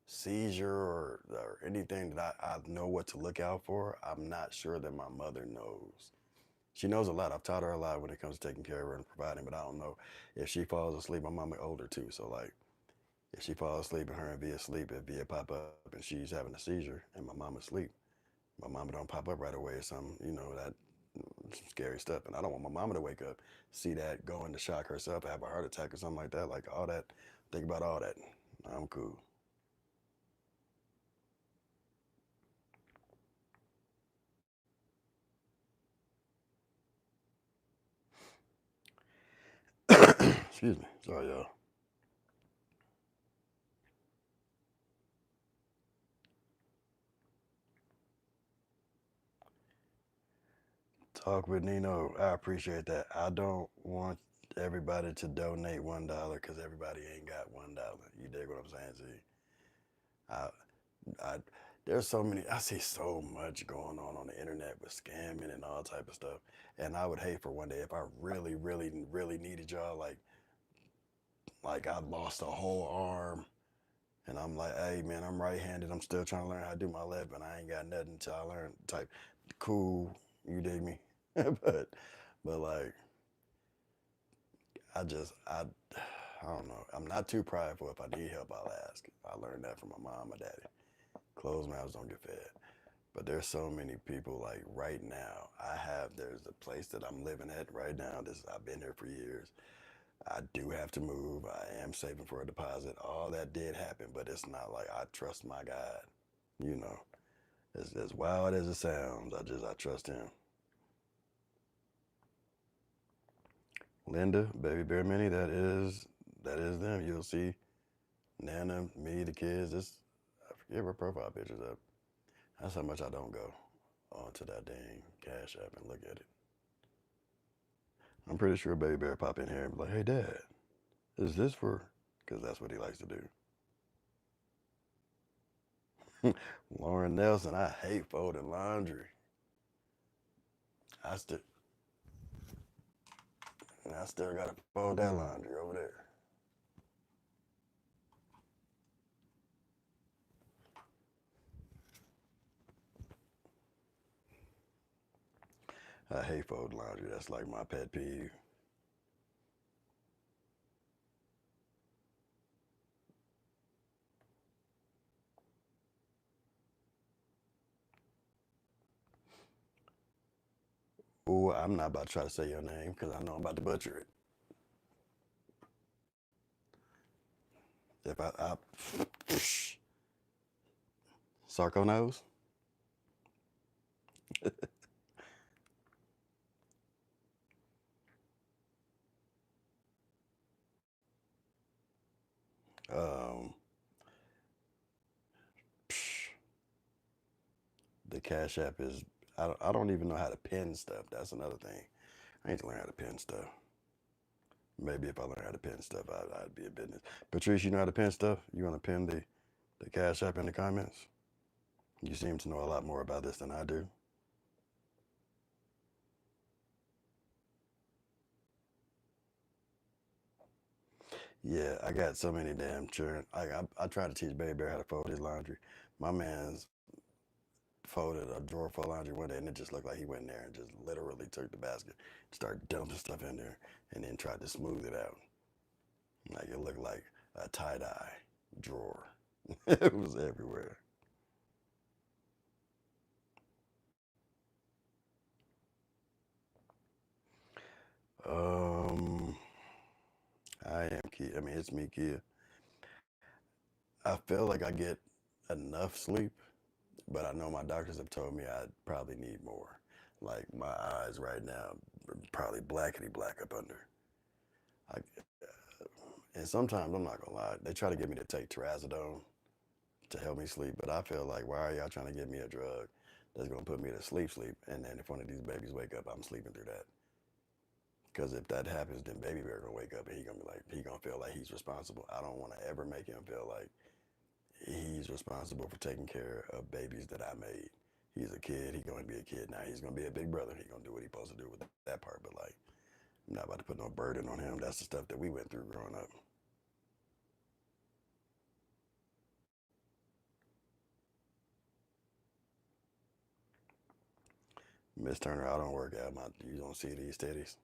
seizure or anything that I know what to look out for, I'm not sure that my mother knows. She knows a lot. I've taught her a lot when it comes to taking care of her and providing, but I don't know if she falls asleep. My mama older too, so like if she falls asleep and her and Via sleep, if Via pop up and she's having a seizure and my mama sleep, my mama don't pop up right away or something, that some scary stuff. And I don't want my mama to wake up, see that, go into shock herself, have a heart attack or something like that. Like all that, think about all that. I'm cool. Excuse me. Sorry, y'all. Talk with Nino. I appreciate that. I don't want everybody to donate $1 because everybody ain't got $1. You dig what I'm saying? See, I, I, there's so many. I see so much going on the internet with scamming and all type of stuff. And I would hate for one day if I really, really, really needed y'all. Like I lost a whole arm, and I'm like, hey man, I'm right-handed. I'm still trying to learn how to do my left, and I ain't got nothing until I learn. Type, cool. You dig me? but like I don't know. I'm not too prideful. If I need help, I'll ask. I learned that from my mom and daddy. Closed mouths don't get fed. But there's so many people like right now. There's a place that I'm living at right now. I've been here for years. I do have to move. I am saving for a deposit. All that did happen, but it's not like I trust my God. You know, as wild as it sounds, I trust him. Linda, Baby Bear Mini, that is them. You'll see Nana, me, the kids. I forget what profile picture's up. That's how much I don't go onto that dang Cash App and look at it. I'm pretty sure Baby Bear pop in here and be like, hey, Dad, is this for? Because that's what he likes to do. Lauren Nelson, I hate folding laundry. I still got to fold that laundry over there. I hate folding laundry. That's like my pet peeve. Ooh, I'm not about to try to say your name because I know I'm about to butcher it. If I Sarko knows. um, the Cash App is. I don't even know how to pin stuff. That's another thing. I need to learn how to pin stuff. Maybe if I learn how to pin stuff, I'd be a business. Patrice, you know how to pin stuff? You want to pin the Cash App in the comments? You seem to know a lot more about this than I do. Yeah, I got so many damn children. I tried to teach Baby Bear how to fold his laundry. My man's folded a drawer full of laundry one day, and it just looked like he went in there and just literally took the basket, started dumping stuff in there, and then tried to smooth it out. Like it looked like a tie-dye drawer. It was everywhere. Um, I am Kia. I mean, it's me, Kia. I feel like I get enough sleep, but I know my doctors have told me I probably need more. Like my eyes right now, are probably blackety black up under. I, and sometimes I'm not gonna lie, they try to get me to take trazodone to help me sleep, but I feel like why are y'all trying to give me a drug that's gonna put me to sleep, and then if one of these babies wake up, I'm sleeping through that. Because if that happens, then Baby Bear gonna wake up and he gonna feel like he's responsible. I don't want to ever make him feel like he's responsible for taking care of babies that I made. He's a kid. He's going to be a kid now. He's going to be a big brother. He's going to do what he's supposed to do with that part. But like, I'm not about to put no burden on him. That's the stuff that we went through growing up. Miss Turner, I don't work out. You don't see these titties.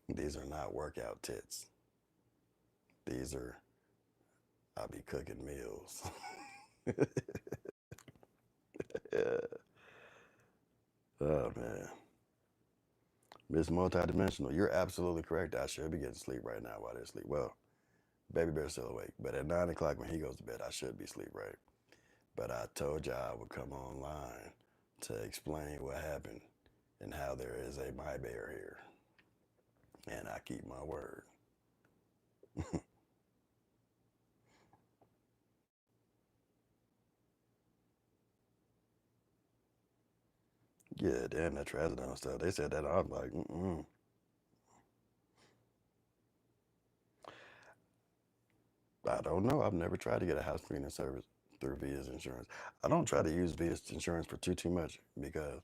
These are not workout tits. These are, I be cooking meals. Yeah. Oh, man. Miss Multidimensional, you're absolutely correct. I should be getting sleep right now while they're asleep. Well, Baby Bear's still awake. But at 9 o'clock when he goes to bed, I should be asleep, right? But I told you I would come online to explain what happened and how there is a MiBear here. And I keep my word. Yeah, damn, that trazodone stuff. They said that. I was like, mm-mm. I don't know. I've never tried to get a house cleaning service through Via's insurance. I don't try to use Via's insurance for too much because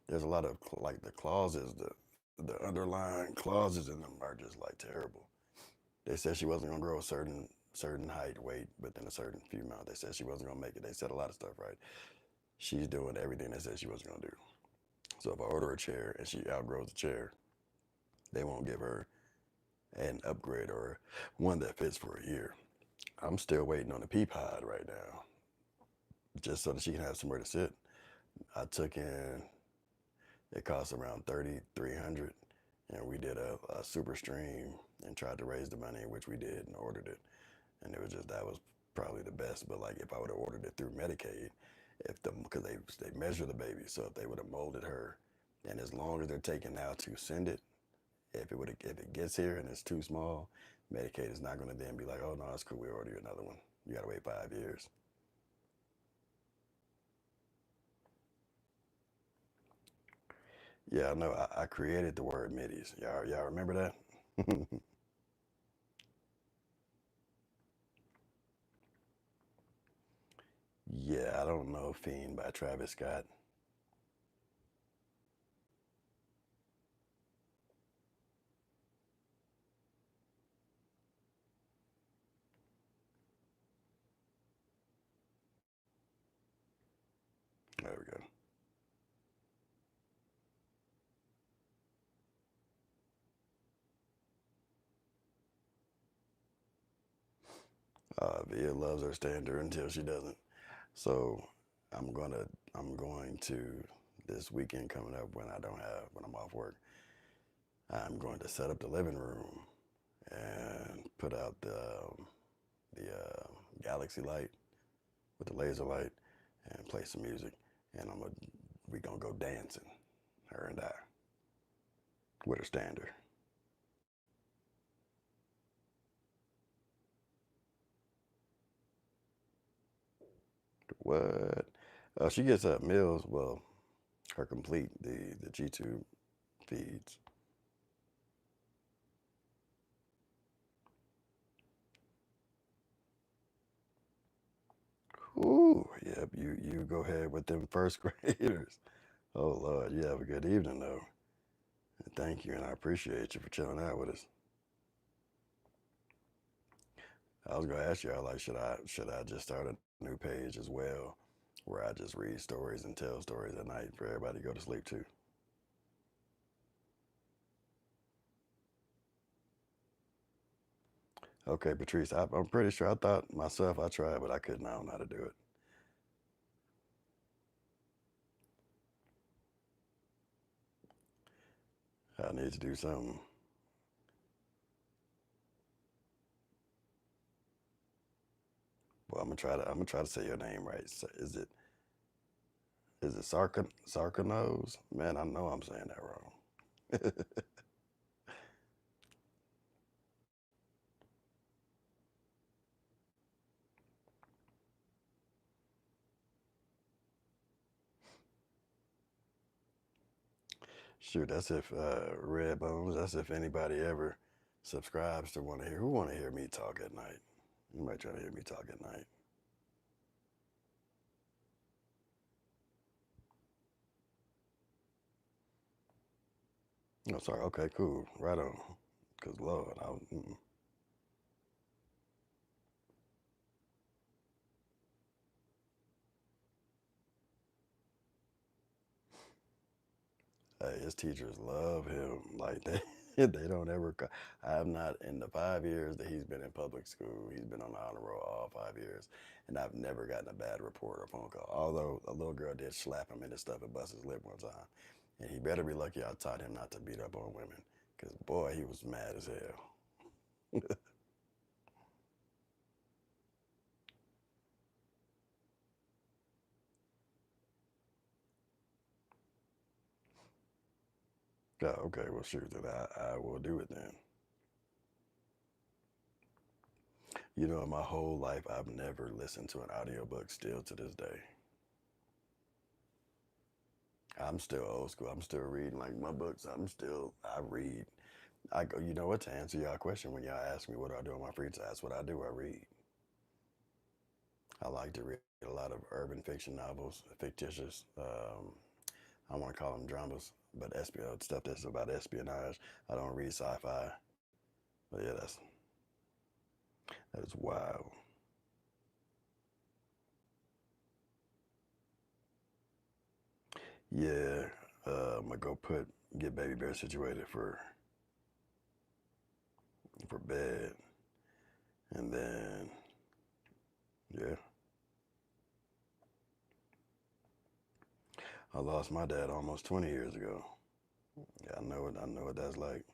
there's a lot of like the clauses, the underlying clauses in them are just like terrible. They said she wasn't gonna grow a certain height, weight within a certain few months. They said she wasn't gonna make it. They said a lot of stuff right. She's doing everything they said she wasn't gonna do. So if I order a chair and she outgrows the chair, they won't give her an upgrade or one that fits for a year. I'm still waiting on the pea pod right now, just so that she can have somewhere to sit. I took in, it cost around 3,300, and we did a super stream and tried to raise the money, which we did and ordered it. And it was just, that was probably the best. But like if I would have ordered it through Medicaid, because they measure the baby, so if they would have molded her, and as long as they're taking now to send it, if it gets here and it's too small, Medicaid is not going to then be like, oh no, it's cool, we order you another one. You got to wait 5 years. Yeah, I know. I created the word middies. Y'all remember that? Yeah, I don't know. Fiend by Travis Scott. There we go. Via loves her standard until she doesn't. So I'm gonna I'm going to this weekend coming up when I'm off work. I'm going to set up the living room and put out the galaxy light with the laser light and play some music. And we gonna go dancing, her and I, with her stander. What? She gets up meals. Well, her complete the G2 feeds. Ooh, yep. You go ahead with them first graders. Oh Lord, you have a good evening though. And thank you, and I appreciate you for chilling out with us. I was gonna ask y'all like, should I just start a new page as well, where I just read stories and tell stories at night for everybody to go to sleep too. Okay, Patrice, I'm pretty sure I thought myself I tried, but I couldn't. I don't know how to do it. I need to do something. Well, I'm gonna try to say your name right. Is it Sarkanos? Man, I know I'm saying that wrong. Shoot, that's if Red Bones. That's if anybody ever subscribes to want to hear me talk at night. You might try to hear me talk at night. Oh, sorry. Okay, cool. Right on. Cause Lord, hey, his teachers love him. Like they don't ever. I have not in the 5 years that he's been in public school. He's been on the honor roll all 5 years, and I've never gotten a bad report or phone call. Although a little girl did slap him in his stuff and bust his lip one time, and he better be lucky I taught him not to beat up on women, cause boy, he was mad as hell. Yeah, okay, well shoot, then I will do it then. You know, in my whole life, I've never listened to an audiobook still to this day. I'm still old school. I'm still reading like my books. I read. I go, you know what, to answer y'all question, when y'all ask me what do I do in my free time, that's what I do. I read. I like to read a lot of urban fiction novels, fictitious. I want to call them dramas, but stuff that's about espionage. I don't read sci-fi. But yeah, that is wild. Yeah, I'm gonna go get baby bear situated for bed, and then yeah, I lost my dad almost 20 years ago. Yeah, I know it. I know what that's like.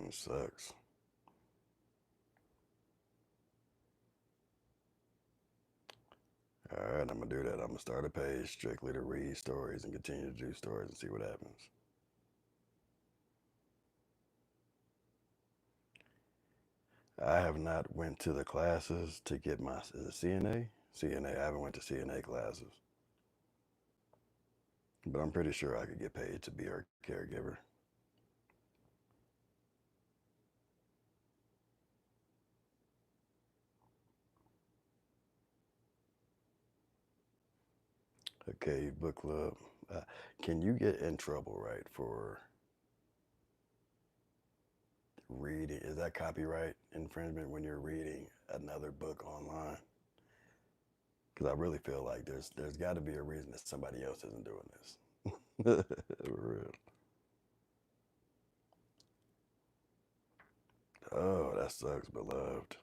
It sucks. All right, I'm gonna do that. I'm gonna start a page strictly to read stories and continue to do stories and see what happens. I have not went to the classes to get my is it CNA. CNA. I haven't went to CNA classes. But I'm pretty sure I could get paid to be her caregiver. Okay, book club. Uh, can you get in trouble, right, for reading? Is that copyright infringement when you're reading another book online? Because I really feel like there's got to be a reason that somebody else isn't doing this. For real. Oh, that sucks, beloved.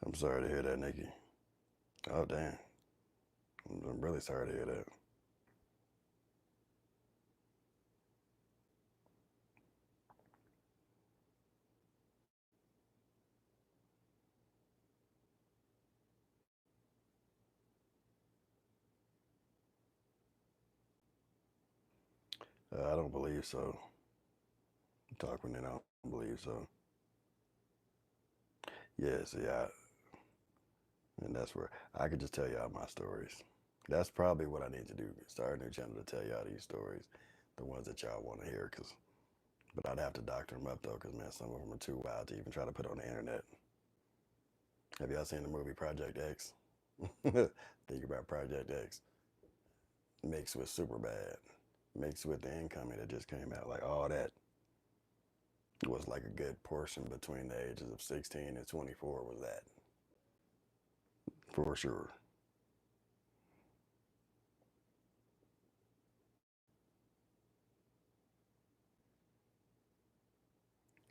I'm sorry to hear that, Nikki. Oh, damn. I'm really sorry to hear that. I don't believe so. Talk when they don't believe so. Yeah, see, and that's where I could just tell y'all my stories. That's probably what I need to do. Start a new channel to tell y'all these stories, the ones that y'all want to hear. But I'd have to doctor them up though, because man, some of them are too wild to even try to put on the internet. Have y'all seen the movie Project X? Think about Project X mixed with Superbad, mixed with the Incoming that just came out. Like all that was like a good portion between the ages of 16 and 24 was that, for sure.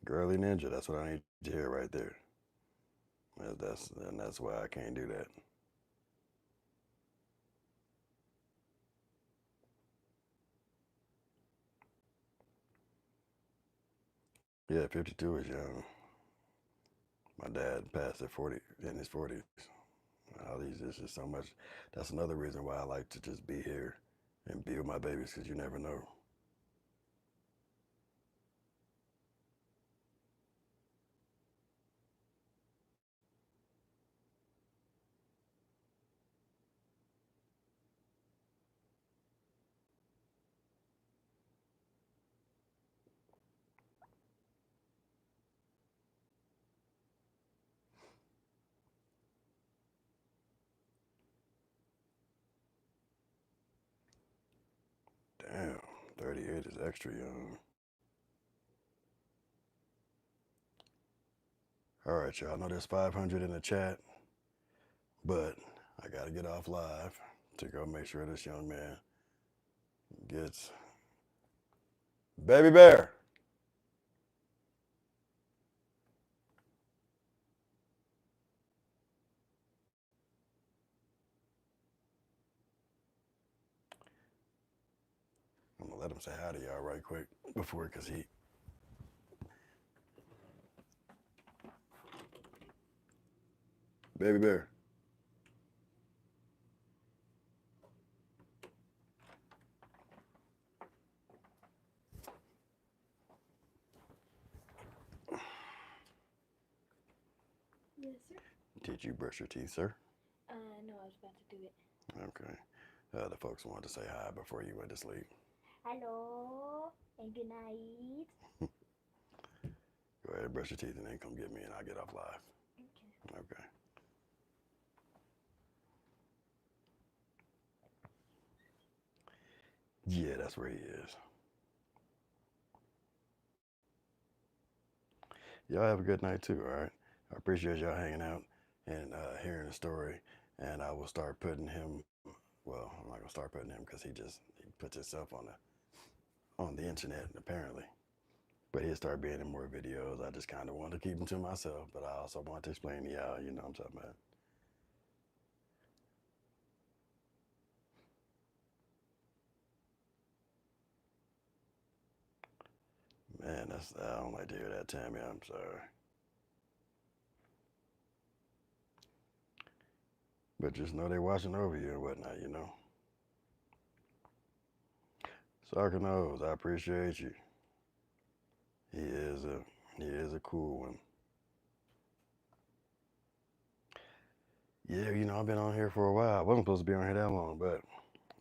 Girly Ninja, that's what I need to hear right there. And that's why I can't do that. Yeah, 52 is young. My dad passed at 40, in his 40s. All these, it's just so much. That's another reason why I like to just be here and be with my babies, because you never know. Damn, 38 is extra young. All right, y'all. I know there's 500 in the chat, but I got to get off live to go make sure this young man gets Baby Bear. I'm gonna let him say hi to y'all right quick before, cause he. Baby Bear. Yes, sir. Did you brush your teeth, sir? No, I was about to do it. Okay. The folks wanted to say hi before you went to sleep. Hello, and good night. Go ahead and brush your teeth and then come get me and I'll get off live. Okay. Okay. Yeah, that's where he is. Y'all have a good night too, all right? I appreciate y'all hanging out and hearing the story. And I will start putting him, well, I'm not going to start putting him because he puts himself on the internet apparently. But he'll start being in more videos. I just kind of want to keep him to myself, but I also want to explain to y'all, you know what I'm talking about. Man, I don't like to hear that, Tammy. I'm sorry. But just know they're watching over you and whatnot, you know. Soccer knows, I appreciate you. He is a cool one. Yeah, I've been on here for a while. I wasn't supposed to be on here that long, but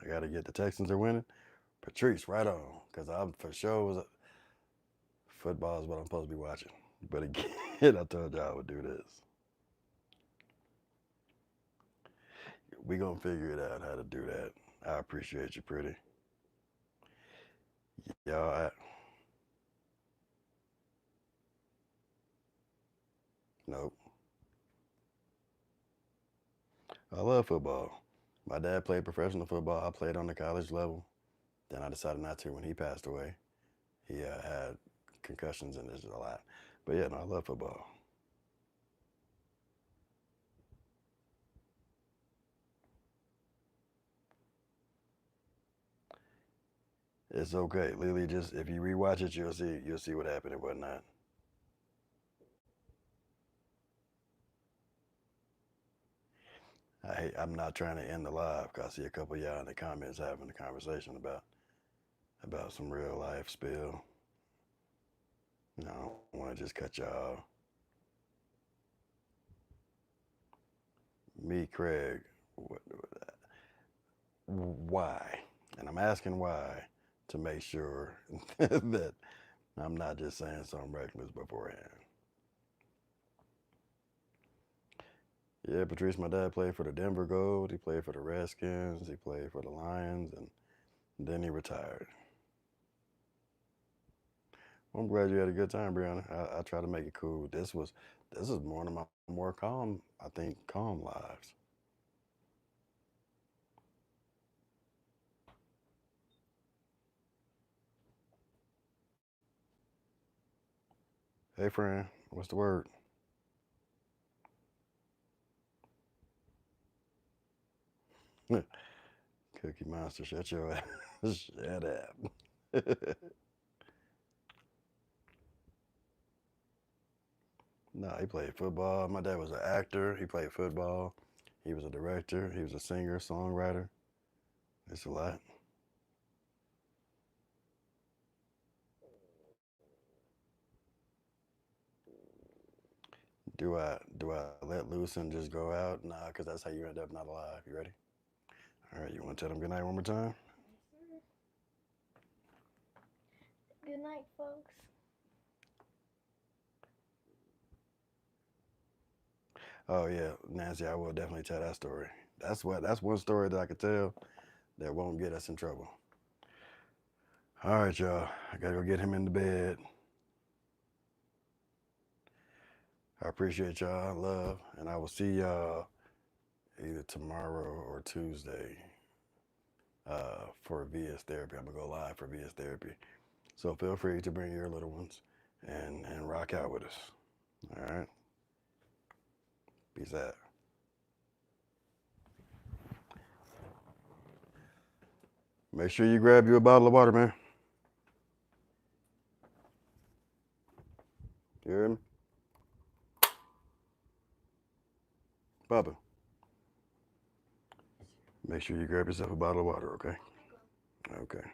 I got to get the Texans are winning. Patrice, right on. Because I'm for sure, football is what I'm supposed to be watching. But again, I told y'all I would do this. We going to figure it out how to do that. I appreciate you, pretty. Y'all, nope. I love football. My dad played professional football. I played on the college level. Then I decided not to when he passed away. He had concussions and there's a lot. But yeah, no, I love football. It's okay. Lily, just if you rewatch it, you'll see what happened and whatnot. I'm not trying to end the live because I see a couple of y'all in the comments having a conversation about some real life spill. I don't want to just cut y'all. Me, Craig, why? And I'm asking why to make sure that I'm not just saying something reckless beforehand. Yeah, Patrice, my dad played for the Denver Gold. He played for the Redskins. He played for the Lions, and then he retired. Well, I'm glad you had a good time, Brianna. I try to make it cool. This is one of my more calm, I think, calm lives. Hey, friend, what's the word? Cookie Monster, shut your ass. Shut up. No, he played football. My dad was an actor. He played football. He was a director. He was a singer, songwriter. It's a lot. Do I let loose and just go out? Nah, because that's how you end up not alive. You ready? All right, you want to tell them good night one more time? Yes, sir. Good night, folks. Oh yeah, Nancy, I will definitely tell that story. That's one story that I could tell that won't get us in trouble. All right, y'all. I gotta go get him into bed. I appreciate y'all, love, and I will see y'all either tomorrow or Tuesday for VS therapy. I'm gonna go live for VS therapy, so feel free to bring your little ones and rock out with us. All right, peace out. Make sure you grab you a bottle of water, man. You hear me, Papa? Make sure you grab yourself a bottle of water, okay? Okay.